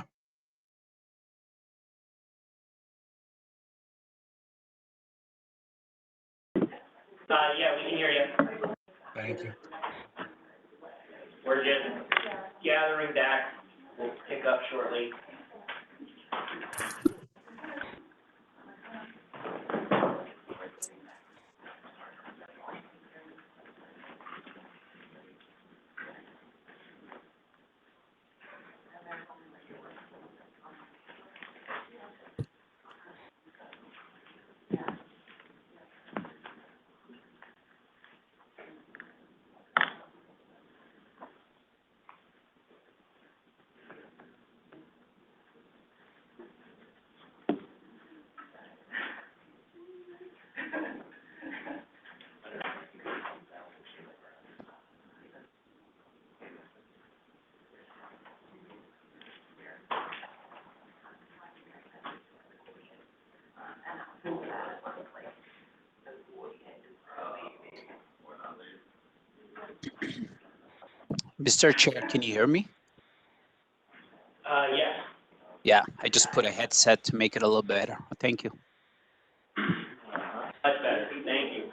Yeah, we can hear you.
Thank you.
We're just gathering back. We'll pick up shortly.
Mr. Chair, can you hear me?
Yes.
Yeah, I just put a headset to make it a little better. Thank you.
Much better. Thank you.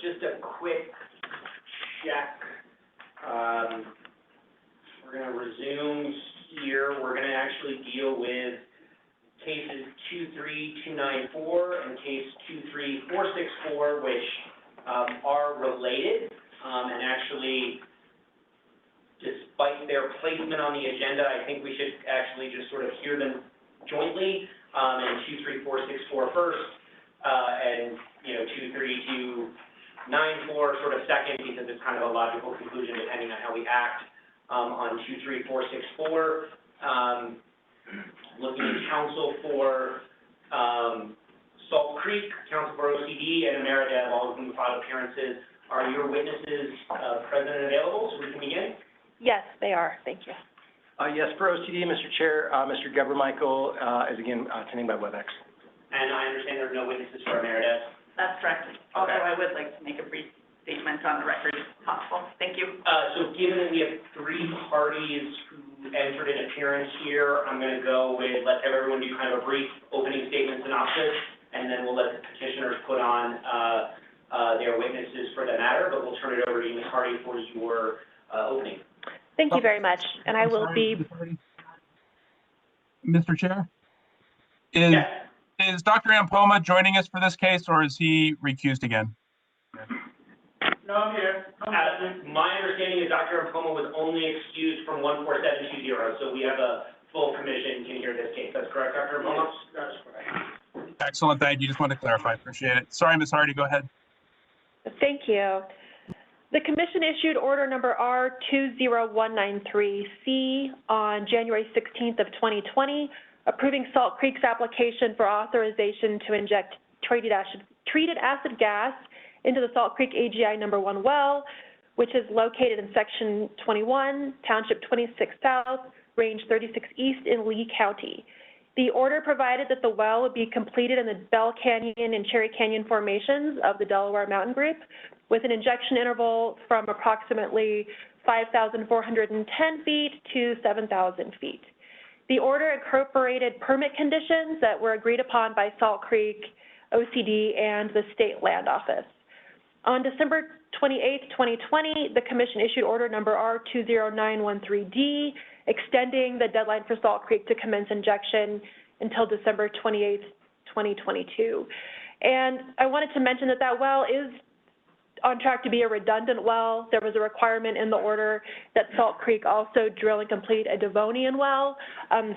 Just a quick check. We're going to resume here. We're going to actually deal with cases 23294 and case 23464, which are related. And actually, despite their placement on the agenda, I think we should actually just sort of hear them jointly. And 23464 first, and 23294 sort of second, because it's kind of a logical conclusion depending on how we act on 23464. Looking at counsel for Salt Creek, counsel for OCD, and Ameredev, all of whom filed appearances. Are your witnesses present and available so we can begin?
Yes, they are. Thank you.
Yes, for OCD, Mr. Chair, Mr. Geber-Michael is again attending by WebEx.
And I understand there are no witnesses for Ameredev.
That's correct. Although I would like to make a brief statement on the record if possible. Thank you.
So given that we have three parties who entered an appearance here, I'm going to go with, let everyone do kind of a brief opening statement synopsis, and then we'll let the petitioners put on their witnesses for the matter, but we'll turn it over to you, Ms. Hardy, for your opening.
Thank you very much. And I will be...
Mr. Chair? Is Dr. Ampoma joining us for this case, or is he recused again?
No, I'm here.
My understanding is Dr. Ampoma was only excused from 14720, so we have a full commission can hear this case. That's correct, Dr. Ampoma?
Yes, that's correct.
Excellent, thank you. Just wanted to clarify. Appreciate it. Sorry, Ms. Hardy, go ahead.
Thank you.
The Commission issued order number R20193C on January 16th of 2020, approving Salt Creek's application for authorization to inject treated acid gas into the Salt Creek AGI number 1 well, which is located in Section 21, Township 26 South, Range 36 East in Lee County. The order provided that the well would be completed in the Bell Canyon and Cherry Canyon formations of the Delaware Mountain Group, with an injection interval from approximately 5,410 feet to 7,000 feet. The order incorporated permit conditions that were agreed upon by Salt Creek, OCD, and the State Land Office. On December 28, 2020, the Commission issued order number R20913D, extending the deadline for Salt Creek to commence injection until December 28, 2022. And I wanted to mention that that well is on track to be a redundant well. There was a requirement in the order that Salt Creek also drill and complete a Devonian well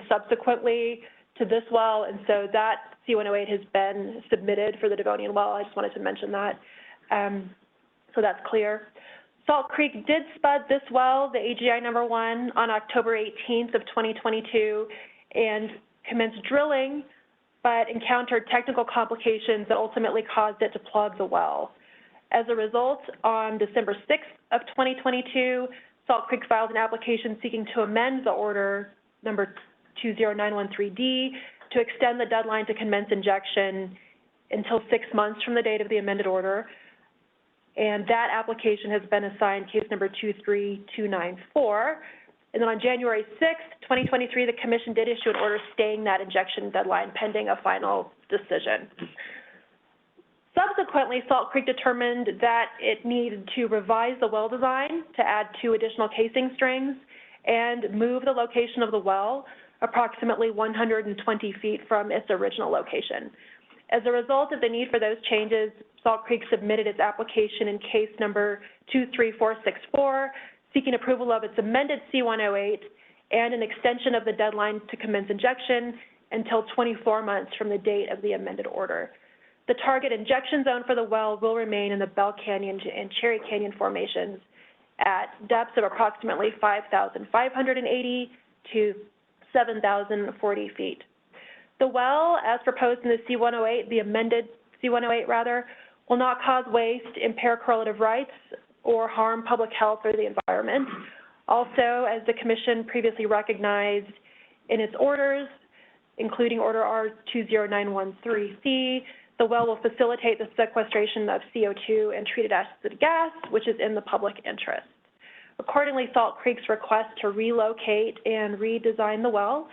subsequently to this well, and so that C-108 has been submitted for the Devonian well. I just wanted to mention that, so that's clear. Salt Creek did spud this well, the AGI number 1, on October 18th of 2022 and commenced drilling, but encountered technical complications that ultimately caused it to plug the well. As a result, on December 6th of 2022, Salt Creek filed an application seeking to amend the order number 20913D to extend the deadline to commence injection until 6 months from the date of the amended order. And that application has been assigned case number 23294. And then on January 6th, 2023, the Commission did issue an order staying that injection deadline pending a final decision. Subsequently, Salt Creek determined that it needed to revise the well design to add 2 additional casing strings and move the location of the well approximately 120 feet from its original location. As a result of the need for those changes, Salt Creek submitted its application in case number 23464, seeking approval of its amended C-108 and an extension of the deadline to commence injection until 24 months from the date of the amended order. The target injection zone for the well will remain in the Bell Canyon and Cherry Canyon formations at depths of approximately 5,580 to 7,040 feet. The well, as proposed in the C-108, the amended C-108 rather, will not cause waste, impair correlative rights, or harm public health or the environment. Also, as the Commission previously recognized in its orders, including Order R20913C, the well will facilitate the sequestration of CO2 and treated acid gas, which is in the public interest. Accordingly, Salt Creek's request to relocate and redesign the well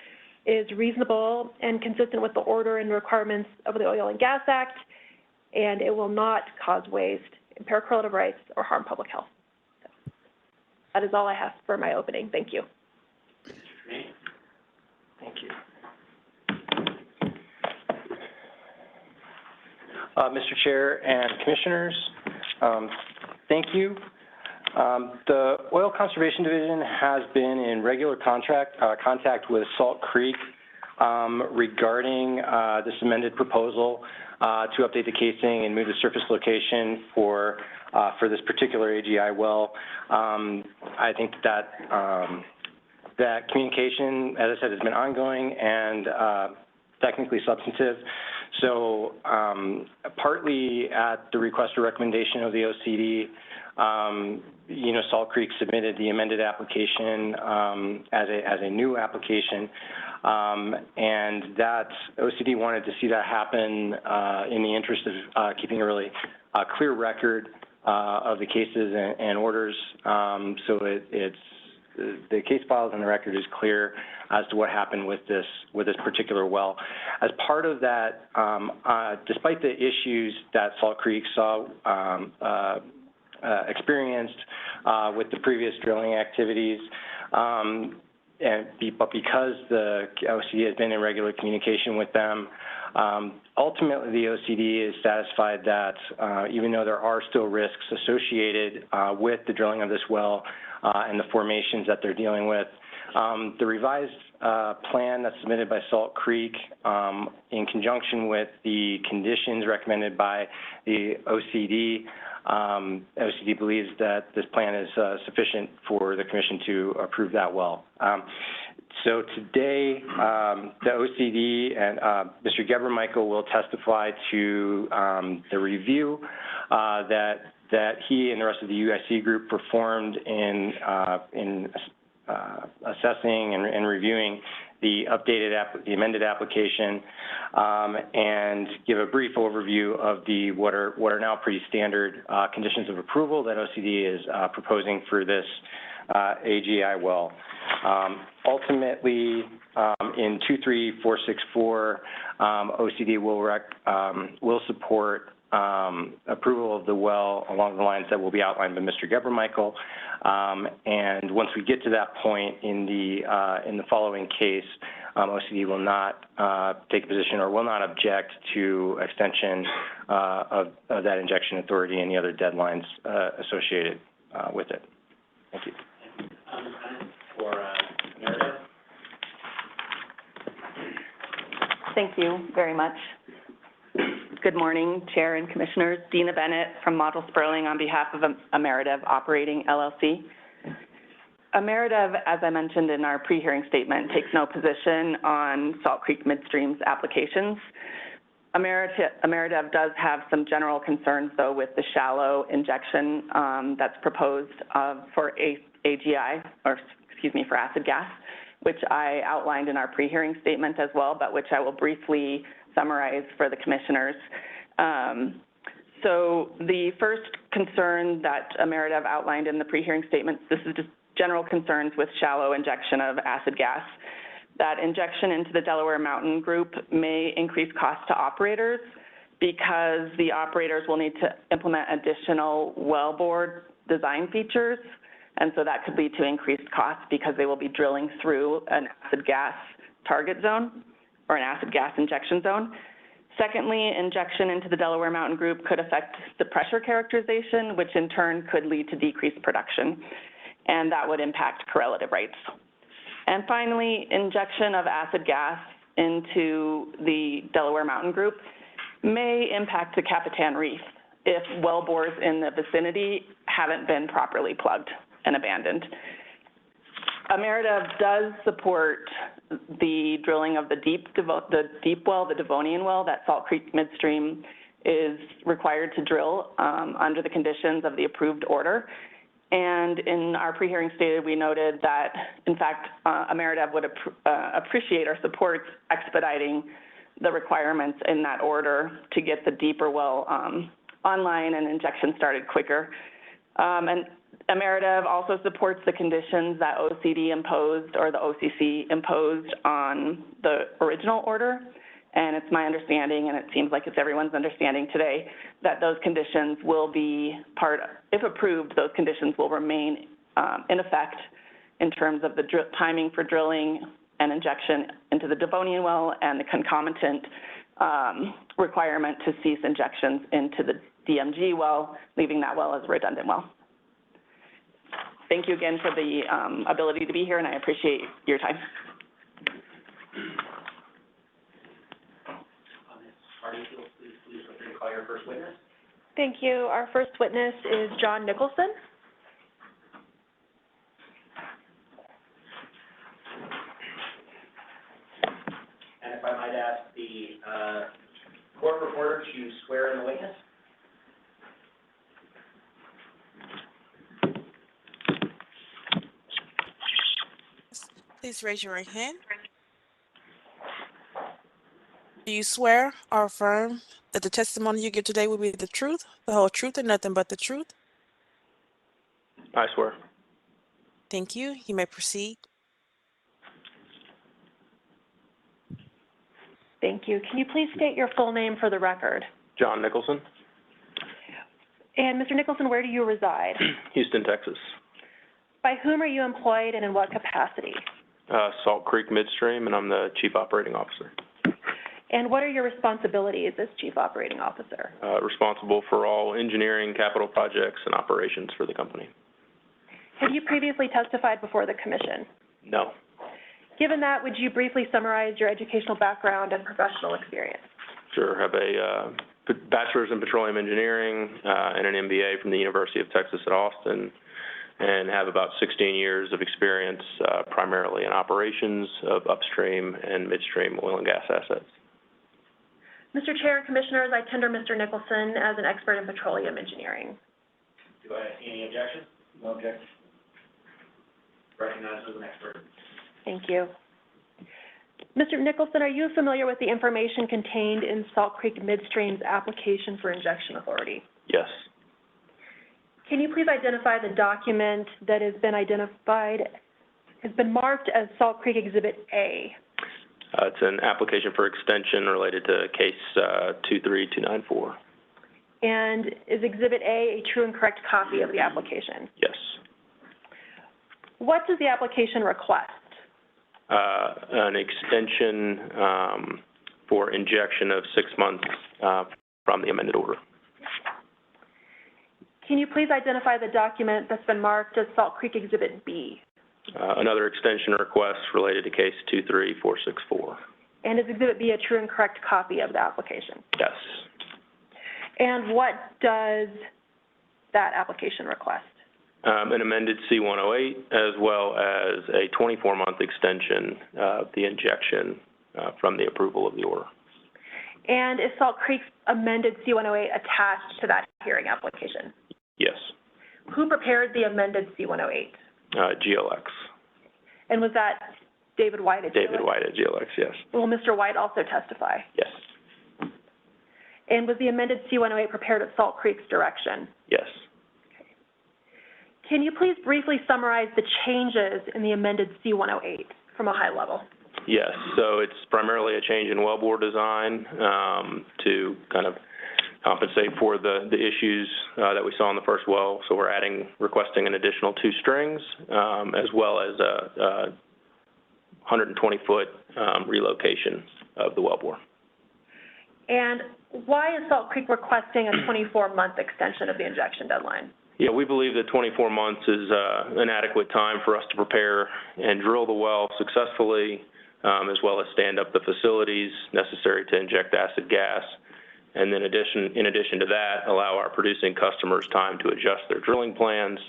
is reasonable and consistent with the order and requirements of the Oil and Gas Act, and it will not cause waste, impair correlative rights, or harm public health. So that is all I have for my opening. Thank you.
Thank you. Mr. Chair and Commissioners, thank you. The Oil Conservation Division has been in regular contact with Salt Creek regarding this amended proposal to update the casing and move the surface location for this particular AGI well. I think that that communication, as I said, has been ongoing and technically substantive. So partly at the request or recommendation of the OCD, Salt Creek submitted the amended application as a new application, and that OCD wanted to see that happen in the interest of keeping a really clear record of the cases and orders. So the case files and the record is clear as to what happened with this particular well. As part of that, despite the issues that Salt Creek saw experienced with the previous drilling activities, but because the OCD has been in regular communication with them, ultimately the OCD is satisfied that even though there are still risks associated with the drilling of this well and the formations that they're dealing with, the revised plan that's submitted by Salt Creek in conjunction with the conditions recommended by the OCD OCD believes that this plan is sufficient for the commission to approve that well. So today, the OCD and Mr. Gebremichael will testify to the review that he and the rest of the UIC group performed in assessing and reviewing the the amended application, and give a brief overview of what are now pretty standard conditions of approval that OCD is proposing for this AGI well. Ultimately, in 23464, OCD will support approval of the well along the lines that will be outlined by Mr. Gebremichael. And once we get to that point in the following case, OCD will not take a position or will not object to extension of that injection authority and the other deadlines associated with it. Thank you.
For Meredith.
Thank you very much. Good morning, Chair and Commissioners. Dina Bennett from Model Sperling on behalf of Ameredev Operating LLC. Ameredev, as I mentioned in our pre-hearing statement, takes no position on Salt Creek Midstream's applications. Ameredev does have some general concerns, though, with the shallow injection that's proposed for AGI, or excuse me, for acid gas, which I outlined in our pre-hearing statement as well, but which I will briefly summarize for the commissioners. So the first concern that Ameredev outlined in the pre-hearing statement, this is just general concerns with shallow injection of acid gas. That injection into the Delaware Mountain Group may increase costs to operators because the operators will need to implement additional wellbore design features, and so that could lead to increased costs because they will be drilling through an acid gas target zone or an acid gas injection zone. Secondly, injection into the Delaware Mountain Group could affect the pressure characterization, which in turn could lead to decreased production, and that would impact correlative rates. And finally, injection of acid gas into the Delaware Mountain Group may impact the Capitan Reef if well bores in the vicinity haven't been properly plugged and abandoned. Ameredev does support the drilling of the deep well, the Devonian well, that Salt Creek Midstream is required to drill under the conditions of the approved order. And in our pre-hearing stated, we noted that, in fact, Ameredev would appreciate or support expediting the requirements in that order to get the deeper well online and injection started quicker. And Ameredev also supports the conditions that OCD imposed or the OCC imposed on the original order. And it's my understanding, and it seems like it's everyone's understanding today, that those conditions will be if approved, those conditions will remain in effect in terms of the timing for drilling and injection into the Devonian well and the concomitant requirement to cease injections into the DMG well, leaving that well as a redundant well. Thank you again for the ability to be here, and I appreciate your time.
Please call your first witness.
Thank you. Our first witness is John Nicholson.
And if I might ask the court reporter to swear in the witness.
Please raise your right hand. Do you swear or affirm that the testimony you give today will be the truth, the whole truth, and nothing but the truth?
I swear.
Thank you. You may proceed.
Thank you. Can you please state your full name for the record?
John Nicholson,
And Mr. Nicholson, where do you reside?
Houston, Texas.
By whom are you employed and in what capacity?
Salt Creek Midstream, and I'm the Chief Operating Officer.
And what are your responsibilities as Chief Operating Officer?
Responsible for all engineering, capital projects, and operations for the company.
Have you previously testified before the Commission?
No.
Given that, would you briefly summarize your educational background and professional experience?
Sure. Have a
bachelor's in petroleum engineering, and an MBA from the University of Texas at Austin, and have about 16 years of experience, primarily in operations of upstream and midstream oil and gas assets.
Mr. Chair and Commissioners, I tender Mr. Nicholson as an expert in petroleum engineering.
Do I see any objections? No objections. Recognized as an expert.
Thank you. Mr. Nicholson, are you familiar with the information contained in Salt Creek Midstream's application for injection authority?
Yes.
Can you please identify the document that has been marked as Salt Creek Exhibit A?
It's an application for extension related to case 23294.
And is Exhibit A a true and correct copy of the application?
Yes.
What does the application request?
An extension for injection of 6 months from the amended order.
Can you please identify the document that's been marked as Salt Creek Exhibit B?
Another extension request related to case 23464.
And is Exhibit B a true and correct copy of the application?
Yes.
And what does that application request?
An amended C-108, as well as a 24-month extension of the injection from the approval of the order.
And is Salt Creek's amended C-108 attached to that hearing application?
Yes.
Who prepared the amended C-108?
GLX.
And was that David White at GLX?
David White at GLX, yes.
Will Mr. White also testify?
Yes.
And was the amended C-108 prepared at Salt Creek's direction?
Yes.
Can you please briefly summarize the changes in the amended C-108 from a high level?
Yes, so it's primarily a change in wellbore design to kind of compensate for the issues that we saw in the first well. So we're requesting an additional 2 strings, as well as a 120-foot relocation of the wellbore.
And why is Salt Creek requesting a 24-month extension of the injection deadline?
Yeah, we believe that 24 months is an adequate time for us to prepare and drill the well successfully, as well as stand up the facilities necessary to inject acid gas. And then in addition to that, allow our producing customers time to adjust their drilling plans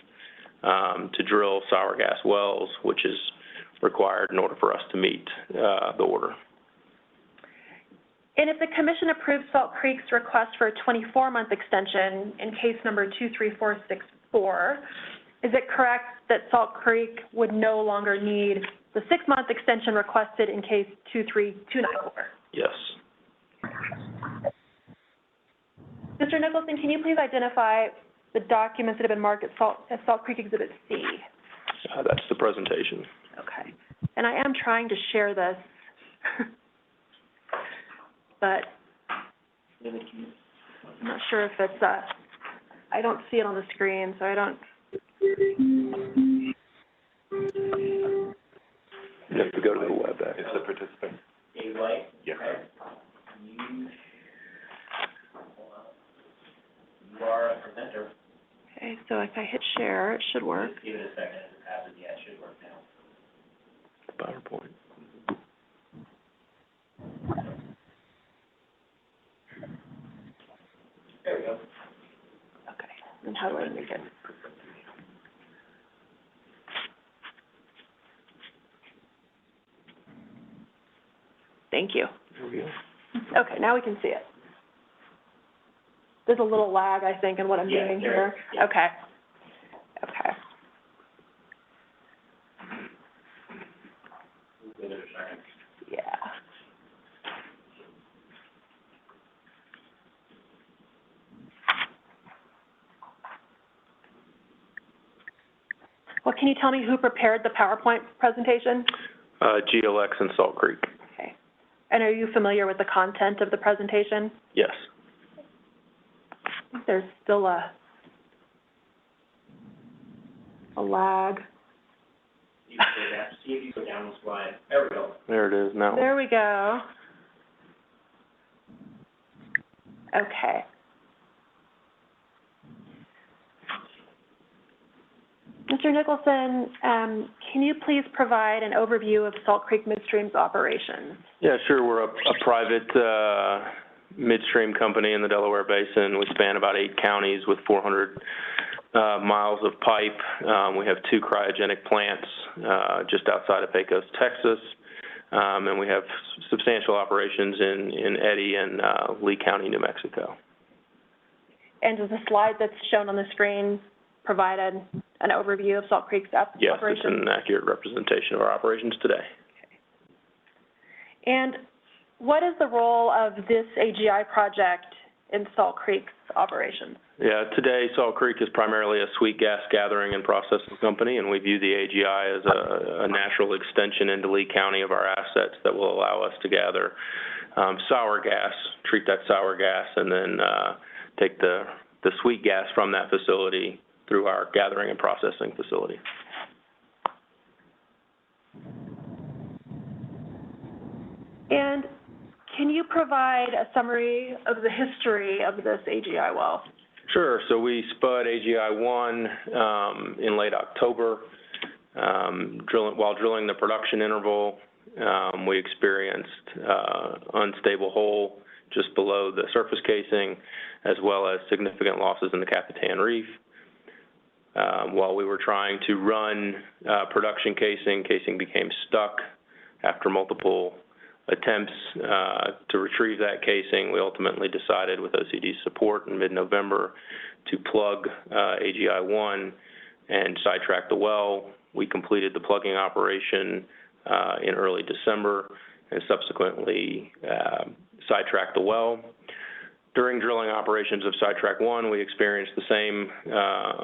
to drill sour gas wells, which is required in order for us to meet the order.
And if the Commission approves Salt Creek's request for a 24-month extension in case number 23464, is it correct that Salt Creek would no longer need the 6-month extension requested in case 23294?
Yes.
Mr. Nicholson, can you please identify the documents that have been marked as Salt Creek Exhibit C?
That's the presentation.
Okay. And I am trying to share this, but I'm not sure if it's, I don't see it on the screen, so I don't.
You have to go to the web.
It's the participant. Dave White?
Yeah.
Okay. You are a presenter.
Okay, so if I hit share, it should work.
Just give it a second. If it happens, yeah, it should work now.
PowerPoint.
There we go.
Okay, and how do I make it? Thank you.
There we go.
Okay, now we can see it. There's a little lag, I think, in what I'm doing here.
Yeah.
Okay. Okay.
Give it a second.
Yeah. Well, can you tell me who prepared the PowerPoint presentation?
GLX and Salt Creek.
Okay. And are you familiar with the content of the presentation?
Yes.
I think there's still a lag.
See if you go down the slide. There we go.
There it is now.
There we go. Okay. Mr. Nicholson, can you please provide an overview of Salt Creek Midstream's operations?
Yeah, sure. We're a private midstream company in the Delaware Basin. We span about 8 counties with 400 miles of pipe. We have 2 cryogenic plants just outside of Pecos, Texas. And we have substantial operations in Eddy and Lee County, New Mexico.
And does the slide that's shown on the screen provide an overview of Salt Creek's operations?
Yes, it's an accurate representation of our operations today.
And what is the role of this AGI project in Salt Creek's operations?
Yeah, today Salt Creek is primarily a sweet gas gathering and processing company, and we view the AGI as a natural extension into Lee County of our assets that will allow us to gather sour gas, treat that sour gas, and then take the sweet gas from that facility through our gathering and processing facility.
And can you provide a summary of the history of this AGI well?
Sure. So we spud AGI-1 in late October. While drilling the production interval, we experienced unstable hole just below the surface casing, as well as significant losses in the Capitan Reef. While we were trying to run production casing became stuck. After multiple attempts to retrieve that casing, we ultimately decided, with OCD's support in mid-November, to plug AGI-1 and sidetrack the well. We completed the plugging operation in early December and subsequently sidetracked the well. During drilling operations of Sidetrack 1, we experienced the same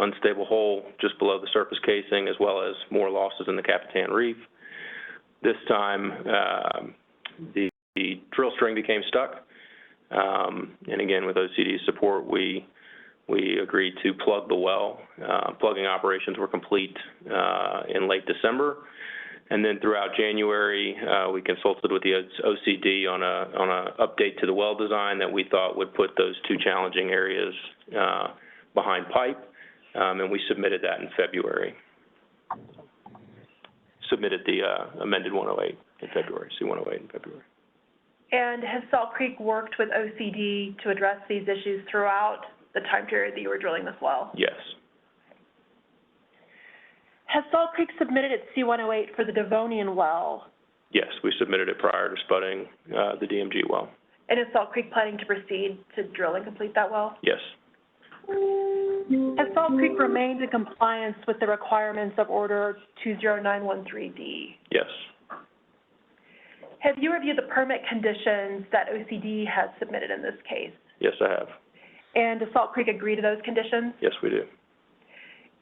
unstable hole just below the surface casing, as well as more losses in the Capitan Reef. This time, the drill string became stuck, and again, with OCD's support, we agreed to plug the well. Plugging operations were complete in late December, and then throughout January, we consulted with the OCD on a update to the well design that we thought would put those 2 challenging areas behind pipe, and we submitted that in February. Submitted the amended 108 in February, C-108 in February.
And has Salt Creek worked with OCD to address these issues throughout the time period that you were drilling this well?
Yes.
Has Salt Creek submitted its C-108 for the Devonian well?
Yes, we submitted it prior to spudding the DMG well.
And is Salt Creek planning to proceed to drill and complete that well?
Yes.
Has Salt Creek remained in compliance with the requirements of Order 20913D?
Yes.
Have you reviewed the permit conditions that OCD has submitted in this case?
Yes, I have.
And does Salt Creek agree to those conditions?
Yes, we do.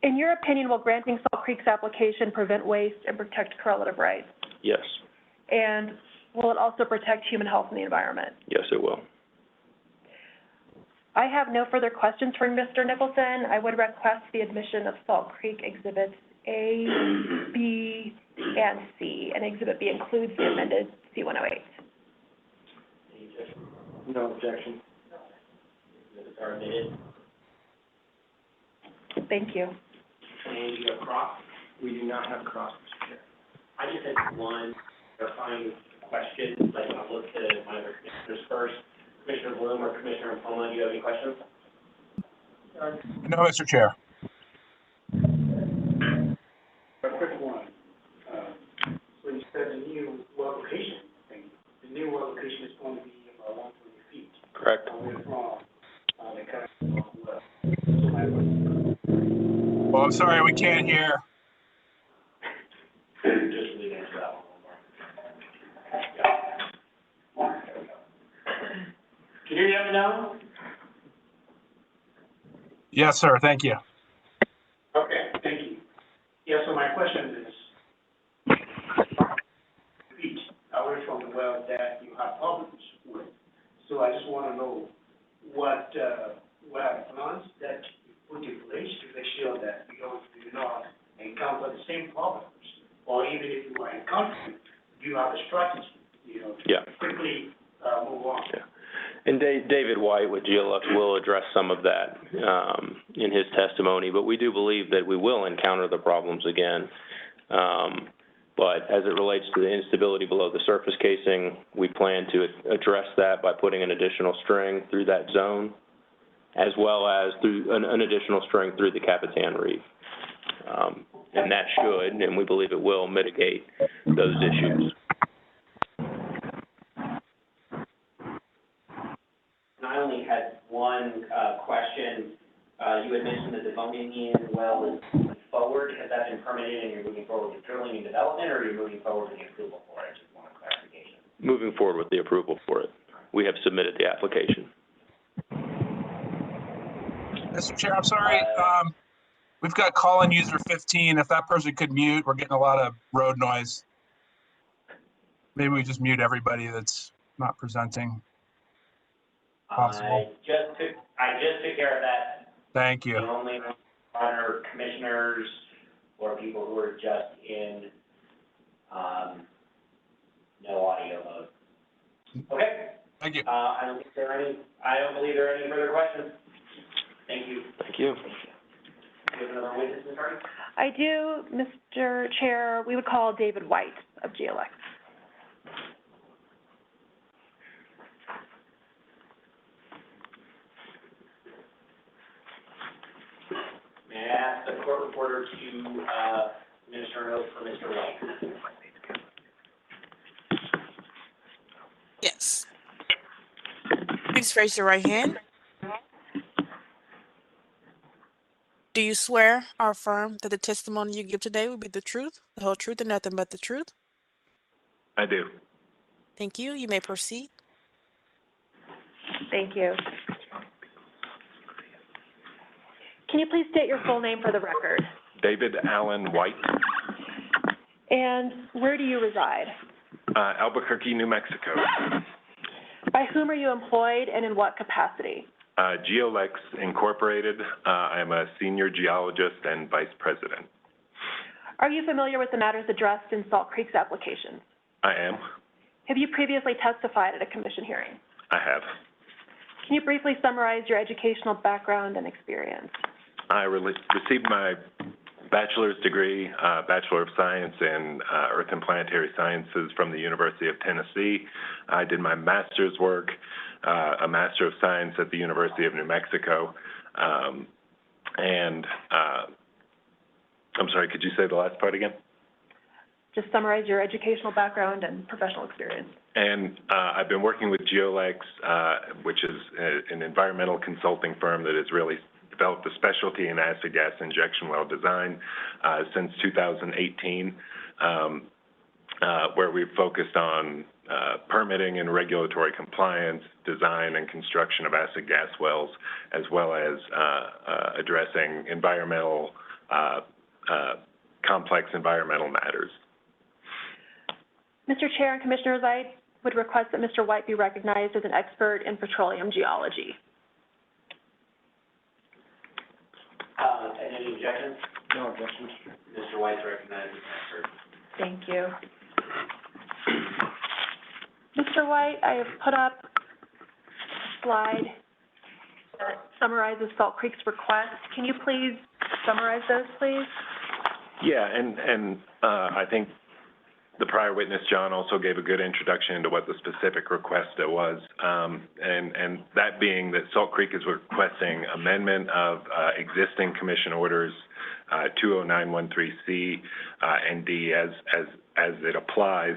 In your opinion, will granting Salt Creek's application prevent waste and protect correlative rights?
Yes.
And will it also protect human health and the environment?
Yes, it will.
I have no further questions for Mr. Nicholson. I would request the admission of Salt Creek Exhibits A, B, and C. And Exhibit B includes the amended C-108.
No objection. Exhibits are admitted.
Thank you.
And you have cross? We do not have cross, Mr. Chair. I just had one clarifying question. I'll look to my other commissioners first. Commissioner Bloom or Commissioner Poma, do you have any questions?
No, Mr. Chair.
A quick one. So you said the new well location thing, the new well location is going to be about 120 feet.
Correct.
Away from the current well. So my question.
Well, I'm sorry, we can't hear.
Just leave it to that one. Can you hear me now?
Yes, sir. Thank you.
Okay, thank you. Yeah, so my question is, feet away from the well that you have problems with. So I just want to know what are the plans that you put in place to make sure that you do not encounter the same problems, or even if you are encountering, you have a strategy, to quickly move on.
Yeah. And David White with GLX will address some of that in his testimony, but we do believe that we will encounter the problems again. But as it relates to the instability below the surface casing, we plan to address that by putting an additional string through that zone, as well as through an additional string through the Capitan Reef. And that should, and we believe it will, mitigate those issues.
I only had one question. You had mentioned that the Bonanian well is moving forward. Has that been permitted and you're moving forward with drilling and development, or are you moving forward with the approval for it? Just want a clarification.
Moving forward with the approval for it. We have submitted the application.
Mr. Chair, I'm sorry. We've got call-in user 15. If that person could mute, we're getting a lot of road noise. Maybe we just mute everybody that's not presenting. Possible.
I just took care of that.
Thank you.
The only one are commissioners or people who are just in no audio mode. Okay.
Thank you.
I don't believe there are any further questions. Thank you.
Thank you.
Do you have another witness, Ms. Hardy?
I do, Mr. Chair. We would call David White of GLX.
May I ask the court reporter to administer an oath for Mr. White?
Yes. Please raise your right hand. Do you swear or affirm that the testimony you give today will be the truth, the whole truth, and nothing but the truth?
I do.
Thank you. You may proceed.
Thank you. Can you please state your full name for the record?
David Allen White,
And where do you reside?
Albuquerque, New Mexico.
By whom are you employed and in what capacity?
Geolex Incorporated. I am a senior geologist and vice president.
Are you familiar with the matters addressed in Salt Creek's application?
I am.
Have you previously testified at a commission hearing?
I have.
Can you briefly summarize your educational background and experience?
I received my bachelor's degree, Bachelor of Science in Earth and Planetary Sciences from the University of Tennessee. I did my master's work, a Master of Science at the University of New Mexico. I'm sorry, could you say the last part again?
Just summarize your educational background and professional experience.
And I've been working with Geolex, which is an environmental consulting firm that has really developed a specialty in acid gas injection well design since 2018, where we've focused on permitting and regulatory compliance, design and construction of acid gas wells, as well as addressing environmental, complex environmental matters.
Mr. Chair and Commissioners, I would request that Mr. White be recognized as an expert in petroleum geology.
And any objections? No objections. Mr. White's recognized as an expert.
Thank you. Mr. White, I have put up a slide that summarizes Salt Creek's request. Can you please summarize those, please?
Yeah, and I think the prior witness, John, also gave a good introduction into what the specific request it was, and that being that Salt Creek is requesting amendment of existing commission orders 20913C and D as it applies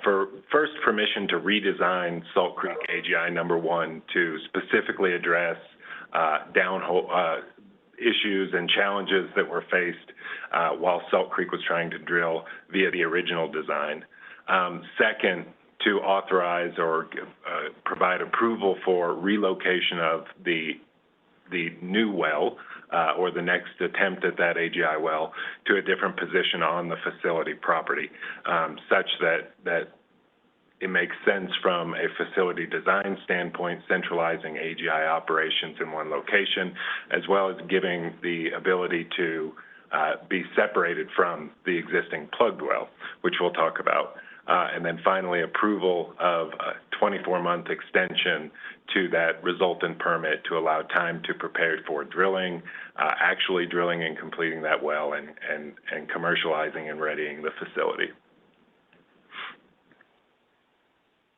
for first permission to redesign Salt Creek AGI number 1 to specifically address downhole issues and challenges that were faced while Salt Creek was trying to drill via the original design. Second, to authorize or provide approval for relocation of the new well or the next attempt at that AGI well to a different position on the facility property, such that it makes sense from a facility design standpoint, centralizing AGI operations in one location, as well as giving the ability to be separated from the existing plugged well, which we'll talk about. And then finally, approval of a 24-month extension to that resultant permit to allow time to prepare for drilling, actually drilling and completing that well, and commercializing and readying the facility.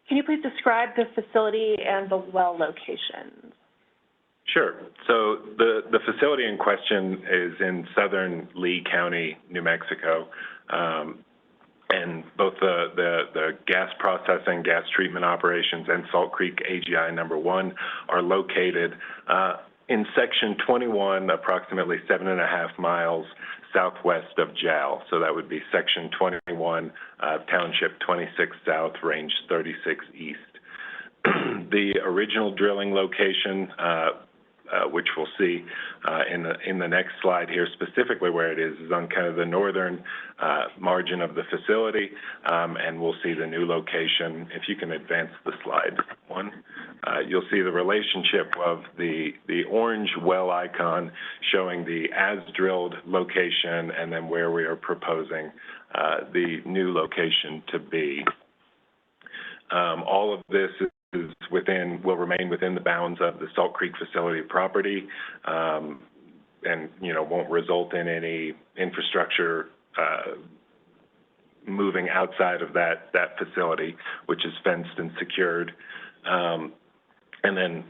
Can you please describe the facility and the well locations?
Sure. So the facility in question is in southern Lee County, New Mexico. And both the gas processing, gas treatment operations, and Salt Creek AGI number 1 are located in Section 21, approximately 7.5 miles southwest of JAL. So that would be Section 21, Township 26 South, Range 36 East. The original drilling location, which we'll see in the next slide here, specifically where it is on kind of the northern margin of the facility, and we'll see the new location. If you can advance the slide one, you'll see the relationship of the orange well icon showing the as-drilled location and then where we are proposing the new location to be. All of this will remain within the bounds of the Salt Creek facility property, and won't result in any infrastructure moving outside of that facility, which is fenced and secured. And then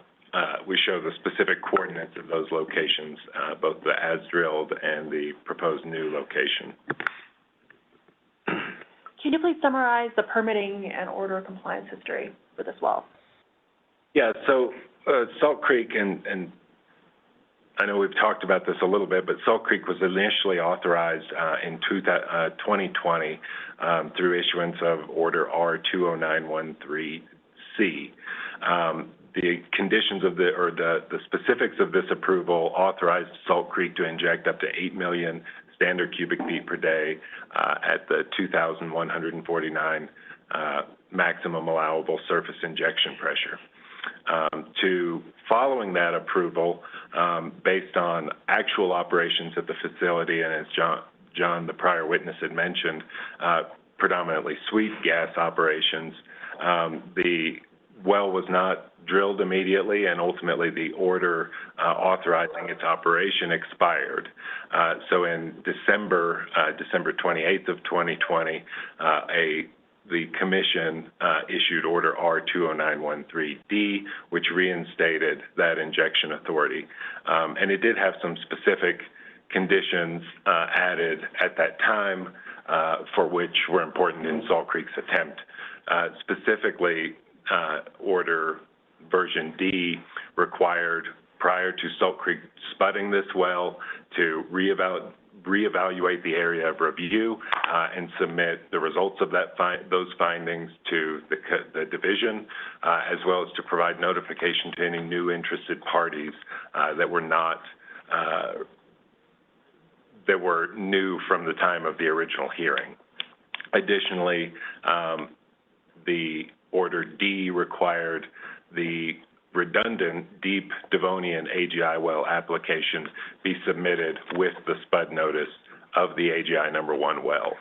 we show the specific coordinates of those locations, both the as-drilled and the proposed new location.
Can you please summarize the permitting and order of compliance history for this well?
Yeah, so Salt Creek, and I know we've talked about this a little bit, but Salt Creek was initially authorized in 2020 through issuance of Order R20913C. The conditions of the specifics of this approval authorized Salt Creek to inject up to 8 million standard cubic feet per day at the 2,149 maximum allowable surface injection pressure. Following that approval, based on actual operations at the facility, and as John, the prior witness, had mentioned, predominantly sweet gas operations, the well was not drilled immediately, and ultimately the order authorizing its operation expired. So in December 28th of 2020, the Commission issued Order R20913D, which reinstated that injection authority. And it did have some specific conditions added at that time for which were important in Salt Creek's attempt. Specifically, Order Version D required, prior to Salt Creek spudding this well, to reevaluate the area of review and submit the results of those findings to the division, as well as to provide notification to any new interested parties that were new from the time of the original hearing. Additionally, the Order D required the redundant deep Devonian AGI well application be submitted with the spud notice of the AGI number 1 well.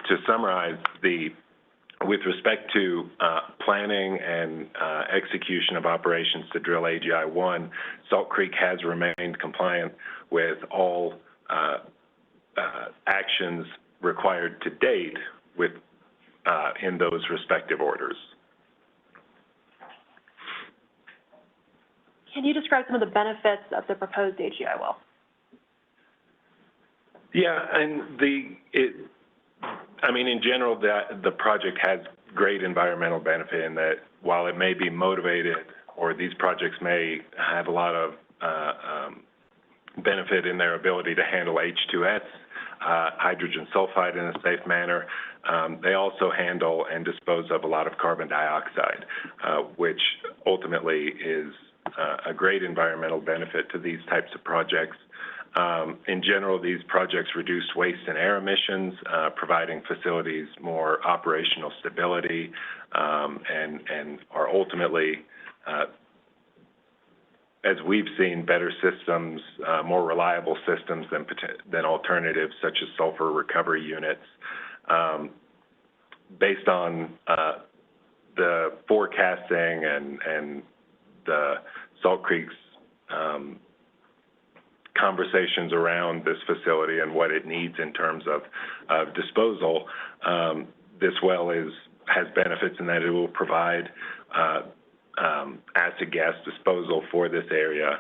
To summarize, with respect to planning and execution of operations to drill AGI 1, Salt Creek has remained compliant with all actions required to date in those respective orders.
Can you describe some of the benefits of the proposed AGI well?
Yeah, and in general, the project has great environmental benefit in that while it may be motivated, or these projects may have a lot of benefit in their ability to handle H2S, hydrogen sulfide in a safe manner, they also handle and dispose of a lot of carbon dioxide, which ultimately is a great environmental benefit to these types of projects. In general, these projects reduce waste and air emissions, providing facilities more operational stability, and are ultimately as we've seen, better systems, more reliable systems than alternatives such as sulfur recovery units. Based on the forecasting and the Salt Creek's conversations around this facility and what it needs in terms of disposal, this well has benefits in that it will provide acid gas disposal for this area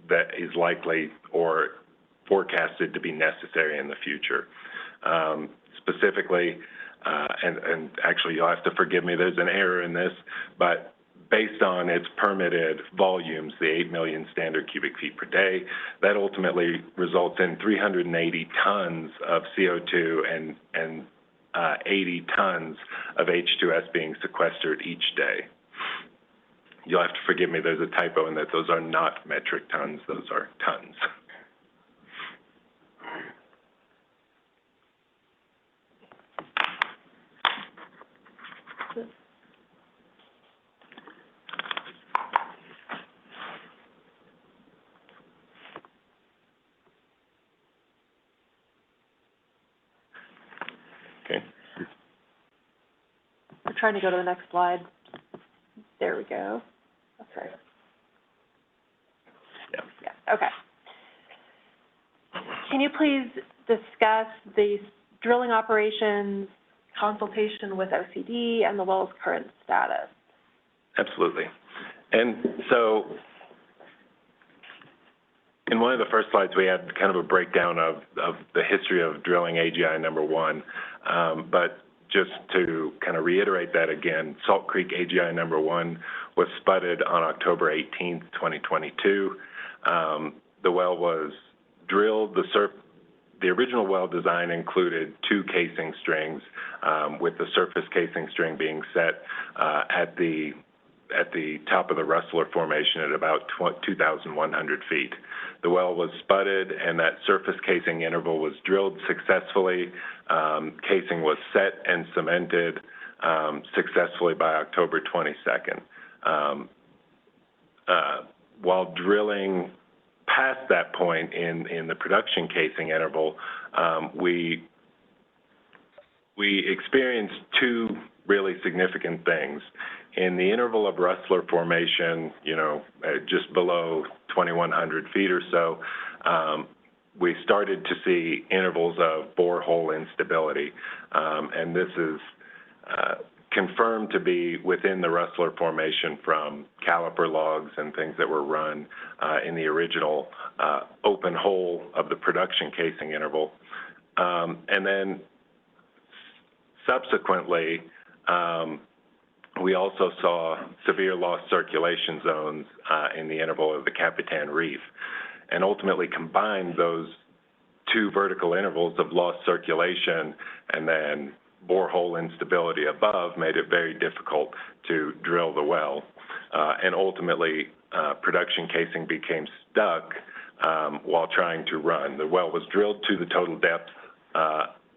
that is likely or forecasted to be necessary in the future. Specifically, and actually you'll have to forgive me, there's an error in this, but based on its permitted volumes, the 8 million standard cubic feet per day, that ultimately results in 380 tons of CO2 and 80 tons of H2S being sequestered each day. You'll have to forgive me, there's a typo in that those are not metric tons, those are tons. Okay.
We're trying to go to the next slide. There we go. That's right. Yeah, okay. Can you please discuss the drilling operations, consultation with OCD, and the well's current status?
Absolutely. And so in one of the first slides, we had kind of a breakdown of the history of drilling AGI number 1. But just to kind of reiterate that again, Salt Creek AGI number 1 was spudded on October 18th, 2022. The well was drilled. The original well design included 2 casing strings, with the surface casing string being set at the top of the Rustler Formation at about 2,100 feet. The well was spudded, and that surface casing interval was drilled successfully. Casing was set and cemented successfully by October 22nd. While drilling past that point in the production casing interval, we experienced 2 really significant things. In the interval of Rustler Formation, just below 2,100 feet or so, we started to see intervals of borehole instability. And this is confirmed to be within the Rustler Formation from caliper logs and things that were run in the original open hole of the production casing interval. And then subsequently, we also saw severe lost circulation zones in the interval of the Capitan Reef, and ultimately combined those 2 vertical intervals of lost circulation and then borehole instability above made it very difficult to drill the well. And ultimately, production casing became stuck while trying to run. The well was drilled to the total depth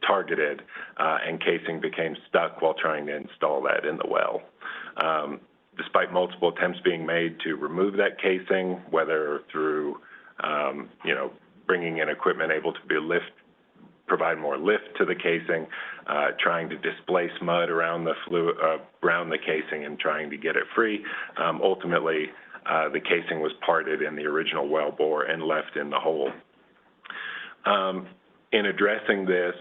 targeted, and casing became stuck while trying to install that in the well. Despite multiple attempts being made to remove that casing, whether through, bringing in equipment able to provide more lift to the casing, trying to displace mud around the casing and trying to get it free, ultimately, the casing was parted in the original well bore and left in the hole. In addressing this,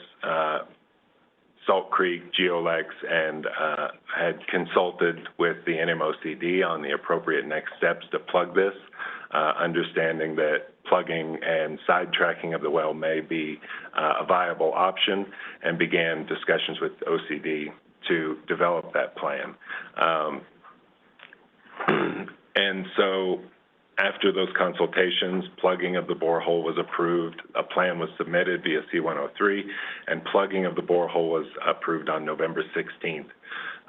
Salt Creek, GeoLex, and had consulted with the NMOCD on the appropriate next steps to plug this, understanding that plugging and sidetracking of the well may be a viable option, and began discussions with OCD to develop that plan. And so after those consultations, plugging of the borehole was approved. A plan was submitted via C-103, and plugging of the borehole was approved on November 16th.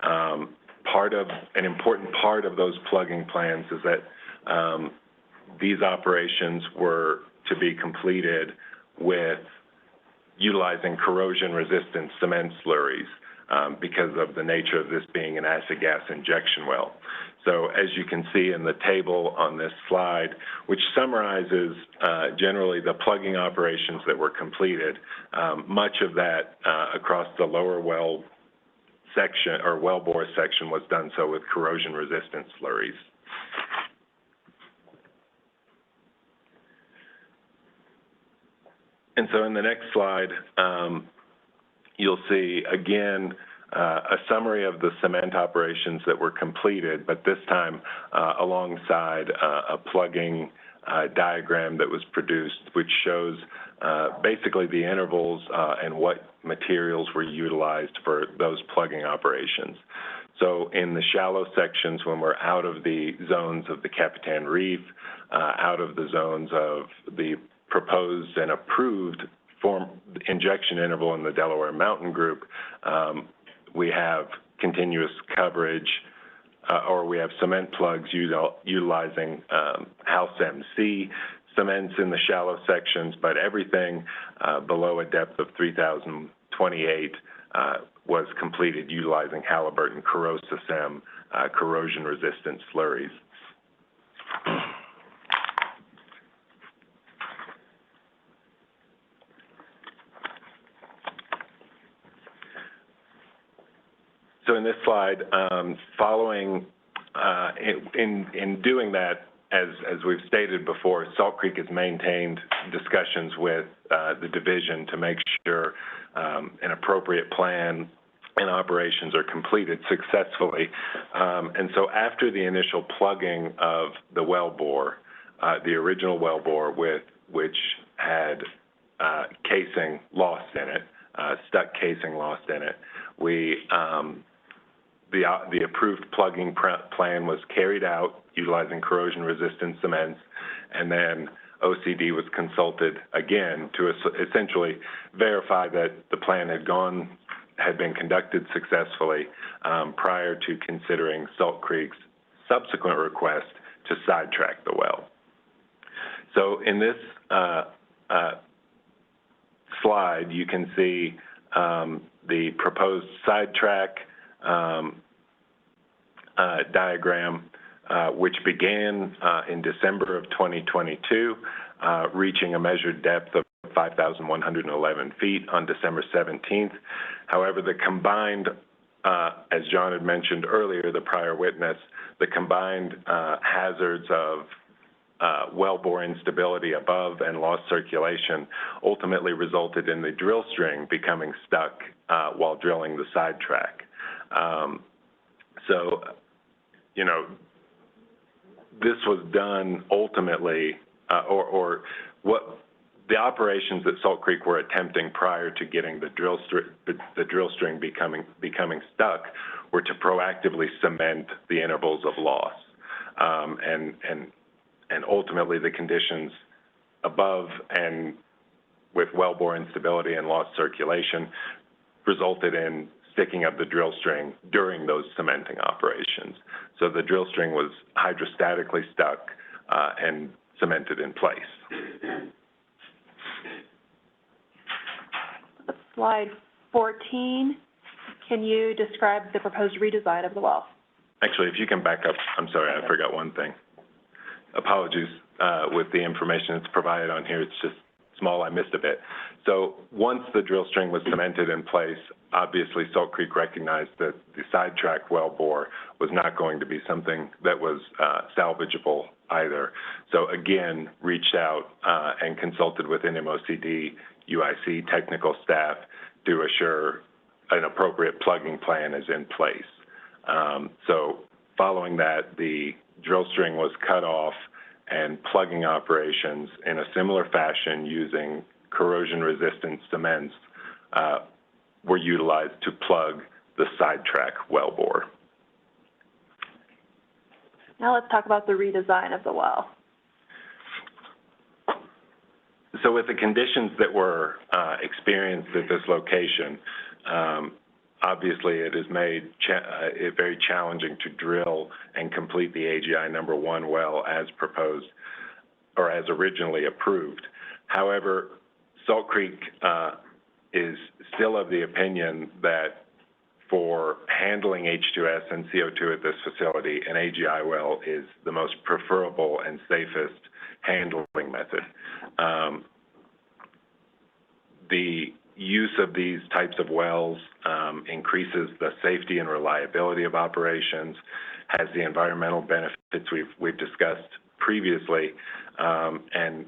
An important part of those plugging plans is that these operations were to be completed with utilizing corrosion-resistant cement slurries. because of the nature of this being an acid gas injection well. So as you can see in the table on this slide, which summarizes generally the plugging operations that were completed, much of that across the lower well section or wellbore section was done so with corrosion-resistant slurries. And so in the next slide, you'll see again a summary of the cement operations that were completed, but this time alongside a plugging diagram that was produced, which shows basically the intervals and what materials were utilized for those plugging operations. So in the shallow sections, when we're out of the zones of the Capitan Reef, out of the zones of the proposed and approved injection interval in the Delaware Mountain Group, we have continuous coverage, or we have cement plugs utilizing House MC cements in the shallow sections, but everything below a depth of 3,028 was completed utilizing Halliburton Corrosisem corrosion-resistant slurries. So in this slide, following, in doing that, as we've stated before, Salt Creek has maintained discussions with the division to make sure an appropriate plan and operations are completed successfully. And so after the initial plugging of the wellbore, the original wellbore which had casing lost in it, stuck casing lost in it, the approved plugging plan was carried out utilizing corrosion-resistant cements, and then OCD was consulted again to essentially verify that the plan had been conducted successfully prior to considering Salt Creek's subsequent request to sidetrack the well. So in this slide, you can see the proposed sidetrack diagram, which began in December of 2022, reaching a measured depth of 5,111 feet on December 17th. However, the combined, as John had mentioned earlier, the prior witness, the combined hazards of wellbore instability above and lost circulation ultimately resulted in the drill string becoming stuck while drilling the sidetrack. So, you know, this was done ultimately, or what the operations that Salt Creek were attempting prior to getting the drill string becoming stuck were to proactively cement the intervals of loss, and ultimately the conditions above and with wellbore instability and lost circulation resulted in sticking of the drill string during those cementing operations. So the drill string was hydrostatically stuck and cemented in place.
Slide 14, can you describe the proposed redesign of the well?
Actually, if you can back up, I'm sorry, I forgot one thing. Apologies with the information that's provided on here. It's just small, I missed a bit. So once the drill string was cemented in place, obviously Salt Creek recognized that the sidetrack wellbore was not going to be something that was salvageable either. So again, reached out and consulted with NMOCD, UIC technical staff to assure an appropriate plugging plan is in place. So following that, the drill string was cut off and plugging operations in a similar fashion using corrosion-resistant cements were utilized to plug the sidetrack wellbore.
Now let's talk about the redesign of the well.
So with the conditions that were experienced at this location, obviously it is made it very challenging to drill and complete the AGI #1 well as proposed or as originally approved. However, Salt Creek is still of the opinion that for handling H2S and CO2 at this facility, an AGI well is the most preferable and safest handling method. The use of these types of wells increases the safety and reliability of operations, has the environmental benefits we've discussed previously, and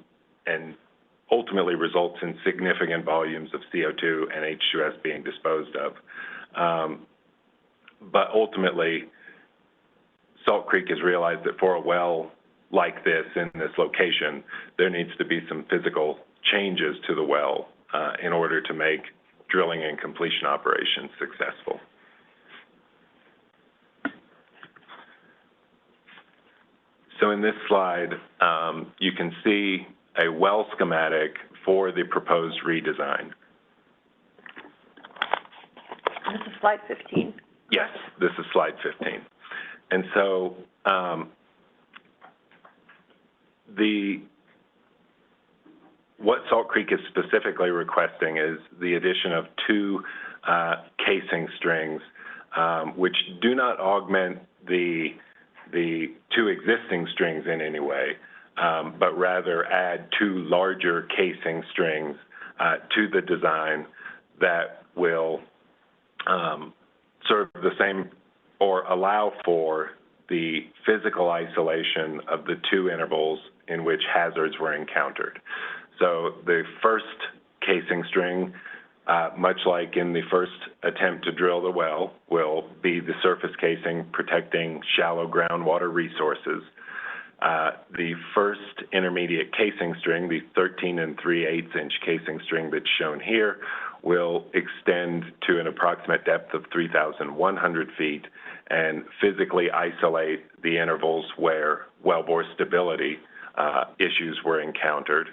ultimately results in significant volumes of CO2 and H2S being disposed of. But ultimately, Salt Creek has realized that for a well like this in this location, there needs to be some physical changes to the well in order to make drilling and completion operations successful. So in this slide, you can see a well schematic for the proposed redesign.
This is slide 15.
Yes, this is slide 15. And so what Salt Creek is specifically requesting is the addition of 2 casing strings, which do not augment the 2 existing strings in any way, but rather add 2 larger casing strings to the design that will serve the same or allow for the physical isolation of the 2 intervals in which hazards were encountered. So the first casing string, much like in the first attempt to drill the well, will be the surface casing protecting shallow groundwater resources. The first intermediate casing string, the 13 3/8 inch casing string that's shown here, will extend to an approximate depth of 3,100 feet and physically isolate the intervals where wellbore stability issues were encountered.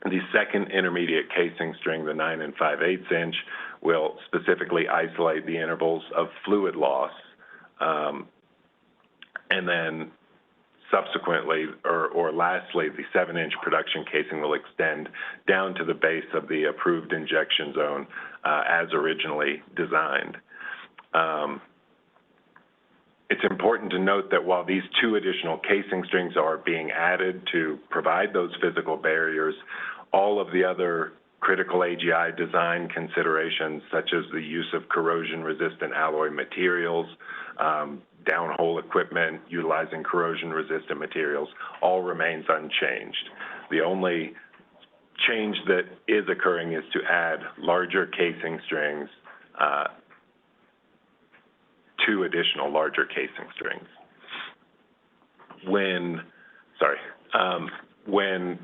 The second intermediate casing string, the 9 5/8 inch, will specifically isolate the intervals of fluid loss. And then subsequently, or lastly, the 7-inch production casing will extend down to the base of the approved injection zone as originally designed. It's important to note that while these 2 additional casing strings are being added to provide those physical barriers, all of the other critical AGI design considerations, such as the use of corrosion-resistant alloy materials, downhole equipment utilizing corrosion-resistant materials, all remains unchanged. The only change that is occurring is to add larger casing strings, 2 additional larger casing strings. When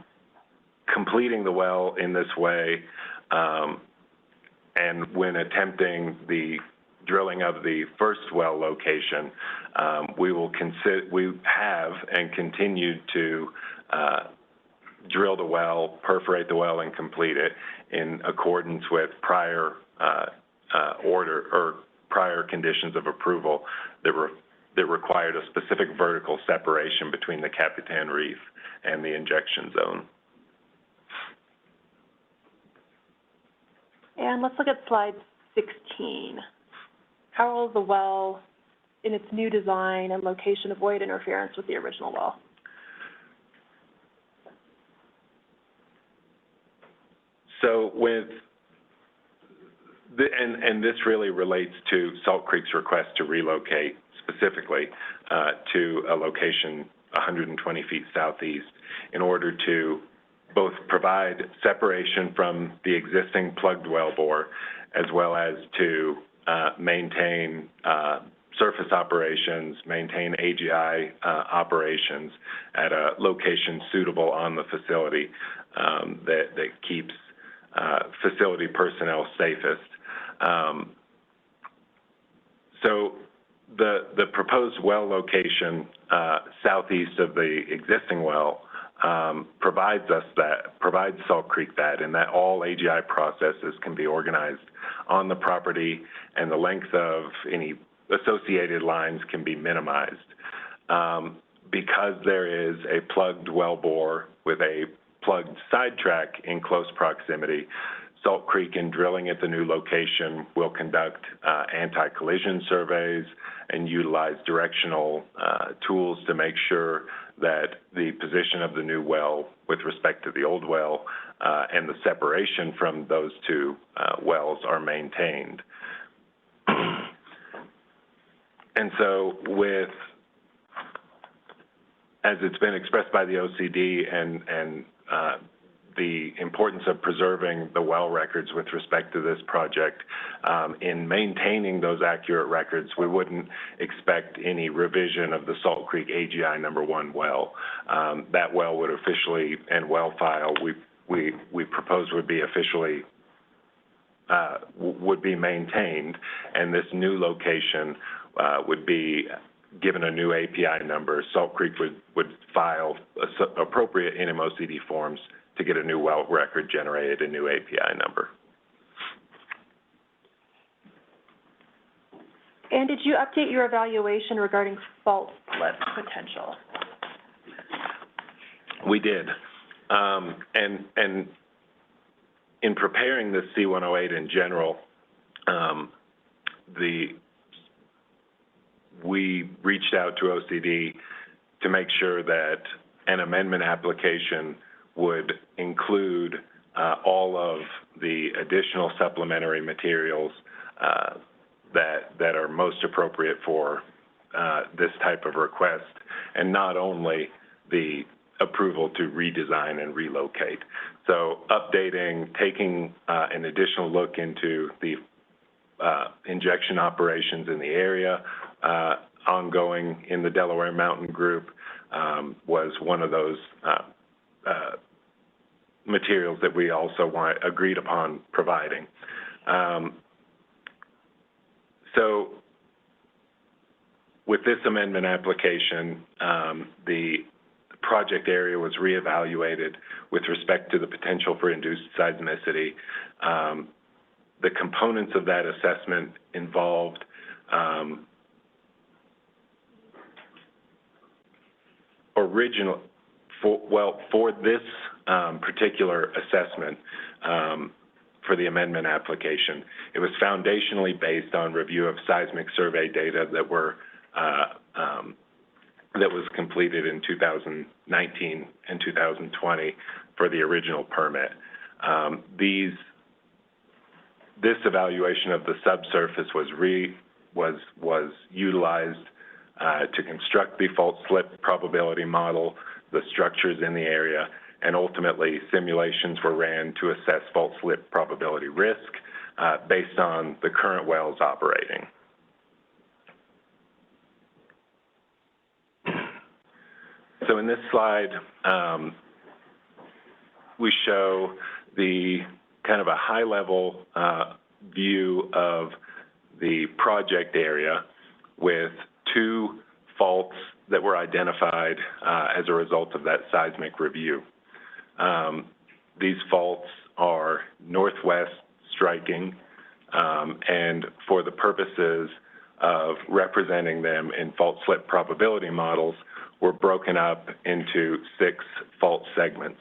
completing the well in this way, and when attempting the drilling of the first well location, we have and continue to drill the well, perforate the well, and complete it in accordance with prior order or prior conditions of approval that required a specific vertical separation between the Capitan Reef and the injection zone.
And let's look at slide 16. How will the well, in its new design and location, avoid interference with the original well?
So and this really relates to Salt Creek's request to relocate specifically to a location 120 feet southeast in order to both provide separation from the existing plugged wellbore as well as to maintain surface operations, maintain AGI operations at a location suitable on the facility that keeps facility personnel safest. So the proposed well location southeast of the existing well provides Salt Creek that, and that all AGI processes can be organized on the property, and the length of any associated lines can be minimized. Because there is a plugged wellbore with a plugged sidetrack in close proximity, Salt Creek and drilling at the new location will conduct anti-collision surveys and utilize directional tools to make sure that the position of the new well with respect to the old well and the separation from those two wells are maintained. And so as it's been expressed by the OCD and the importance of preserving the well records with respect to this project, in maintaining those accurate records, we wouldn't expect any revision of the Salt Creek AGI #1 well. That well would officially, and well file, we propose would be officially, would be maintained, and this new location would be given a new API number. Salt Creek would file appropriate NMOCD forms to get a new well record generated, a new API number.
And did you update your evaluation regarding fault slip potential?
We did. And in preparing the C-108 in general, we reached out to OCD to make sure that an amendment application would include all of the additional supplementary materials that are most appropriate for this type of request, and not only the approval to redesign and relocate. So updating, taking an additional look into the injection operations in the area, ongoing in the Delaware Mountain Group, was one of those materials that we also agreed upon providing. So with this amendment application, the project area was reevaluated with respect to the potential for induced seismicity. The components of that assessment involved for this particular assessment for the amendment application, it was foundationally based on review of seismic survey data that was completed in 2019 and 2020 for the original permit. This evaluation of the subsurface was utilized to construct the fault slip probability model, the structures in the area, and ultimately simulations were ran to assess fault slip probability risk based on the current wells operating. So in this slide, we show the kind of a high-level view of the project area with two faults that were identified as a result of that seismic review. These faults are northwest striking, and for the purposes of representing them in fault slip probability models, were broken up into 6 fault segments.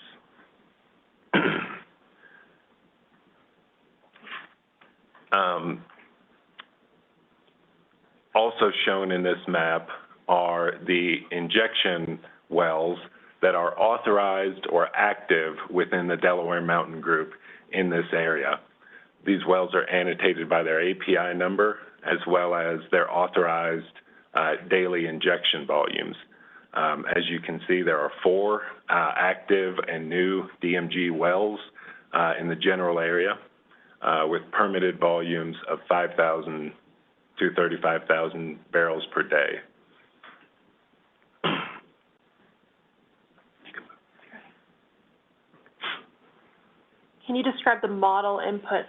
Also shown in this map are the injection wells that are authorized or active within the Delaware Mountain Group in this area. These wells are annotated by their API number as well as their authorized daily injection volumes. As you can see, there are 4 active and new DMG wells in the general area with permitted volumes of 5,000 to 35,000 barrels per day.
Can you describe the model input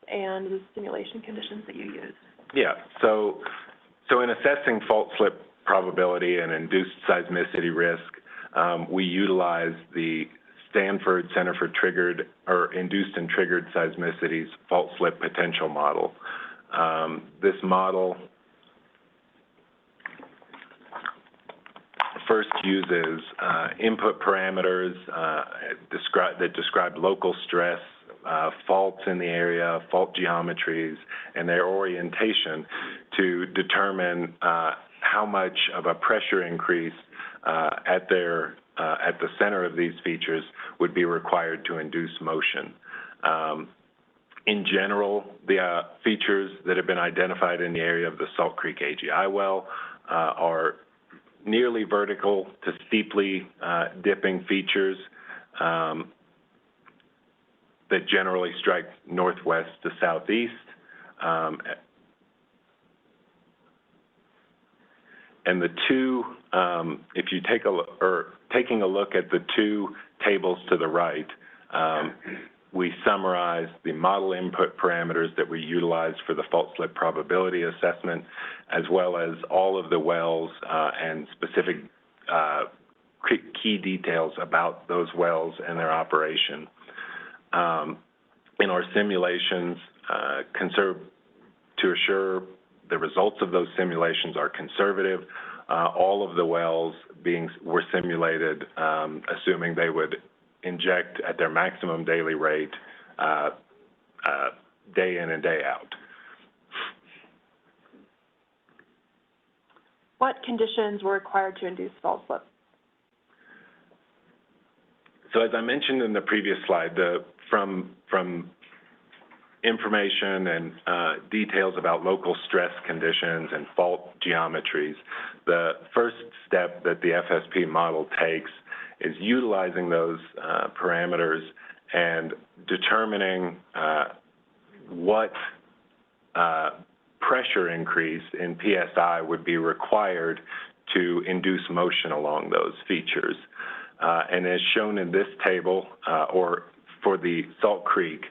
and the simulation conditions that you use?
Yeah, so in assessing fault slip probability and induced seismicity risk, we utilize the Stanford Center for Triggered or Induced and Triggered Seismicities fault slip potential model. This model first uses input parameters that describe local stress, faults in the area, fault geometries, and their orientation to determine how much of a pressure increase at the center of these features would be required to induce motion. In general, the features that have been identified in the area of the Salt Creek AGI well are nearly vertical to steeply dipping features that generally strike northwest to southeast. And the two, if you take taking a look at the two tables to the right, we summarize the model input parameters that we utilized for the fault slip probability assessment, as well as all of the wells and specific key details about those wells and their operation. In our simulations, to assure the results of those simulations are conservative, all of the wells were simulated assuming they would inject at their maximum daily rate day in and day out.
What conditions were required to induce fault slip?
So as I mentioned in the previous slide, from information and details about local stress conditions and fault geometries, the first step that the FSP model takes is utilizing those parameters and determining what pressure increase in PSI would be required to induce motion along those features. And as shown in this table, or for the Salt Creek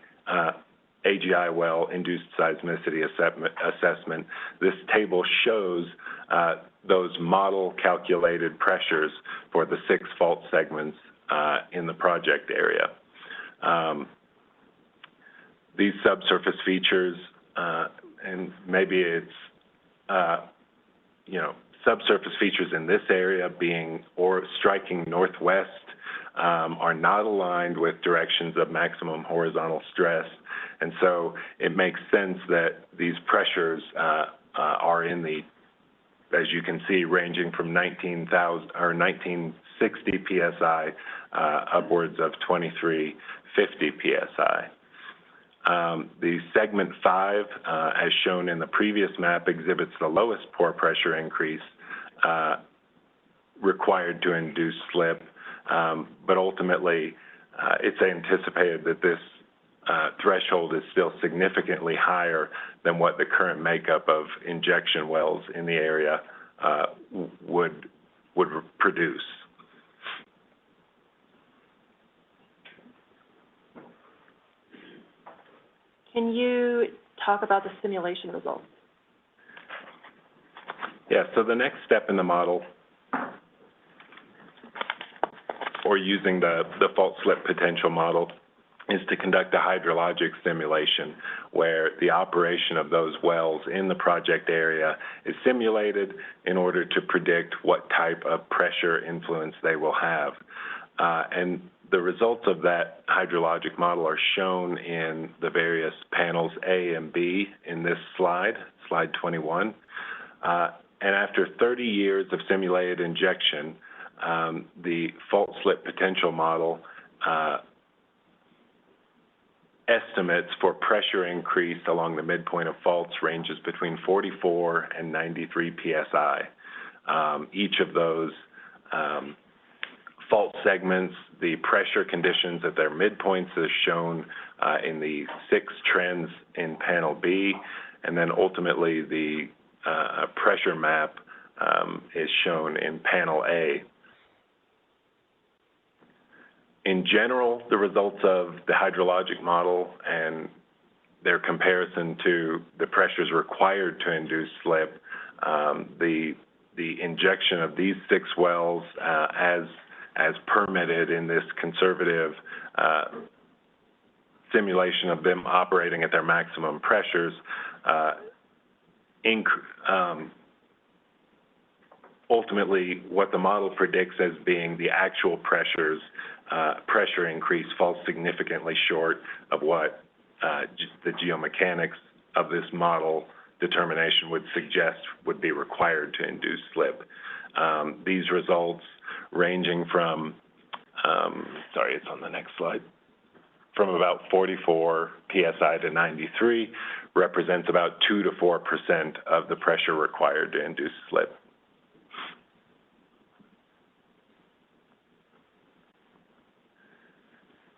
AGI well induced seismicity assessment, this table shows those model calculated pressures for the 6 fault segments in the project area. These subsurface features, and maybe it's, subsurface features in this area or striking northwest are not aligned with directions of maximum horizontal stress. And so it makes sense that these pressures are in the, as you can see, ranging from 1960 PSI upwards of 2350 PSI. The segment 5, as shown in the previous map, exhibits the lowest pore pressure increase required to induce slip, but ultimately it's anticipated that this threshold is still significantly higher than what the current makeup of injection wells in the area would produce.
Can you talk about the simulation results?
Yeah, so the next step in the model, or using the fault slip potential model, is to conduct a hydrologic simulation where the operation of those wells in the project area is simulated in order to predict what type of pressure influence they will have. And the results of that hydrologic model are shown in the various panels A and B in this slide, slide 21. And after 30 years of simulated injection, the fault slip potential model estimates for pressure increase along the midpoint of faults ranges between 44 and 93 PSI. Each of those fault segments, the pressure conditions at their midpoints is shown in the 6 trends in panel B, and then ultimately the pressure map is shown in panel A. In general, the results of the hydrologic model and their comparison to the pressures required to induce slip, the injection of these 6 wells as permitted in this conservative simulation of them operating at their maximum pressures, ultimately what the model predicts as being the actual pressures pressure increase falls significantly short of what the geomechanics of this model determination would suggest would be required to induce slip. These results ranging from, sorry, it's on the next slide, from about 44 PSI to 93 represents about 2 to 4% of the pressure required to induce slip.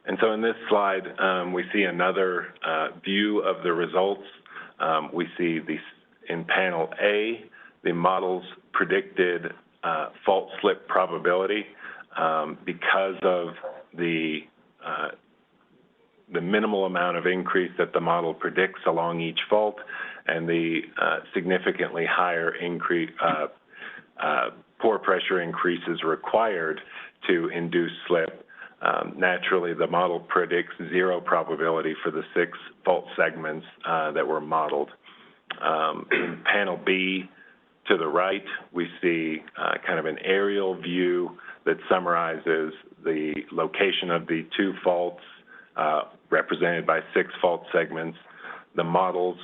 And so in this slide, we see another view of the results. We see these in panel A, the models predicted fault slip probability because of the minimal amount of increase that the model predicts along each fault and the significantly higher increase, pore pressure increases required to induce slip. Naturally, the model predicts 0 probability for the 6 fault segments that were modeled. In panel B to the right, we see kind of an aerial view that summarizes the location of the 2 faults represented by 6 fault segments. The models,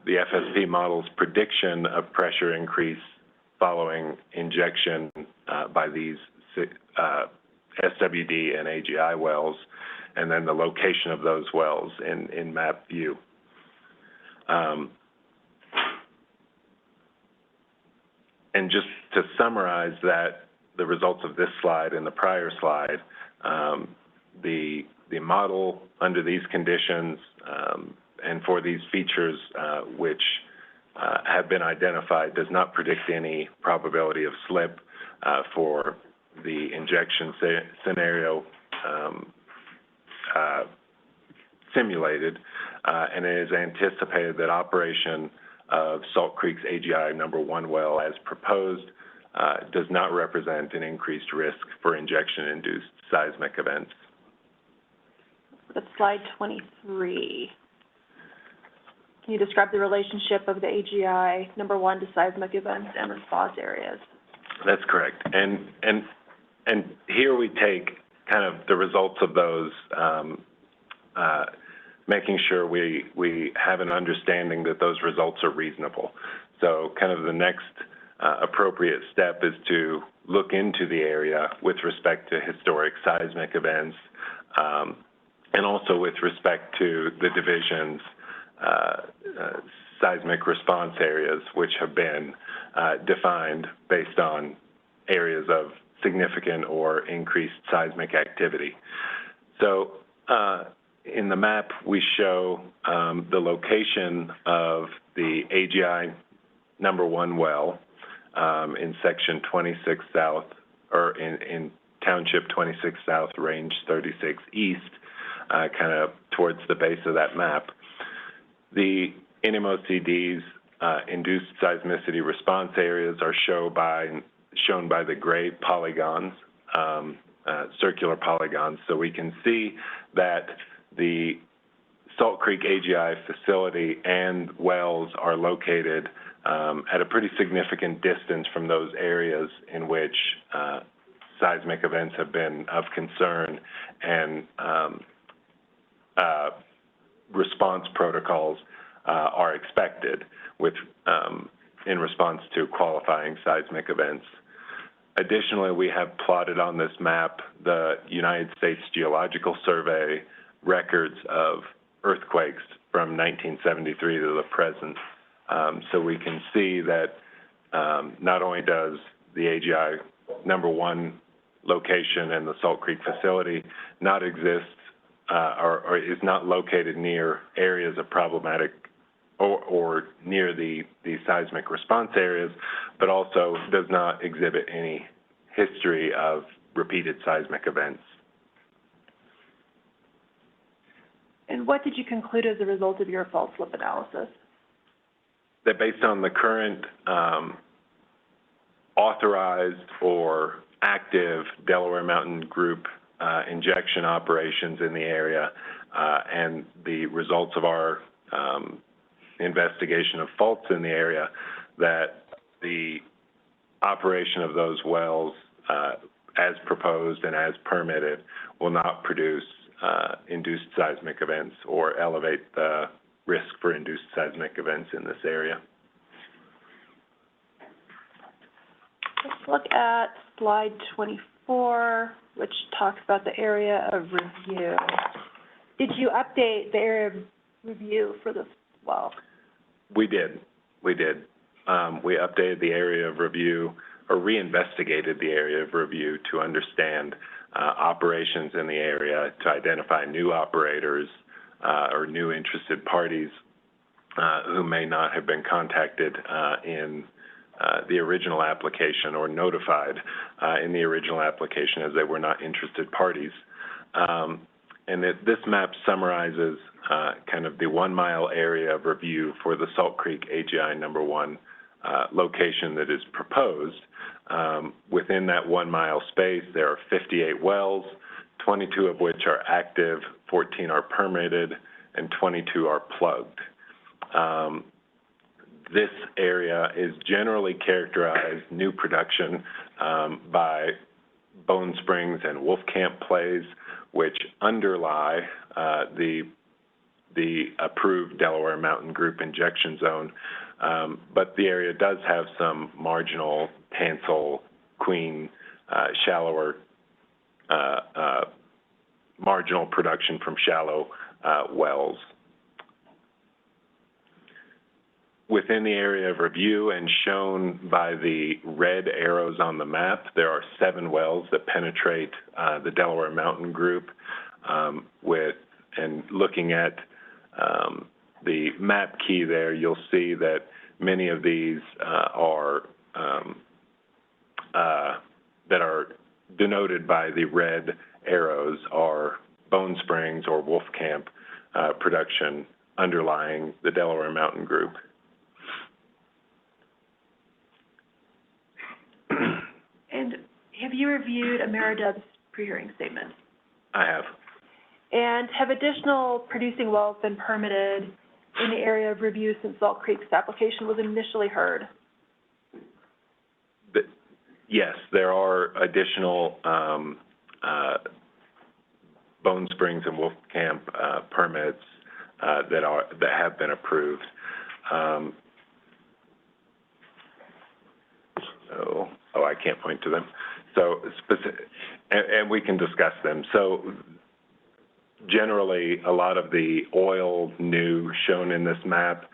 the FSP model's prediction of pressure increase following injection by these SWD and AGI wells, and then the location of those wells in map view. And just to summarize that, the results of this slide and the prior slide, the model under these conditions and for these features which have been identified does not predict any probability of slip for the injection scenario simulated, and it is anticipated that operation of Salt Creek's AGI #1 well as proposed does not represent an increased risk for injection-induced seismic events.
That's slide 23. Can you describe the relationship of the AGI #1 to seismic events and response areas?
That's correct. And here we take kind of the results of those, making sure we have an understanding that those results are reasonable. So kind of the next appropriate step is to look into the area with respect to historic seismic events, and also with respect to the division's seismic response areas, which have been defined based on areas of significant or increased seismic activity. So in the map, we show the location of the AGI #1 well in section 26 South, or in Township 26 South, Range 36 East, kind of towards the base of that map. The NMOCD's induced seismicity response areas are shown by the gray polygons, circular polygons. So we can see that the Salt Creek AGI facility and wells are located at a pretty significant distance from those areas in which seismic events have been of concern, and response protocols are expected in response to qualifying seismic events. Additionally, we have plotted on this map the United States Geological Survey records of earthquakes from 1973 to the present. So we can see that not only does the AGI #1 location and the Salt Creek facility not exist or is not located near areas of problematic or near the seismic response areas, but also does not exhibit any history of repeated seismic events.
And what did you conclude as a result of your fault slip analysis?
That based on the current authorized or active Delaware Mountain Group injection operations in the area and the results of our investigation of faults in the area, that the operation of those wells as proposed and as permitted, will not produce induced seismic events or elevate the risk for induced seismic events in this area.
Let's look at slide 24, which talks about the area of review. Did you update the area of review for this well?
We did. We updated the area of review, or reinvestigated the area of review to understand operations in the area, to identify new operators or new interested parties who may not have been contacted in the original application or notified in the original application, as they were not interested parties. And this map summarizes kind of the 1 mile area of review for the Salt Creek AGI number 1 location that is proposed. Within that 1 mile space, there are 58 wells, 22 of which are active, 14 are permitted, and 22 are plugged. This area is generally characterized new production by Bone Springs and Wolfcamp plays, which underlie the approved Delaware Mountain Group injection zone. But the area does have some marginal Tansel, Queen, shallower, marginal production from shallow wells. Within the area of review and shown by the red arrows on the map, there are 7 wells that penetrate the Delaware Mountain Group. And looking at the map key there, you'll see that many of these that are denoted by the red arrows are Bone Springs or Wolfcamp production underlying the Delaware Mountain Group.
And have you reviewed AmeriDub's pre-hearing statement?
I have.
And have additional producing wells been permitted in the area of review since Salt Creek's application was initially heard?
Yes, there are additional Bone Springs and Wolfcamp permits that have been approved. I can't point to them. So and we can discuss them. So generally, a lot of the oil new shown in this map,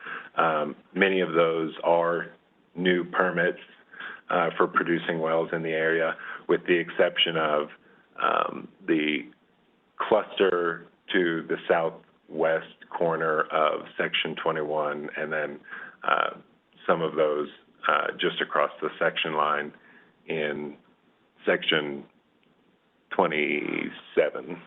many of those are new permits for producing wells in the area, with the exception of the cluster to the southwest corner of Section 21, and then some of those just across the section line in Section 27.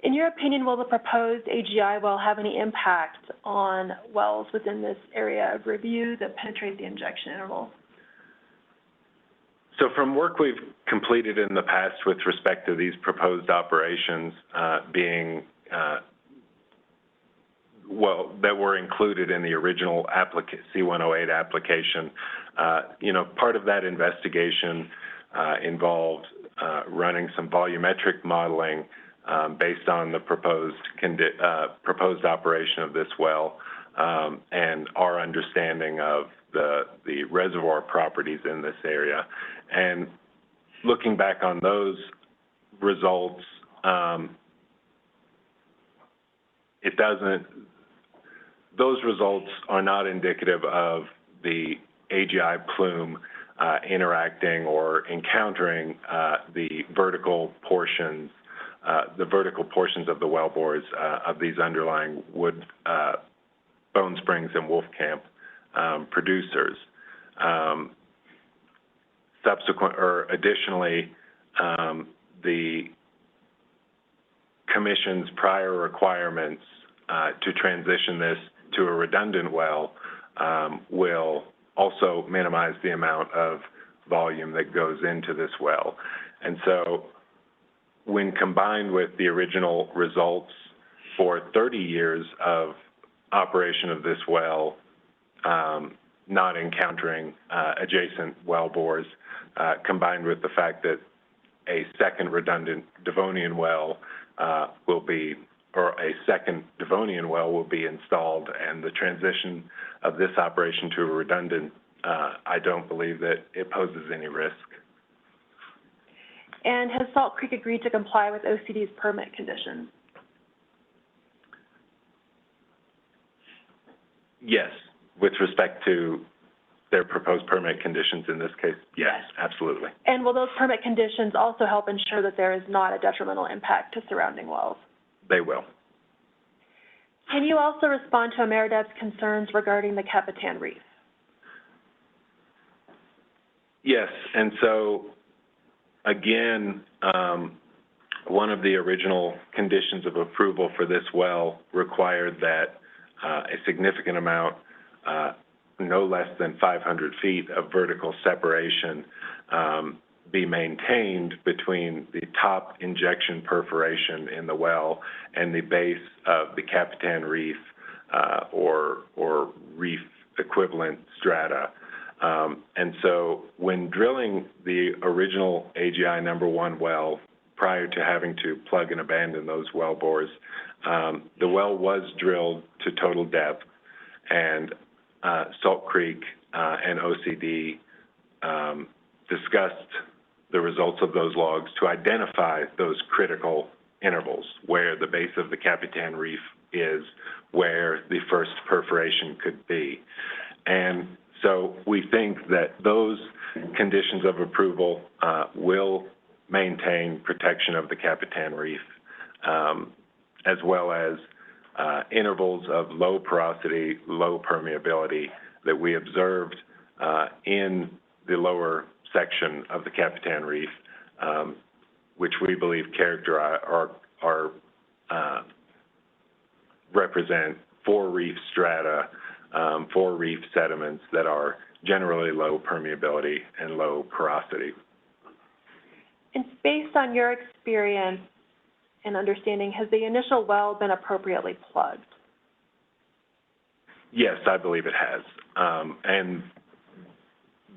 In your opinion, will the proposed AGI well have any impact on wells within this area of review that penetrate the injection interval?
So from work we've completed in the past with respect to these proposed operations being that were included in the original C-108 application, part of that investigation involved running some volumetric modeling based on the proposed operation of this well and our understanding of the reservoir properties in this area. And looking back on those results, those results are not indicative of the AGI plume interacting or encountering the vertical portions of the wellbores of these underlying Bone Springs and Wolfcamp producers. Additionally, the Commission's prior requirements to transition this to a redundant well will also minimize the amount of volume that goes into this well. And so when combined with the original results for 30 years of operation of this well, not encountering adjacent well bores, combined with the fact that a second redundant Devonian well will be, or a second Devonian well will be installed, and the transition of this operation to a redundant, I don't believe that it poses any risk.
And has Salt Creek agreed to comply with OCD's permit conditions?
Yes, with respect to their proposed permit conditions in this case, yes, absolutely.
And will those permit conditions also help ensure that there is not a detrimental impact to surrounding wells?
They will.
Can you also respond to Ameredev's concerns regarding the Capitan Reef?
Yes, and so, again, one of the original conditions of approval for this well required that a significant amount, no less than 500 feet of vertical separation be maintained between the top injection perforation in the well and the base of the Capitan Reef or reef equivalent strata. And so when drilling the original AGI #1 well, prior to having to plug and abandon those well bores, the well was drilled to total depth, and Salt Creek and OCD discussed the results of those logs to identify those critical intervals where the base of the Capitan Reef is, where the first perforation could be. And so we think that those conditions of approval will maintain protection of the Capitan Reef, as well as intervals of low porosity, low permeability that we observed in the lower section of the Capitan Reef, which we believe characterize or represent 4 reef strata, 4 reef sediments that are generally low permeability and low porosity.
And based on your experience and understanding, has the initial well been appropriately plugged?
Yes, I believe it has. And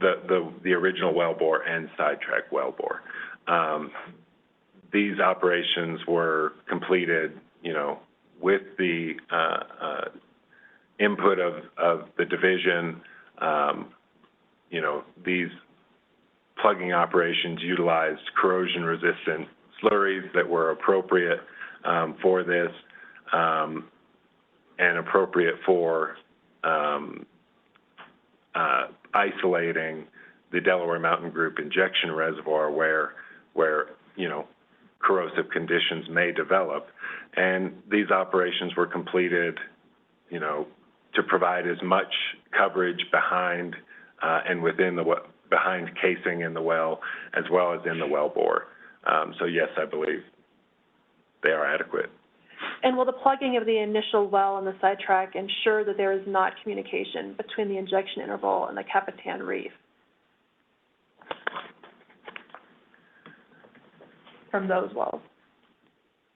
the original wellbore and sidetrack wellbore. These operations were completed, with the input of the division. These plugging operations utilized corrosion-resistant slurries that were appropriate for this and appropriate for isolating the Delaware Mountain Group injection reservoir where corrosive conditions may develop. And these operations were completed, to provide as much coverage behind and within behind casing in the well, as well as in the wellbore. So yes, I believe they are adequate.
And will the plugging of the initial well and the sidetrack ensure that there is not communication between the injection interval and the Capitan Reef from those wells?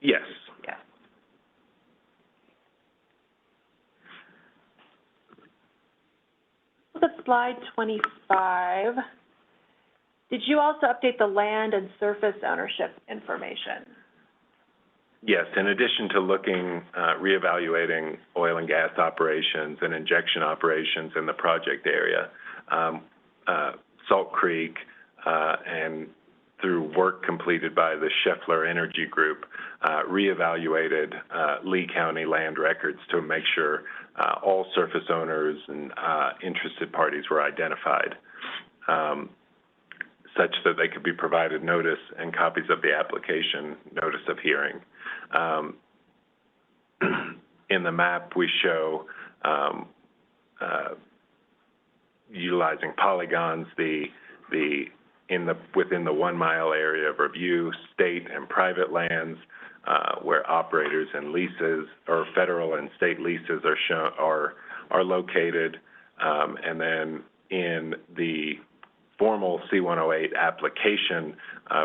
Yes.
Yeah. Look at slide 25. Did you also update the land and surface ownership information?
Yes, in addition to looking, reevaluating oil and gas operations and injection operations in the project area, Salt Creek and through work completed by the Scheffler Energy Group, reevaluated Lee County land records to make sure all surface owners and interested parties were identified, such that they could be provided notice and copies of the application notice of hearing. In the map, we show utilizing polygons within the 1 mile area of review, state and private lands where operators and leases or federal and state leases are located, and then in the formal C-108 application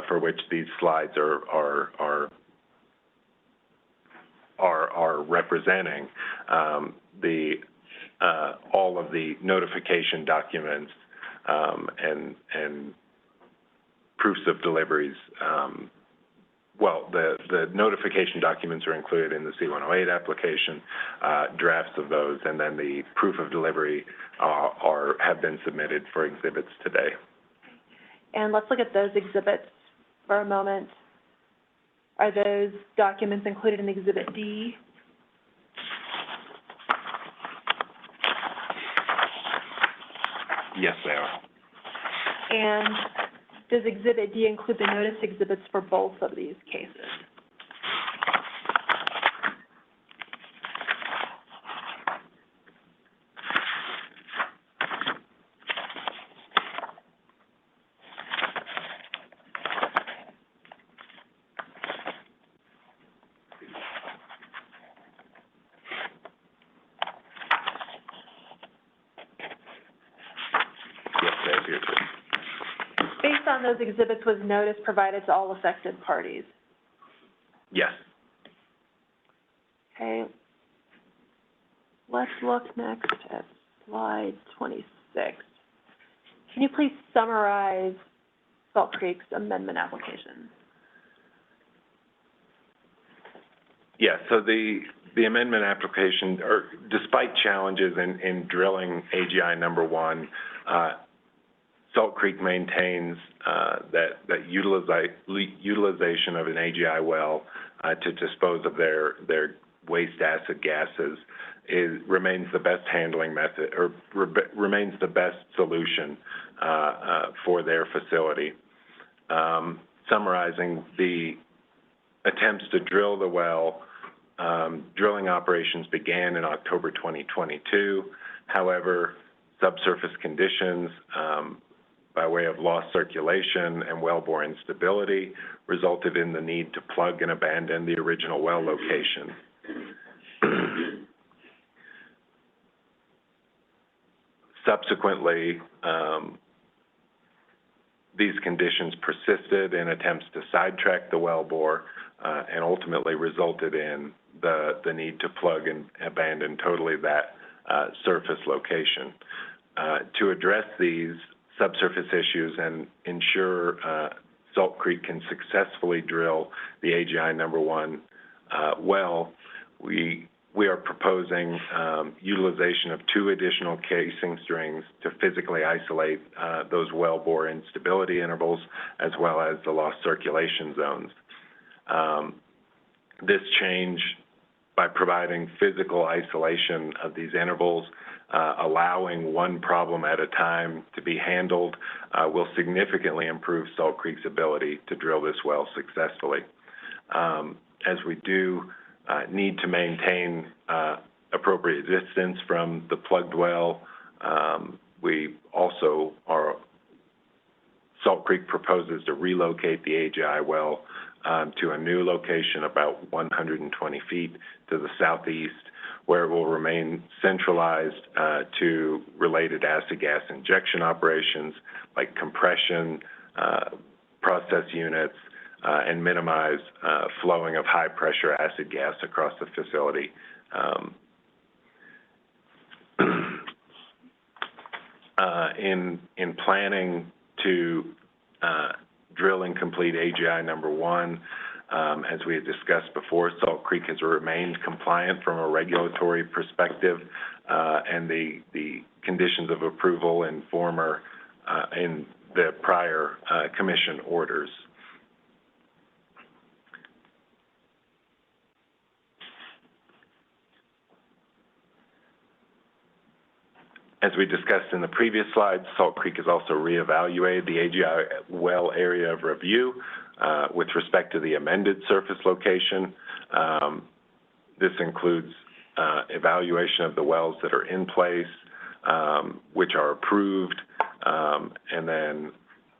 for which these slides are representing, the all of the notification documents, and proofs of deliveries. Well, the notification documents are included in the C-108 application, drafts of those, and then the proof of delivery have been submitted for exhibits today.
And let's look at those exhibits for a moment. Are those documents included in Exhibit D?
Yes, they are.
And does Exhibit D include the notice exhibits for both of these cases? Based on those exhibits, was notice provided to all affected parties?
Yes.
Okay. Let's look next at slide 26. Can you please summarize Salt Creek's amendment application?
Yeah, so the amendment application, or despite challenges in drilling AGI number 1, Salt Creek maintains that utilization of an AGI well to dispose of their waste acid gases remains the best handling method, or remains the best solution for their facility. Summarizing, the attempts to drill the well, drilling operations began in October 2022. However, subsurface conditions, by way of lost circulation and wellbore instability, resulted in the need to plug and abandon the original well location. Subsequently, these conditions persisted in attempts to sidetrack the wellbore, and ultimately resulted in the need to plug and abandon totally that surface location. To address these subsurface issues and ensure Salt Creek can successfully drill the AGI number 1 well, we are proposing utilization of 2 additional casing strings to physically isolate those wellbore instability intervals, as well as the lost circulation zones. This change, by providing physical isolation of these intervals, allowing one problem at a time to be handled, will significantly improve Salt Creek's ability to drill this well successfully. As we do need to maintain appropriate distance from the plugged well, we also Salt Creek proposes to relocate the AGI well to a new location about 120 feet to the southeast, where it will remain centralized to related acid gas injection operations like compression, process units, and minimize flowing of high pressure acid gas across the facility. In planning to drill and complete AGI number 1, as we had discussed before, Salt Creek has remained compliant from a regulatory perspective, and the conditions of approval in the prior commission orders. As we discussed in the previous slides, Salt Creek has also reevaluated the AGI well area of review with respect to the amended surface location. This includes evaluation of the wells that are in place, which are approved, and then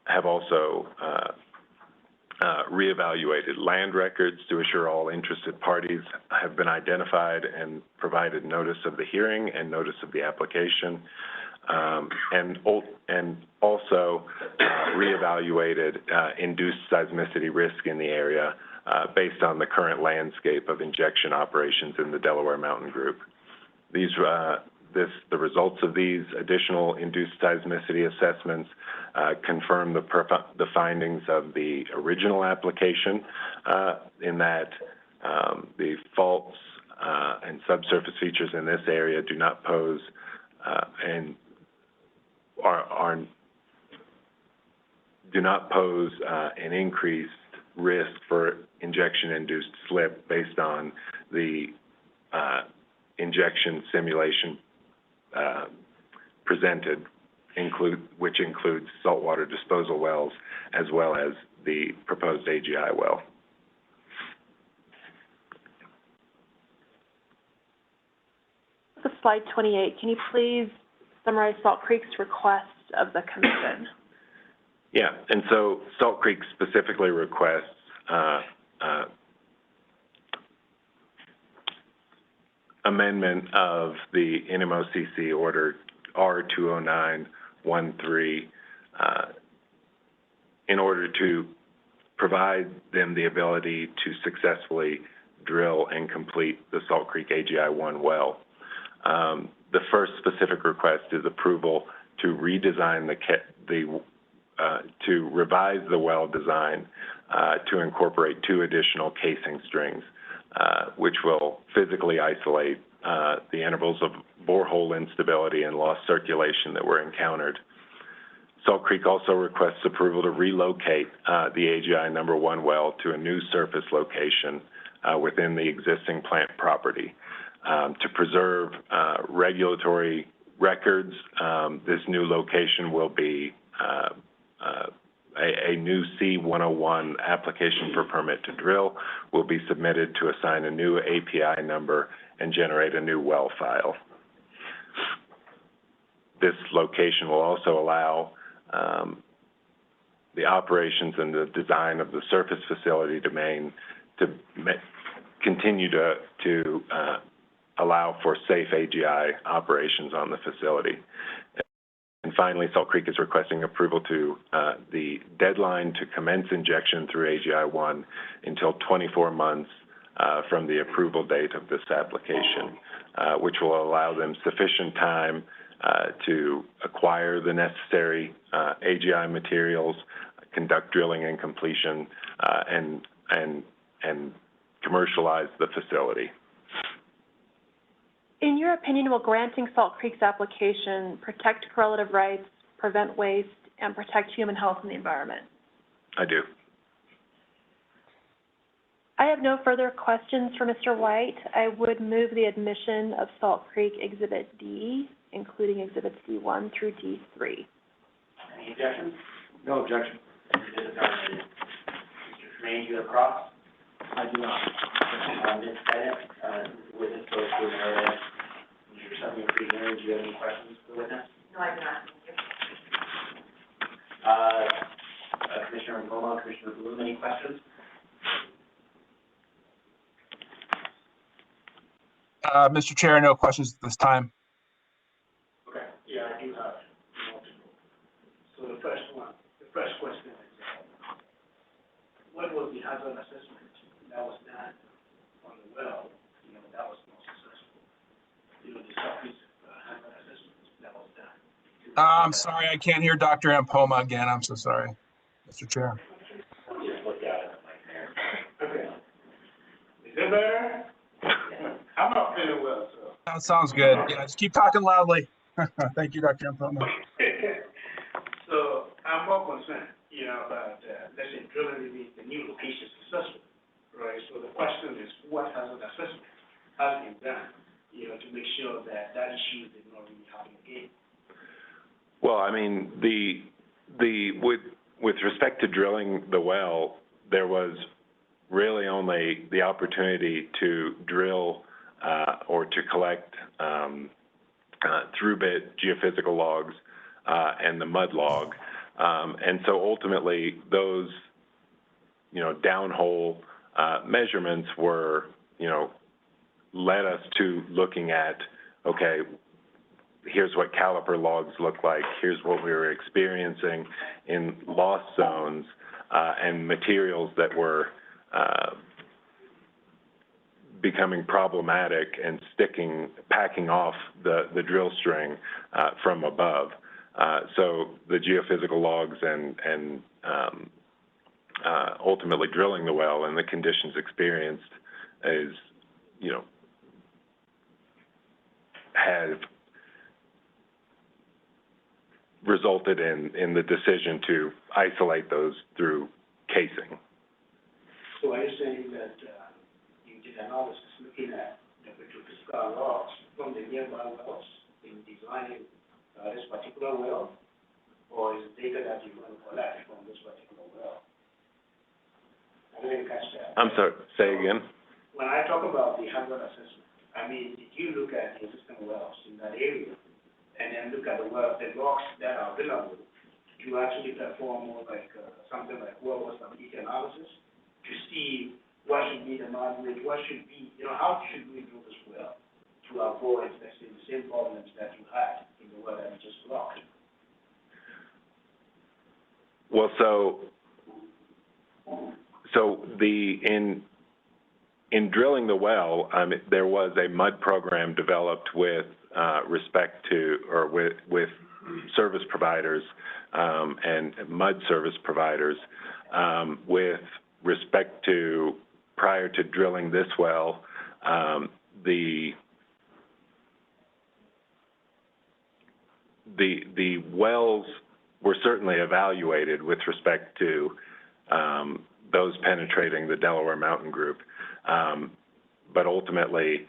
have also reevaluated land records to assure all interested parties have been identified and provided notice of the hearing and notice of the application, and also reevaluated induced seismicity risk in the area based on the current landscape of injection operations in the Delaware Mountain Group. These the results of these additional induced seismicity assessments confirm the findings of the original application, in that the faults and subsurface features in this area do not pose do not pose an increased risk for injection-induced slip based on the injection simulation presented, which includes saltwater disposal wells as well as the proposed AGI well.
Slide 28, can you please summarize Salt Creek's request of the commission?
Yeah, and so Salt Creek specifically requests amendment of the NMOCC order R20913 in order to provide them the ability to successfully drill and complete the Salt Creek AGI-1 well. The first specific request is approval to redesign to revise the well design to incorporate 2 additional casing strings, which will physically isolate the intervals of borehole instability and lost circulation that were encountered. Salt Creek also requests approval to relocate the AGI number 1 well to a new surface location within the existing plant property. To preserve regulatory records, this new location will be a new C-101 application for permit to drill will be submitted to assign a new API number and generate a new well file. This location will also allow the operations and the design of the surface facility domain to continue to allow for safe AGI operations on the facility. And finally, Salt Creek is requesting approval to the deadline to commence injection through AGI-1 until 24 months from the approval date of this application, which will allow them sufficient time to acquire the necessary AGI materials, conduct drilling and completion, and commercialize the facility.
In your opinion, will granting Salt Creek's application protect correlative rights, prevent waste, and protect human health and the environment?
I do.
I have no further questions for Mr. White. I would move the admission of Salt Creek Exhibit D, including Exhibits D1 through D3.
Any objections?
No objection.
Mr. Tremaine, do you have a cross?
I do not.
Ms. Bennett, witness goes to an area. Mr. Subman, do you have any questions for the witness?
No, I do not.
Commissioner Ngoma, Commissioner Bloom, any questions?
Mr. Chair, no questions at this time.
Okay, yeah, I do have multiple. So the first question is, what was the hazard assessment that was done on the well, that was not successful? The surface hazard assessment that was done.
I'm sorry, I can't hear Dr. Ampoma again. I'm so sorry, Mr. Chair.
Just look at it like there.
Okay. Is it better? I'm not feeling well, so.
That sounds good. Yeah, just keep talking loudly. Thank you, Dr. Ampoma.
So I'm more concerned, about, let's say, drilling the new location successful, right? So the question is, what hazard assessment has been done, to make sure that issue did not really happen again?
Well, I mean, with respect to drilling the well, there was really only the opportunity to drill or to collect through-bit geophysical logs and the mud log. And so ultimately, those, downhole measurements were, led us to looking at, okay, here's what caliper logs look like, here's what we were experiencing in lost zones, and materials that were, becoming problematic and packing off the drill string from above. So the geophysical logs and ultimately drilling the well and the conditions experienced is, have resulted in the decision to isolate those through casing.
So are you saying that you did analysis looking at the geophysical logs from the nearby wells in designing this particular well, or is it data that you're going to collect from this particular well? I didn't catch that.
I'm sorry, say again?
When I talk about the hazard assessment, I mean, did you look at the existing wells in that area and then look at the rocks that are available to actually perform more like something like well stability analysis to see what should be the moderate, what should be, how should we do this well to avoid, let's say, the same problems that you had in the well that you just blocked?
Well, in drilling the well, there was a mud program developed with respect to, or with service providers and mud service providers with respect to, prior to drilling this well, the wells were certainly evaluated with respect to those penetrating the Delaware Mountain Group. But ultimately,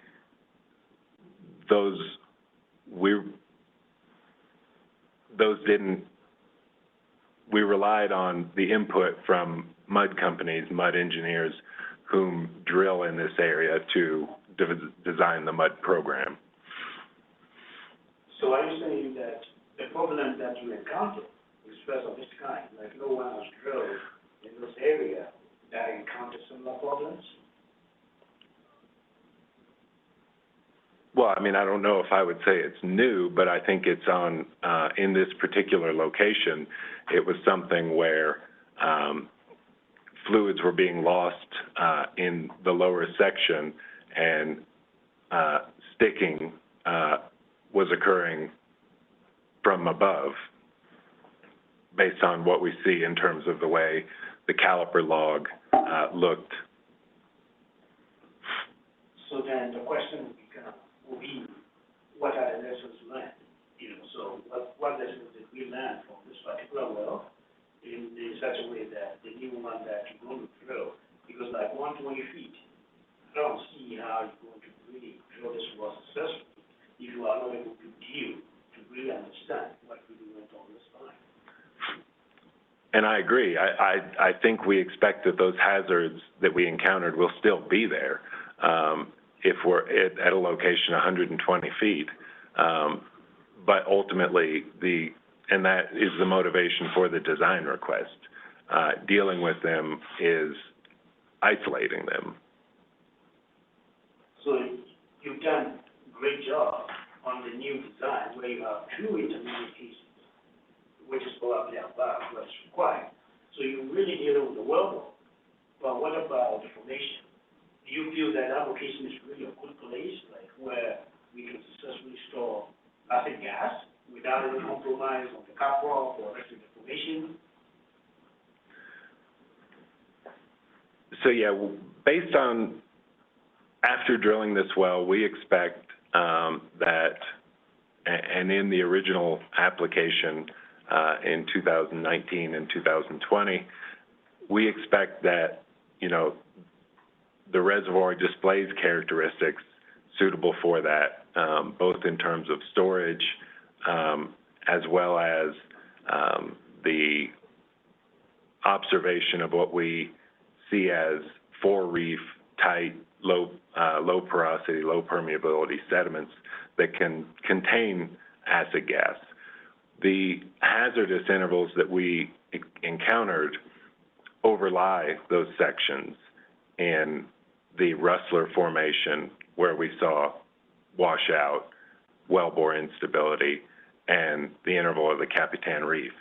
we relied on the input from mud companies, mud engineers, whom drill in this area to design the mud program.
So are you saying that the problem that you encountered is first of this kind, like no one has drilled in this area that encountered similar problems?
Well, I don't know if I would say it's new, but I think it's on, in this particular location, it was something where fluids were being lost in the lower section, and sticking was occurring from above based on what we see in terms of the way the caliper log looked.
So then the question will be, what are the lessons learned? So what lessons did we learn from this particular well in such a way that the new one that you're going to drill, because like 120 feet, I don't see how you're going to really drill this well successfully if you are not able to deal to really understand what really went on this line.
And I agree. I think we expect that those hazards that we encountered will still be there if we're at a location 120 feet. But ultimately, and that is the motivation for the design request. Dealing with them is isolating them.
So you've done a great job on the new design where you have two intermediate cases, which is probably above what's required. So you're really dealing with the well, but what about the formation? Do you feel that application is really a good place, like where we can successfully store acid gas without any compromise on the cap rock or rest of the formation?
So yeah, based on, after drilling this well, we expect that, and in the original application in 2019 and 2020, we expect that, the reservoir displays characteristics suitable for that, both in terms of storage as well as the observation of what we see as four-reef tight, low porosity, low permeability sediments that can contain acid gas. The hazardous intervals that we encountered overlie those sections in the Rustler Formation, where we saw washout, wellbore instability, and the interval of the Capitan Reef.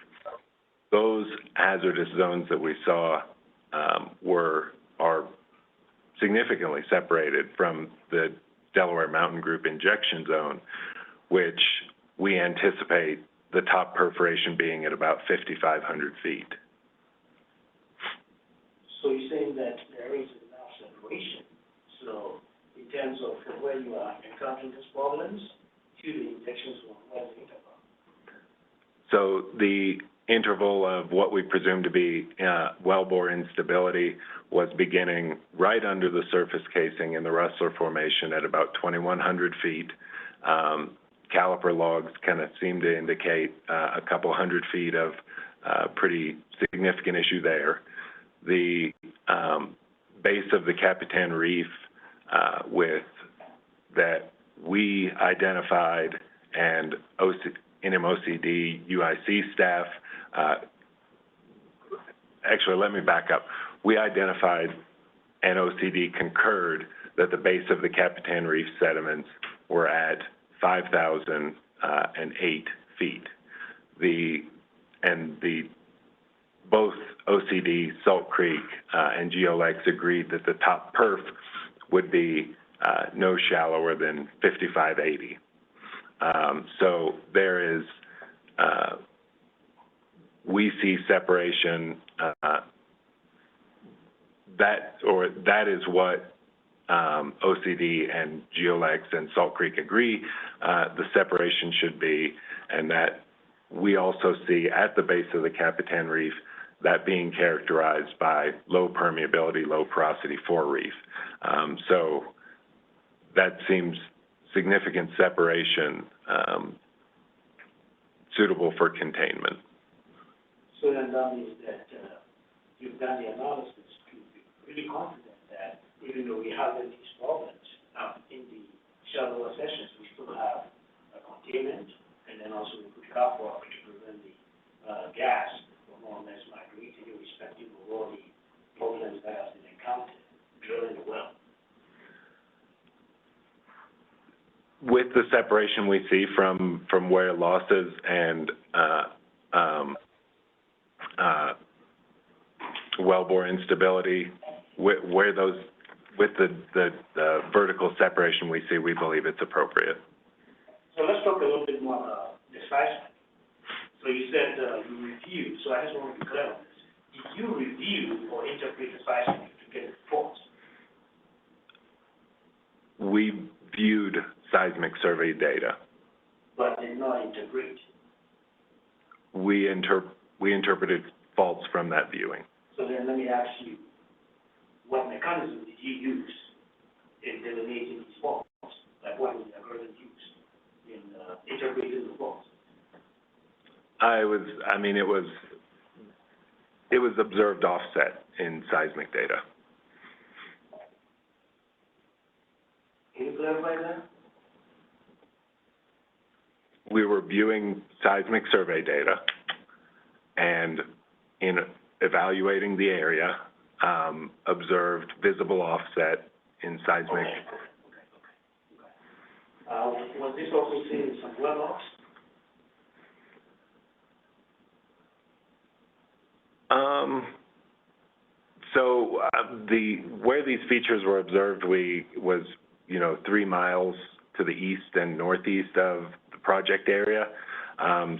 Those hazardous zones that we saw are significantly separated from the Delaware Mountain Group injection zone, which we anticipate the top perforation being at about 5,500 feet.
So you're saying that there is enough separation, so in terms of from where you are encountering these problems to the injection zone, what is the interval?
So the interval of what we presume to be wellbore instability was beginning right under the surface casing in the Rustler Formation at about 2,100 feet. Caliper logs kind of seem to indicate a couple hundred feet of pretty significant issue there. The base of the Capitan Reef with that we identified and NMOCD UIC staff, actually let me back up. We identified and OCD concurred that the base of the Capitan Reef sediments were at 5,008 feet. Both OCD, Salt Creek, and GeoLex agreed that the top perf would be no shallower than 5,580. So there is, we see separation, that is what OCD and GeoLex and Salt Creek agree the separation should be, and that we also see at the base of the Capitan Reef that being characterized by low permeability, low porosity for reef. So that seems significant separation suitable for containment.
So then that means that you've done the analysis to be really confident that even though we have these problems in the shallower sessions, we still have a containment, and then also we put carport to prevent the gas from more or less migrating irrespective of all the problems that have been encountered drilling the well.
With the separation we see from wear losses and wellbore instability, where those, with the vertical separation we see, we believe it's appropriate.
So let's talk a little bit more about the seismic. So you said you reviewed, so I just want to be clear on this. Did you review or interpret the seismic to get the faults?
We viewed seismic survey data.
But did not integrate.
We interpreted faults from that viewing.
So then let me ask you, what mechanism did you use in delineating these faults? Like what was the algorithm used in interpreting the faults?
It was observed offset in seismic data.
Can you clarify that?
We were viewing seismic survey data, and in evaluating the area, observed visible offset in seismic.
Was this also seen in some well logs?
Where these features were observed, was 3 miles to the east and northeast of the project area.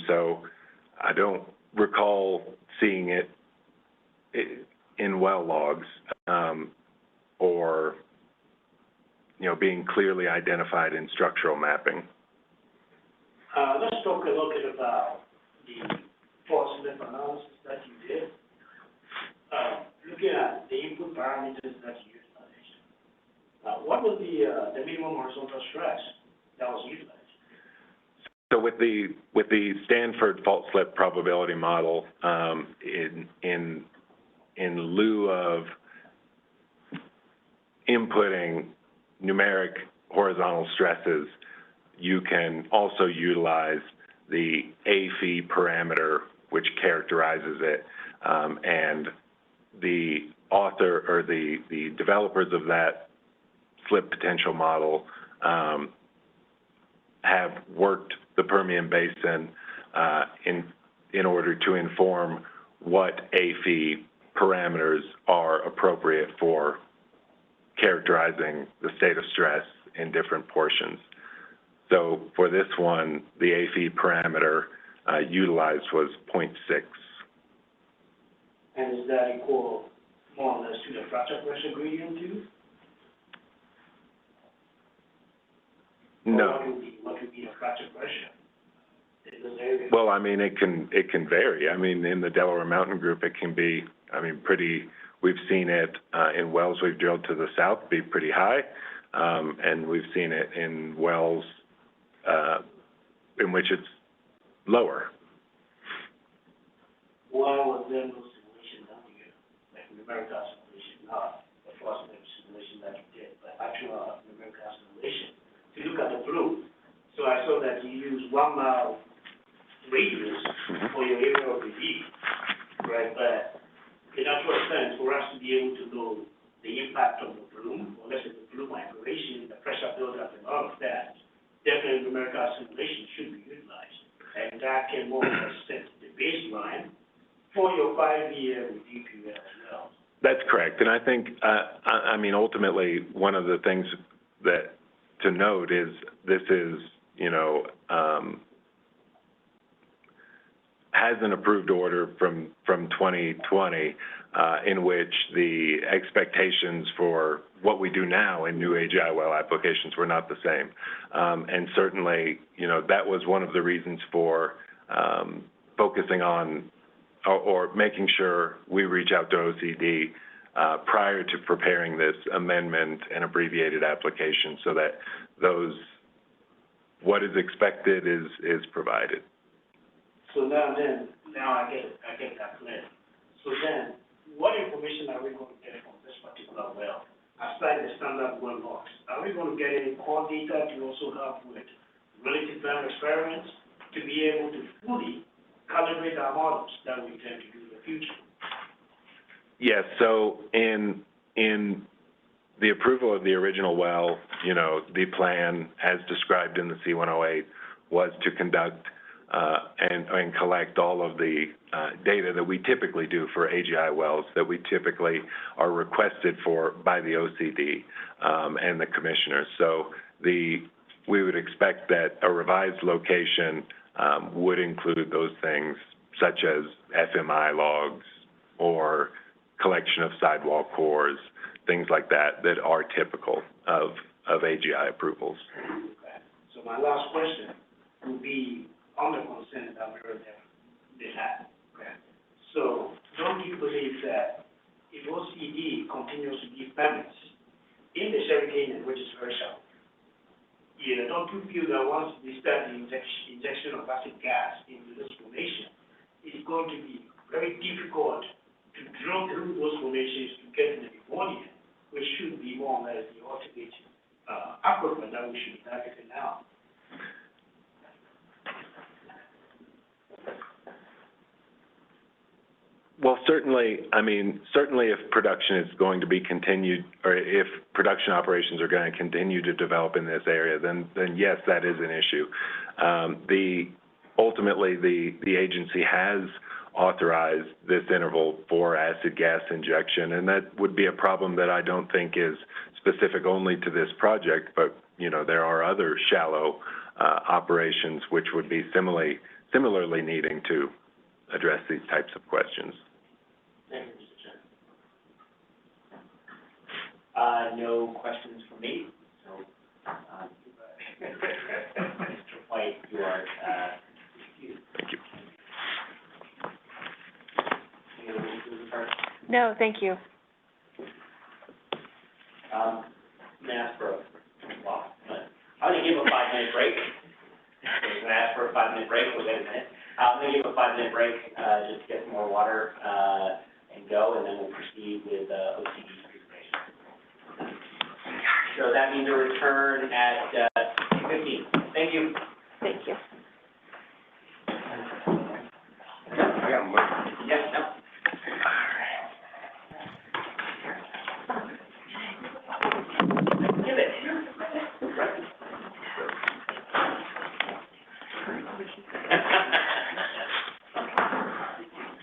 So I don't recall seeing it in well logs, or being clearly identified in structural mapping.
Let's talk a little bit about the fault slip analysis that you did. Looking at the input parameters that you utilized, what was the minimum horizontal stress that was utilized?
So with the Stanford fault slip probability model, in lieu of inputting numeric horizontal stresses, you can also utilize the AFI parameter, which characterizes it, and the author or the developers of that slip potential model have worked the Permian Basin in order to inform what AFI parameters are appropriate for characterizing characterizing the state of stress in different portions. So for this one, the AFE parameter utilized was 0.6.
And is that equal more or less to the fracture pressure gradient too?
No.
Or what would be the fracture pressure in this area?
Well, I mean, it can vary. I mean, in the Delaware Mountain Group, it can be, I mean, pretty, we've seen it in wells we've drilled to the south be pretty high, and we've seen it in wells in which it's lower.
Why was there no simulation done here, like numerical simulation, not the first simulation that you did, but actual numerical simulation, to look at the flow? So I saw that you use 1 mile radius for your area of review, right? But in actual sense, for us to be able to know the impact of the plume, or let's say the plume migration, the pressure buildup and all of that, definitely numerical simulation should be utilized. And that can more or less set the baseline for your 5-year review period as well.
That's correct. And I think, I mean, ultimately, one of the things that to note is this is, you know, has an approved order from 2020 in which the expectations for what we do now in new AGI well applications were not the same. And certainly, you know, that was one of the reasons for focusing on or making sure we reach out to OCD prior to preparing this amendment and abbreviated application so that those, what is expected is provided.
So now I get that clear. So then, what information are we going to get from this particular well, aside the standard well logs? Are we going to get any core data to also help with relative time experiments to be able to fully calibrate our models that we intend to do in the future?
Yes, so in the approval of the original well, you know, the plan as described in the C-108 was to conduct and collect all of the data that we typically do for AGI wells that we typically are requested for by the OCD and the commissioners. So we would expect that a revised location would include those things such as FMI logs or collection of sidewall cores, things like that that are typical of AGI approvals.
Okay. So my last question would be on the consent that we they had. Okay. So don't you believe that if OCD continues to give permits in the Sherry Canyon, which is very shallow, don't you feel that once we start the injection of acid gas into this formation, it's going to be very difficult to drill through those formations to get the pneumonia, which should be more or less the ultimate aquifer that we should be targeting now?
Well, certainly, I mean, certainly if production is going to be continued, or if production operations are going to continue to develop in this area, then yes, that is an issue. Ultimately, the agency has authorized this interval for acid gas injection, and that would be a problem that I don't think is specific only to this project, but, you know, there are other shallow operations which would be similarly needing to address these types of questions.
Thank you, Mr. Chairman.
No questions from me, so, Mr. White, you are, excused.
Thank you.
No, thank you.
May I ask for I'm gonna give a 5-minute break. I'm gonna ask for a 5-minute break, we'll get a minute. I'm gonna give a 5-minute break, just to get some more water, and go, and then we'll proceed with, OCD's presentation. So that means a return at, 2:15. Thank you.
Thank you.
I got more. Yes, no. Give it.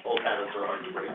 Full time for hard to break.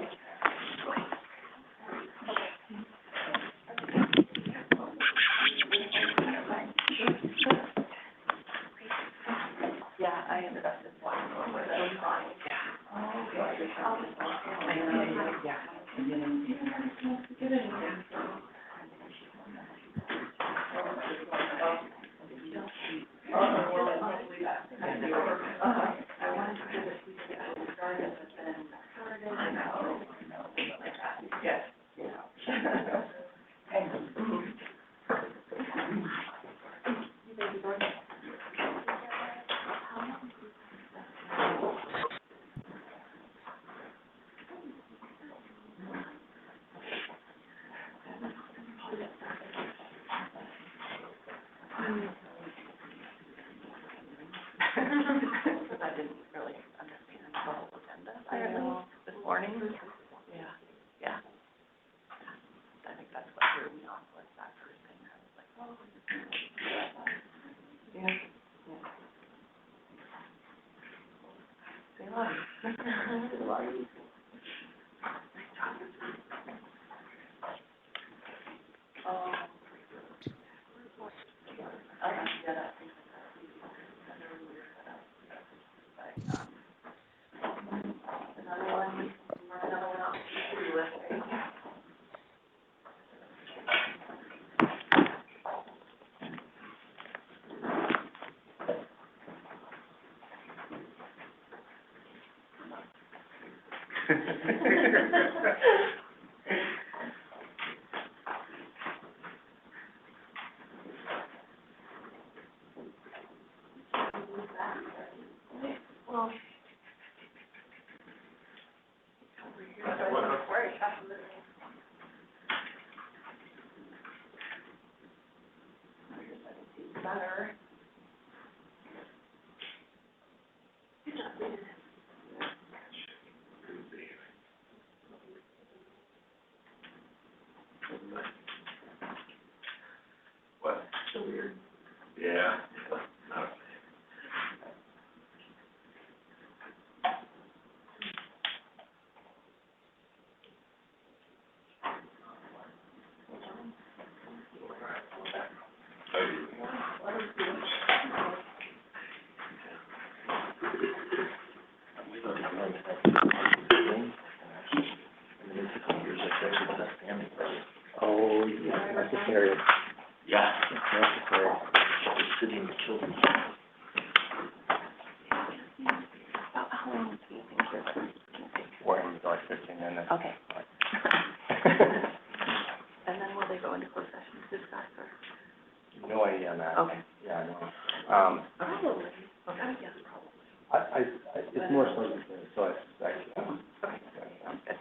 I didn't really understand the whole agenda, this morning. Yeah, yeah. I think that's what threw me off was that first thing. I was like, oh. Yeah. Say hi. Say hi. Well. Better.
What? So weird. Yeah.
Oh, yeah, necessary.
Yeah.
Necessary. Just sitting to kill them.
How long do you think you're
We're in like 15 minutes.
Okay. And then will they go into closed session to discuss or?
No idea on that.
Okay.
Yeah, I know.
Probably. Okay, yes, probably.
It's more so, so I suspect.
Okay, sounds good.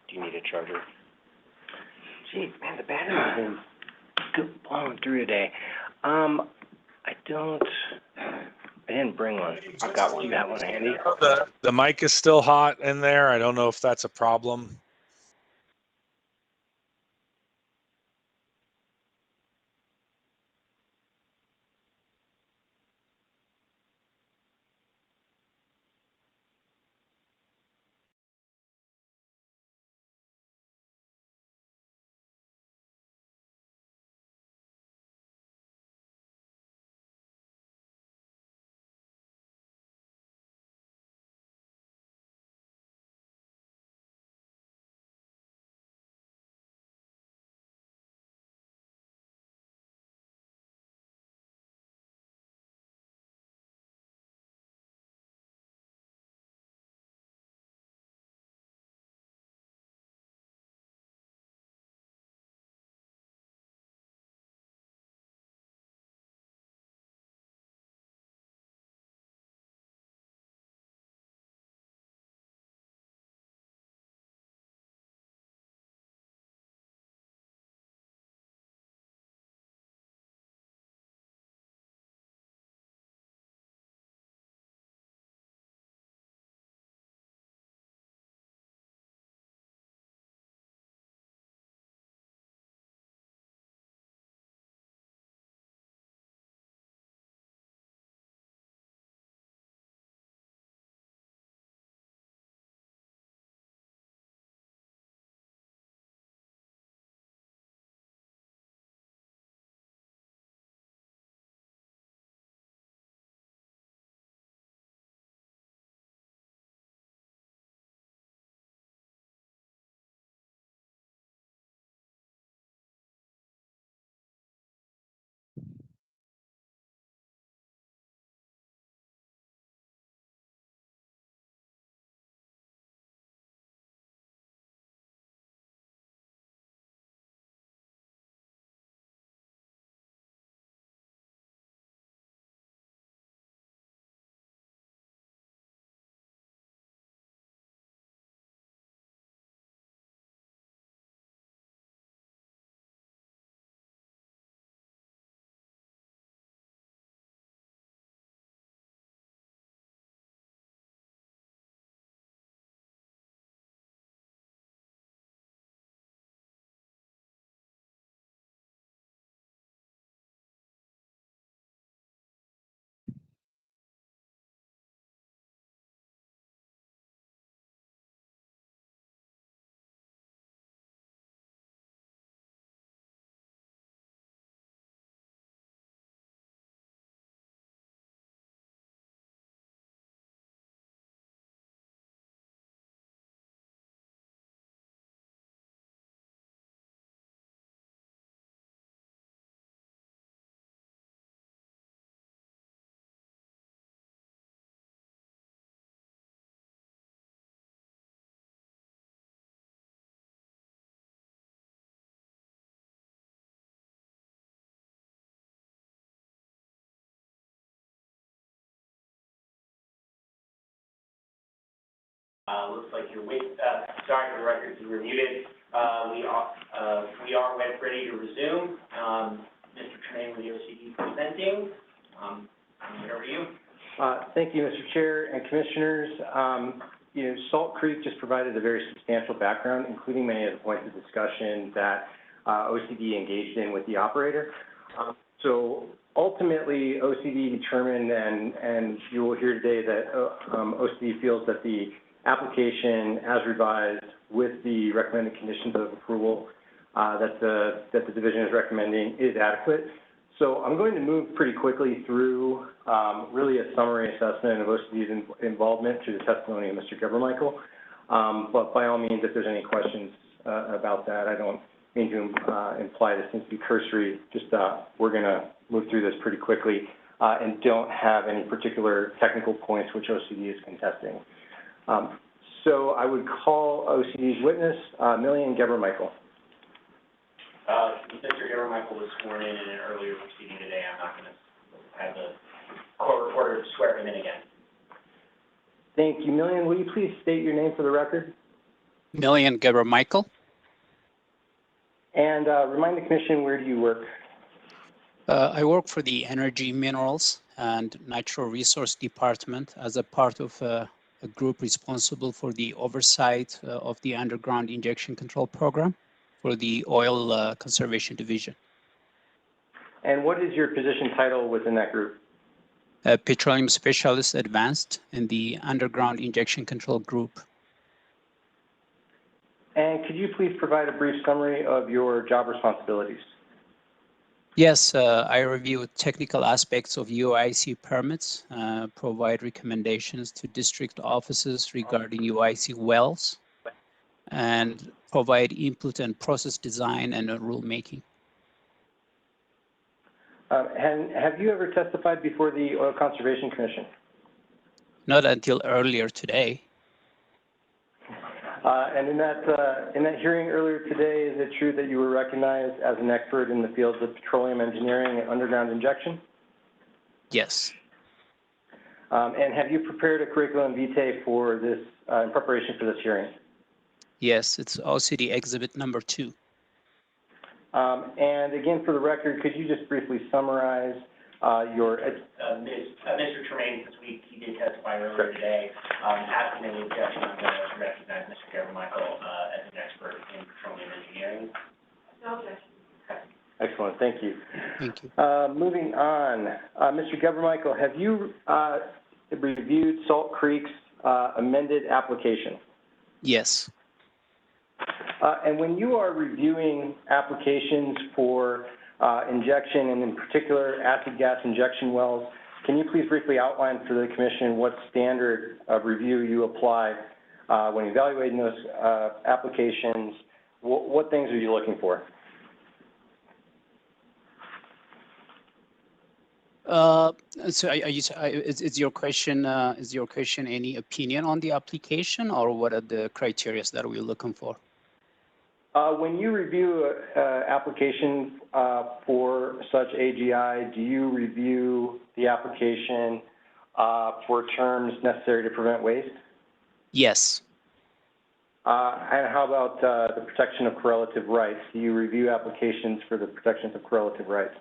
Do you need a charger? Geez, man, the battery's been blowing through today. I didn't bring one. I've got one. You have one handy?
The mic is still hot in there. I don't know if that's a problem.
Looks like you're sorry for the record, you were muted. We are ready to resume. Mr. Tremaine with the OCD presenting. Over to you.
Thank you, Mr. Chair and Commissioners. Salt Creek just provided a very substantial background, including many of the points of discussion that OCD engaged in with the operator. So ultimately, OCD determined, and you will hear today that OCD feels that the application as revised with the recommended conditions of approval that the division is recommending is adequate. So I'm going to move pretty quickly through really a summary assessment of OCD's involvement through the testimony of Mr. Gebermichael. But by all means, if there's any questions about that, I don't mean to imply this seems to be cursory. Just we're going to move through this pretty quickly and don't have any particular technical points which OCD is contesting. So I would call OCD's witness, Millian Gebermichael.
Mr. Gebermichael was sworn in an earlier proceeding today. I'm not going to have the court reporter swear him in again.
Thank you, Millian. Will you please state your name for the record?
Millian Gebermichael.
And remind the commission, where do you work?
I work for the Energy, Minerals, and Natural Resource Department as a part of a group responsible for the oversight of the underground injection control program for the Oil Conservation Division.
And what is your position title within that group?
Petroleum Specialist Advanced in the Underground Injection Control Group.
And could you please provide a brief summary of your job responsibilities?
Yes, I review technical aspects of UIC permits, provide recommendations to district offices regarding UIC wells, and provide input and process design and rulemaking.
And have you ever testified before the Oil Conservation Commission?
Not until earlier today.
And in that hearing earlier today, is it true that you were recognized as an expert in the fields of petroleum engineering and underground injection?
Yes.
And have you prepared a curriculum vitae for this, in preparation for this hearing?
Yes, it's OCD Exhibit number 2.
And again, for the record, could you just briefly summarize your...
Mr. Tremaine, since he did testify earlier today, asking any objection, I'm going to recognize Mr. Gebermichael as an expert in petroleum engineering. No objection.
Excellent, thank you.
Thank you.
Moving on, Mr. Gebermichael, have you reviewed Salt Creek's amended application?
Yes.
And when you are reviewing applications for injection, and in particular acid gas injection wells, can you please briefly outline for the commission what standard of review you apply when evaluating those applications? What things are you looking for?
So is your question any opinion on the application, or what are the criteria that we're looking for?
When you review an application for such AGI, do you review the application for terms necessary to prevent waste?
Yes.
And how about the protection of correlative rights? Do you review applications for the protection of correlative rights?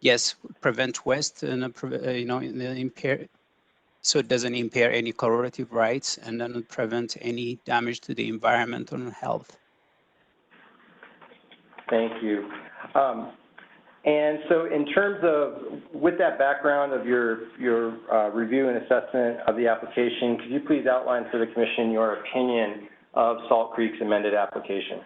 Yes, prevent waste and impair, so it doesn't impair any correlative rights, and then prevent any damage to the environment and health.
Thank you. And so in terms of, with that background of your review and assessment of the application, could you please outline for the commission your opinion of Salt Creek's amended application?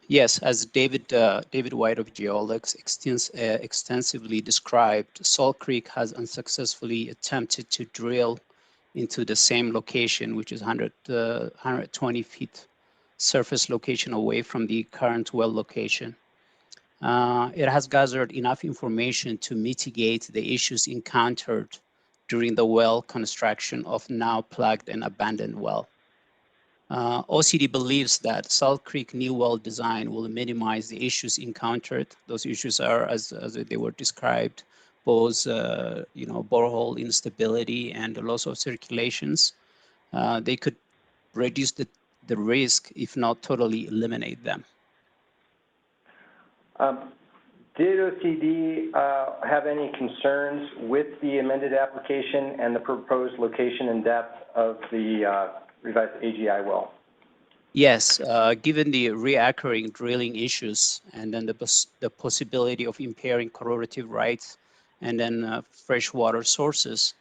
Yes, as David White of Geologics extensively described, Salt Creek has unsuccessfully attempted to drill into the same location, which is 120 feet surface location away from the current well location. It has gathered enough information to mitigate the issues encountered during the well construction of now plugged and abandoned well. OCD believes that Salt Creek new well design will minimize the issues encountered. Those issues are, as they were described, both borehole instability and loss of circulations, they could reduce the risk, if not totally eliminate them.
Did OCD have any concerns with the amended application and the proposed location and depth of the revised AGI well?
Yes, given the reoccurring drilling issues and then the possibility of impairing corroborative rights and then freshwater sources,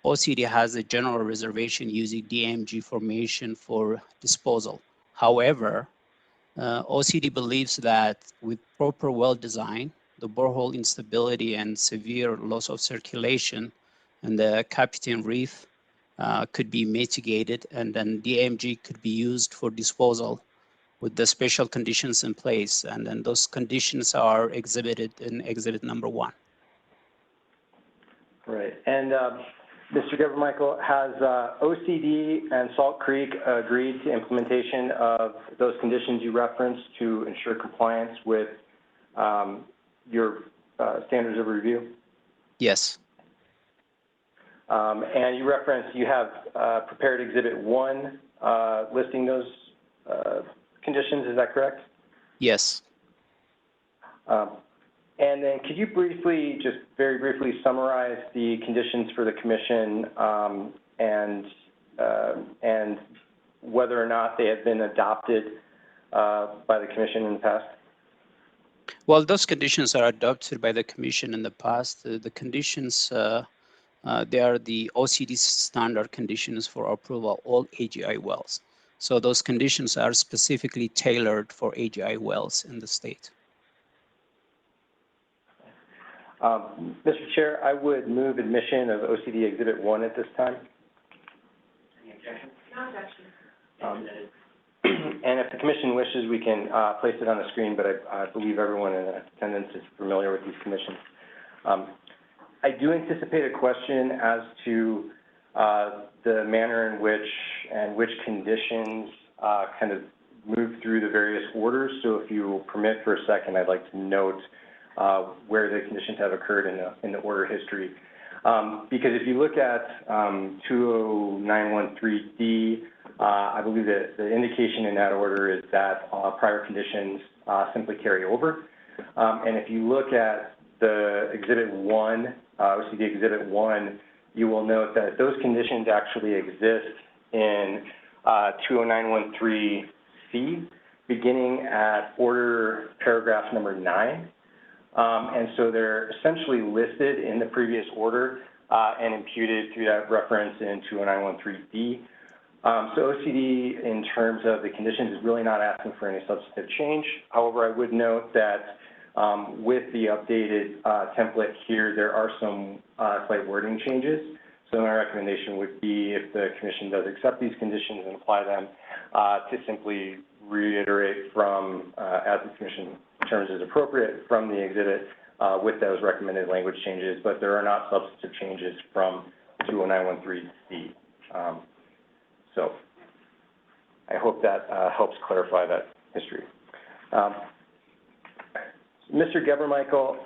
OCD has a general reservation using DMG formation for disposal. However, OCD believes that with proper well design, the borehole instability and severe loss of circulation and the Capitan Reef could be mitigated, and then DMG could be used for disposal with the special conditions in place. And then those conditions are exhibited in exhibit number 1.
Right. And Mr. Gebermichael, has OCD and Salt Creek agreed to implementation of those conditions you referenced to ensure compliance with your standards of review?
Yes.
And you referenced you have prepared Exhibit 1 listing those conditions, is that correct?
Yes.
And then could you briefly, just very briefly summarize the conditions for the commission and whether or not they have been adopted by the commission in the past?
Well, those conditions are adopted by the commission in the past. The conditions, they are the OCD standard conditions for approval of all AGI wells. So those conditions are specifically tailored for AGI wells in the state.
Mr. Chair, I would move admission of OCD Exhibit 1 at this time.
Any objection?
No objection.
And if the commission wishes, we can place it on the screen, but I believe everyone in attendance is familiar with these conditions. I do anticipate a question as to the manner in which conditions kind of move through the various orders. So if you will permit for a second, I'd like to note where the conditions have occurred in the order history. Because if you look at 20913D, I believe that the indication in that order is that prior conditions simply carry over. And if you look at the Exhibit 1, OCD Exhibit 1, you will note that those conditions actually exist in 20913C, beginning at order paragraph number 9. And so they're essentially listed in the previous order and imputed through that reference in 20913D. So OCD, in terms of the conditions, is really not asking for any substantive change. However, I would note that with the updated template here, there are some slight wording changes. So my recommendation would be, if the commission does accept these conditions and apply them, to simply reiterate from, as the commission determines is appropriate, from the exhibit with those recommended language changes, but there are not substantive changes from 20913C. So I hope that helps clarify that history. Mr. Gebermichael,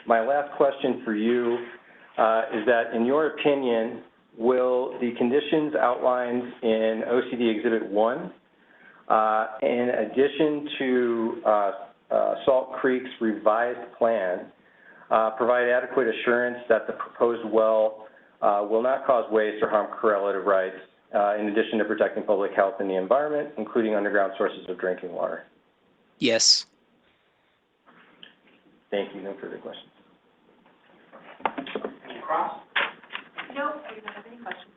my last question for you is that, in your opinion, will the conditions outlined in OCD Exhibit 1, in addition to Salt Creek's revised plan, provide adequate assurance that the proposed well will not cause waste or harm correlative rights, in addition to protecting public health and the environment, including underground sources of drinking water?
Yes.
Thank you. No further questions.
Any cross?
No, I don't have any questions.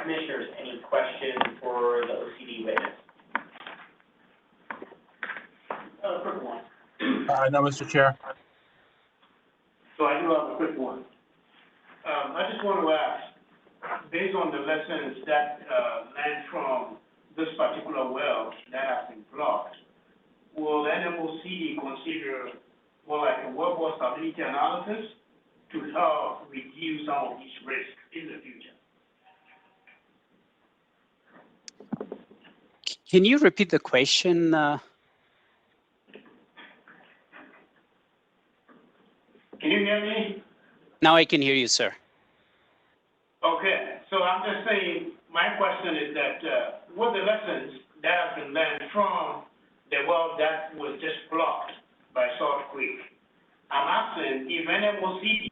Commissioners, any questions for the OCD witness? Quick one.
No, Mr. Chair.
So I do have a quick one. I just want to ask, based on the lessons that learned from this particular well that has been blocked, will NMOCD consider more like a wellbore stability analysis to help reduce some of these risks in the future?
Can you repeat the question?
Can you hear me?
Now I can hear you, sir.
Okay, so I'm I'm just saying, my question is that, what the lessons that have been learned from the well that was just blocked by Salt Creek? I'm asking if NMOCD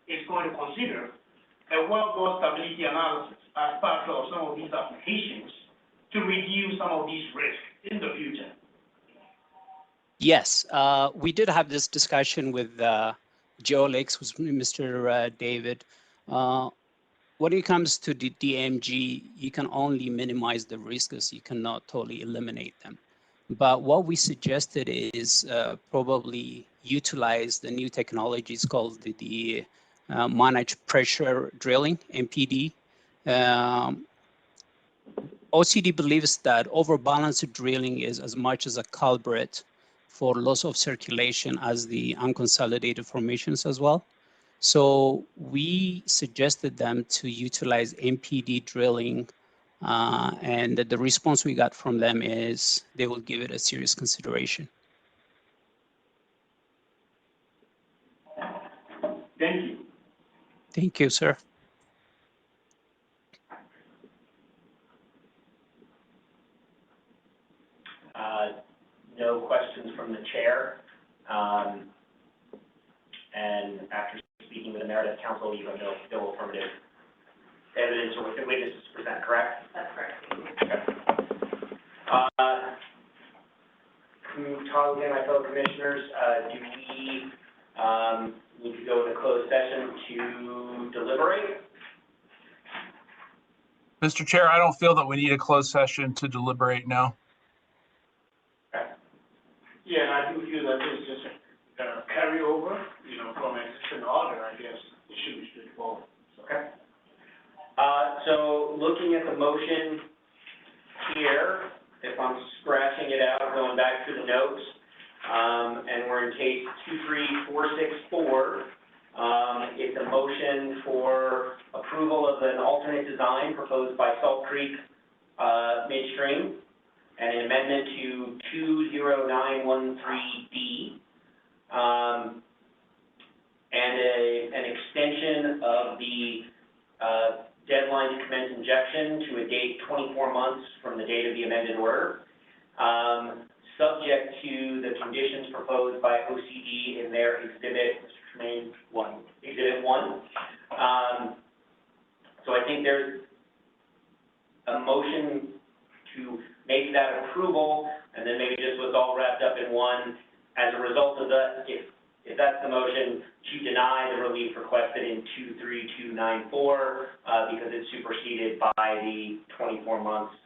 is going to consider a well bore stability analysis as part of some of these applications to reduce some of these risks in the future.
Yes, we did have this discussion with Geolix, with Mr. David. When it comes to the DMG, you can only minimize the risks. You cannot totally eliminate them. But what we suggested is probably utilize the new technologies called the managed pressure drilling, MPD. OCD believes that overbalanced drilling is as much as a culprit for loss of circulation as the unconsolidated formations as well. So we suggested them to utilize MPD drilling, and the response we got from them is they will give it a serious consideration.
Thank you.
Thank you, sir.
No questions from the chair. And after speaking with the Meredith Council, you have no affirmative evidence or witnesses to present, correct?
That's correct.
Okay. Talk again, my fellow commissioners, do we need to go into closed session to deliberate?
Mr. Chair, I don't feel that we need a closed session to deliberate now.
Yeah, and I do feel that this is just a carryover, from existing order. I guess it should be straightforward.
Okay. So looking at the motion here, if I'm scratching it out, going back to the notes, and we're in case 23464, it's a motion for approval of an alternate design proposed by Salt Creek Midstream, and an amendment to 20913D, and an extension of the deadline to commence injection to a date 24 months from the date of the amended order, subject to the conditions proposed by OCD in their exhibit, Mr. Tremaine, exhibit 1. So I think there's a motion to make that approval, and then maybe just was all wrapped up in one as a result of that, if that's the motion, to deny the relief requested in 23294, because it's superseded by the 24 months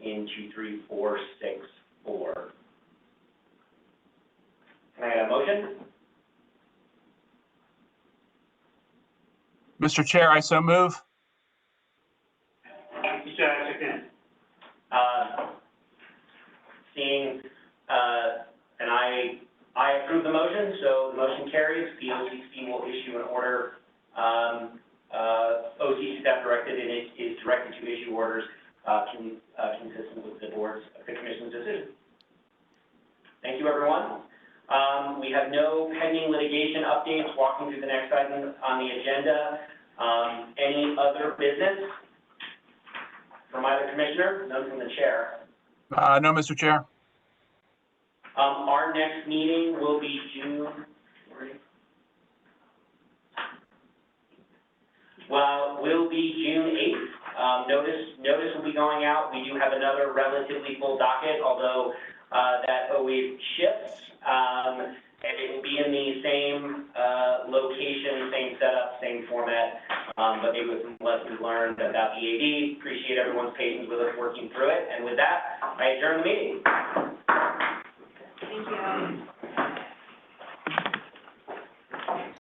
in 23464. Can I get a motion?
Mr. Chair, I so move.
Mr. Chair, second.
Seeing, and I approve the motion, so the motion carries. POCC will issue an order. OCC staff directed and it is directed to issue orders consistent with the commission's decision. Thank you, everyone. We have no pending litigation updates. Walking through the next item on the agenda. Any other business from either commissioner? None from the chair.
No, Mr. Chair.
Our next meeting will be June 8th. Notice will be going out. We do have another relatively full docket, although that always shifts. And it will be in the same location, same setup, same format, but maybe with some lessons learned about EAD. Appreciate everyone's patience with us working through it. And with that, I adjourn the meeting.
Thank you.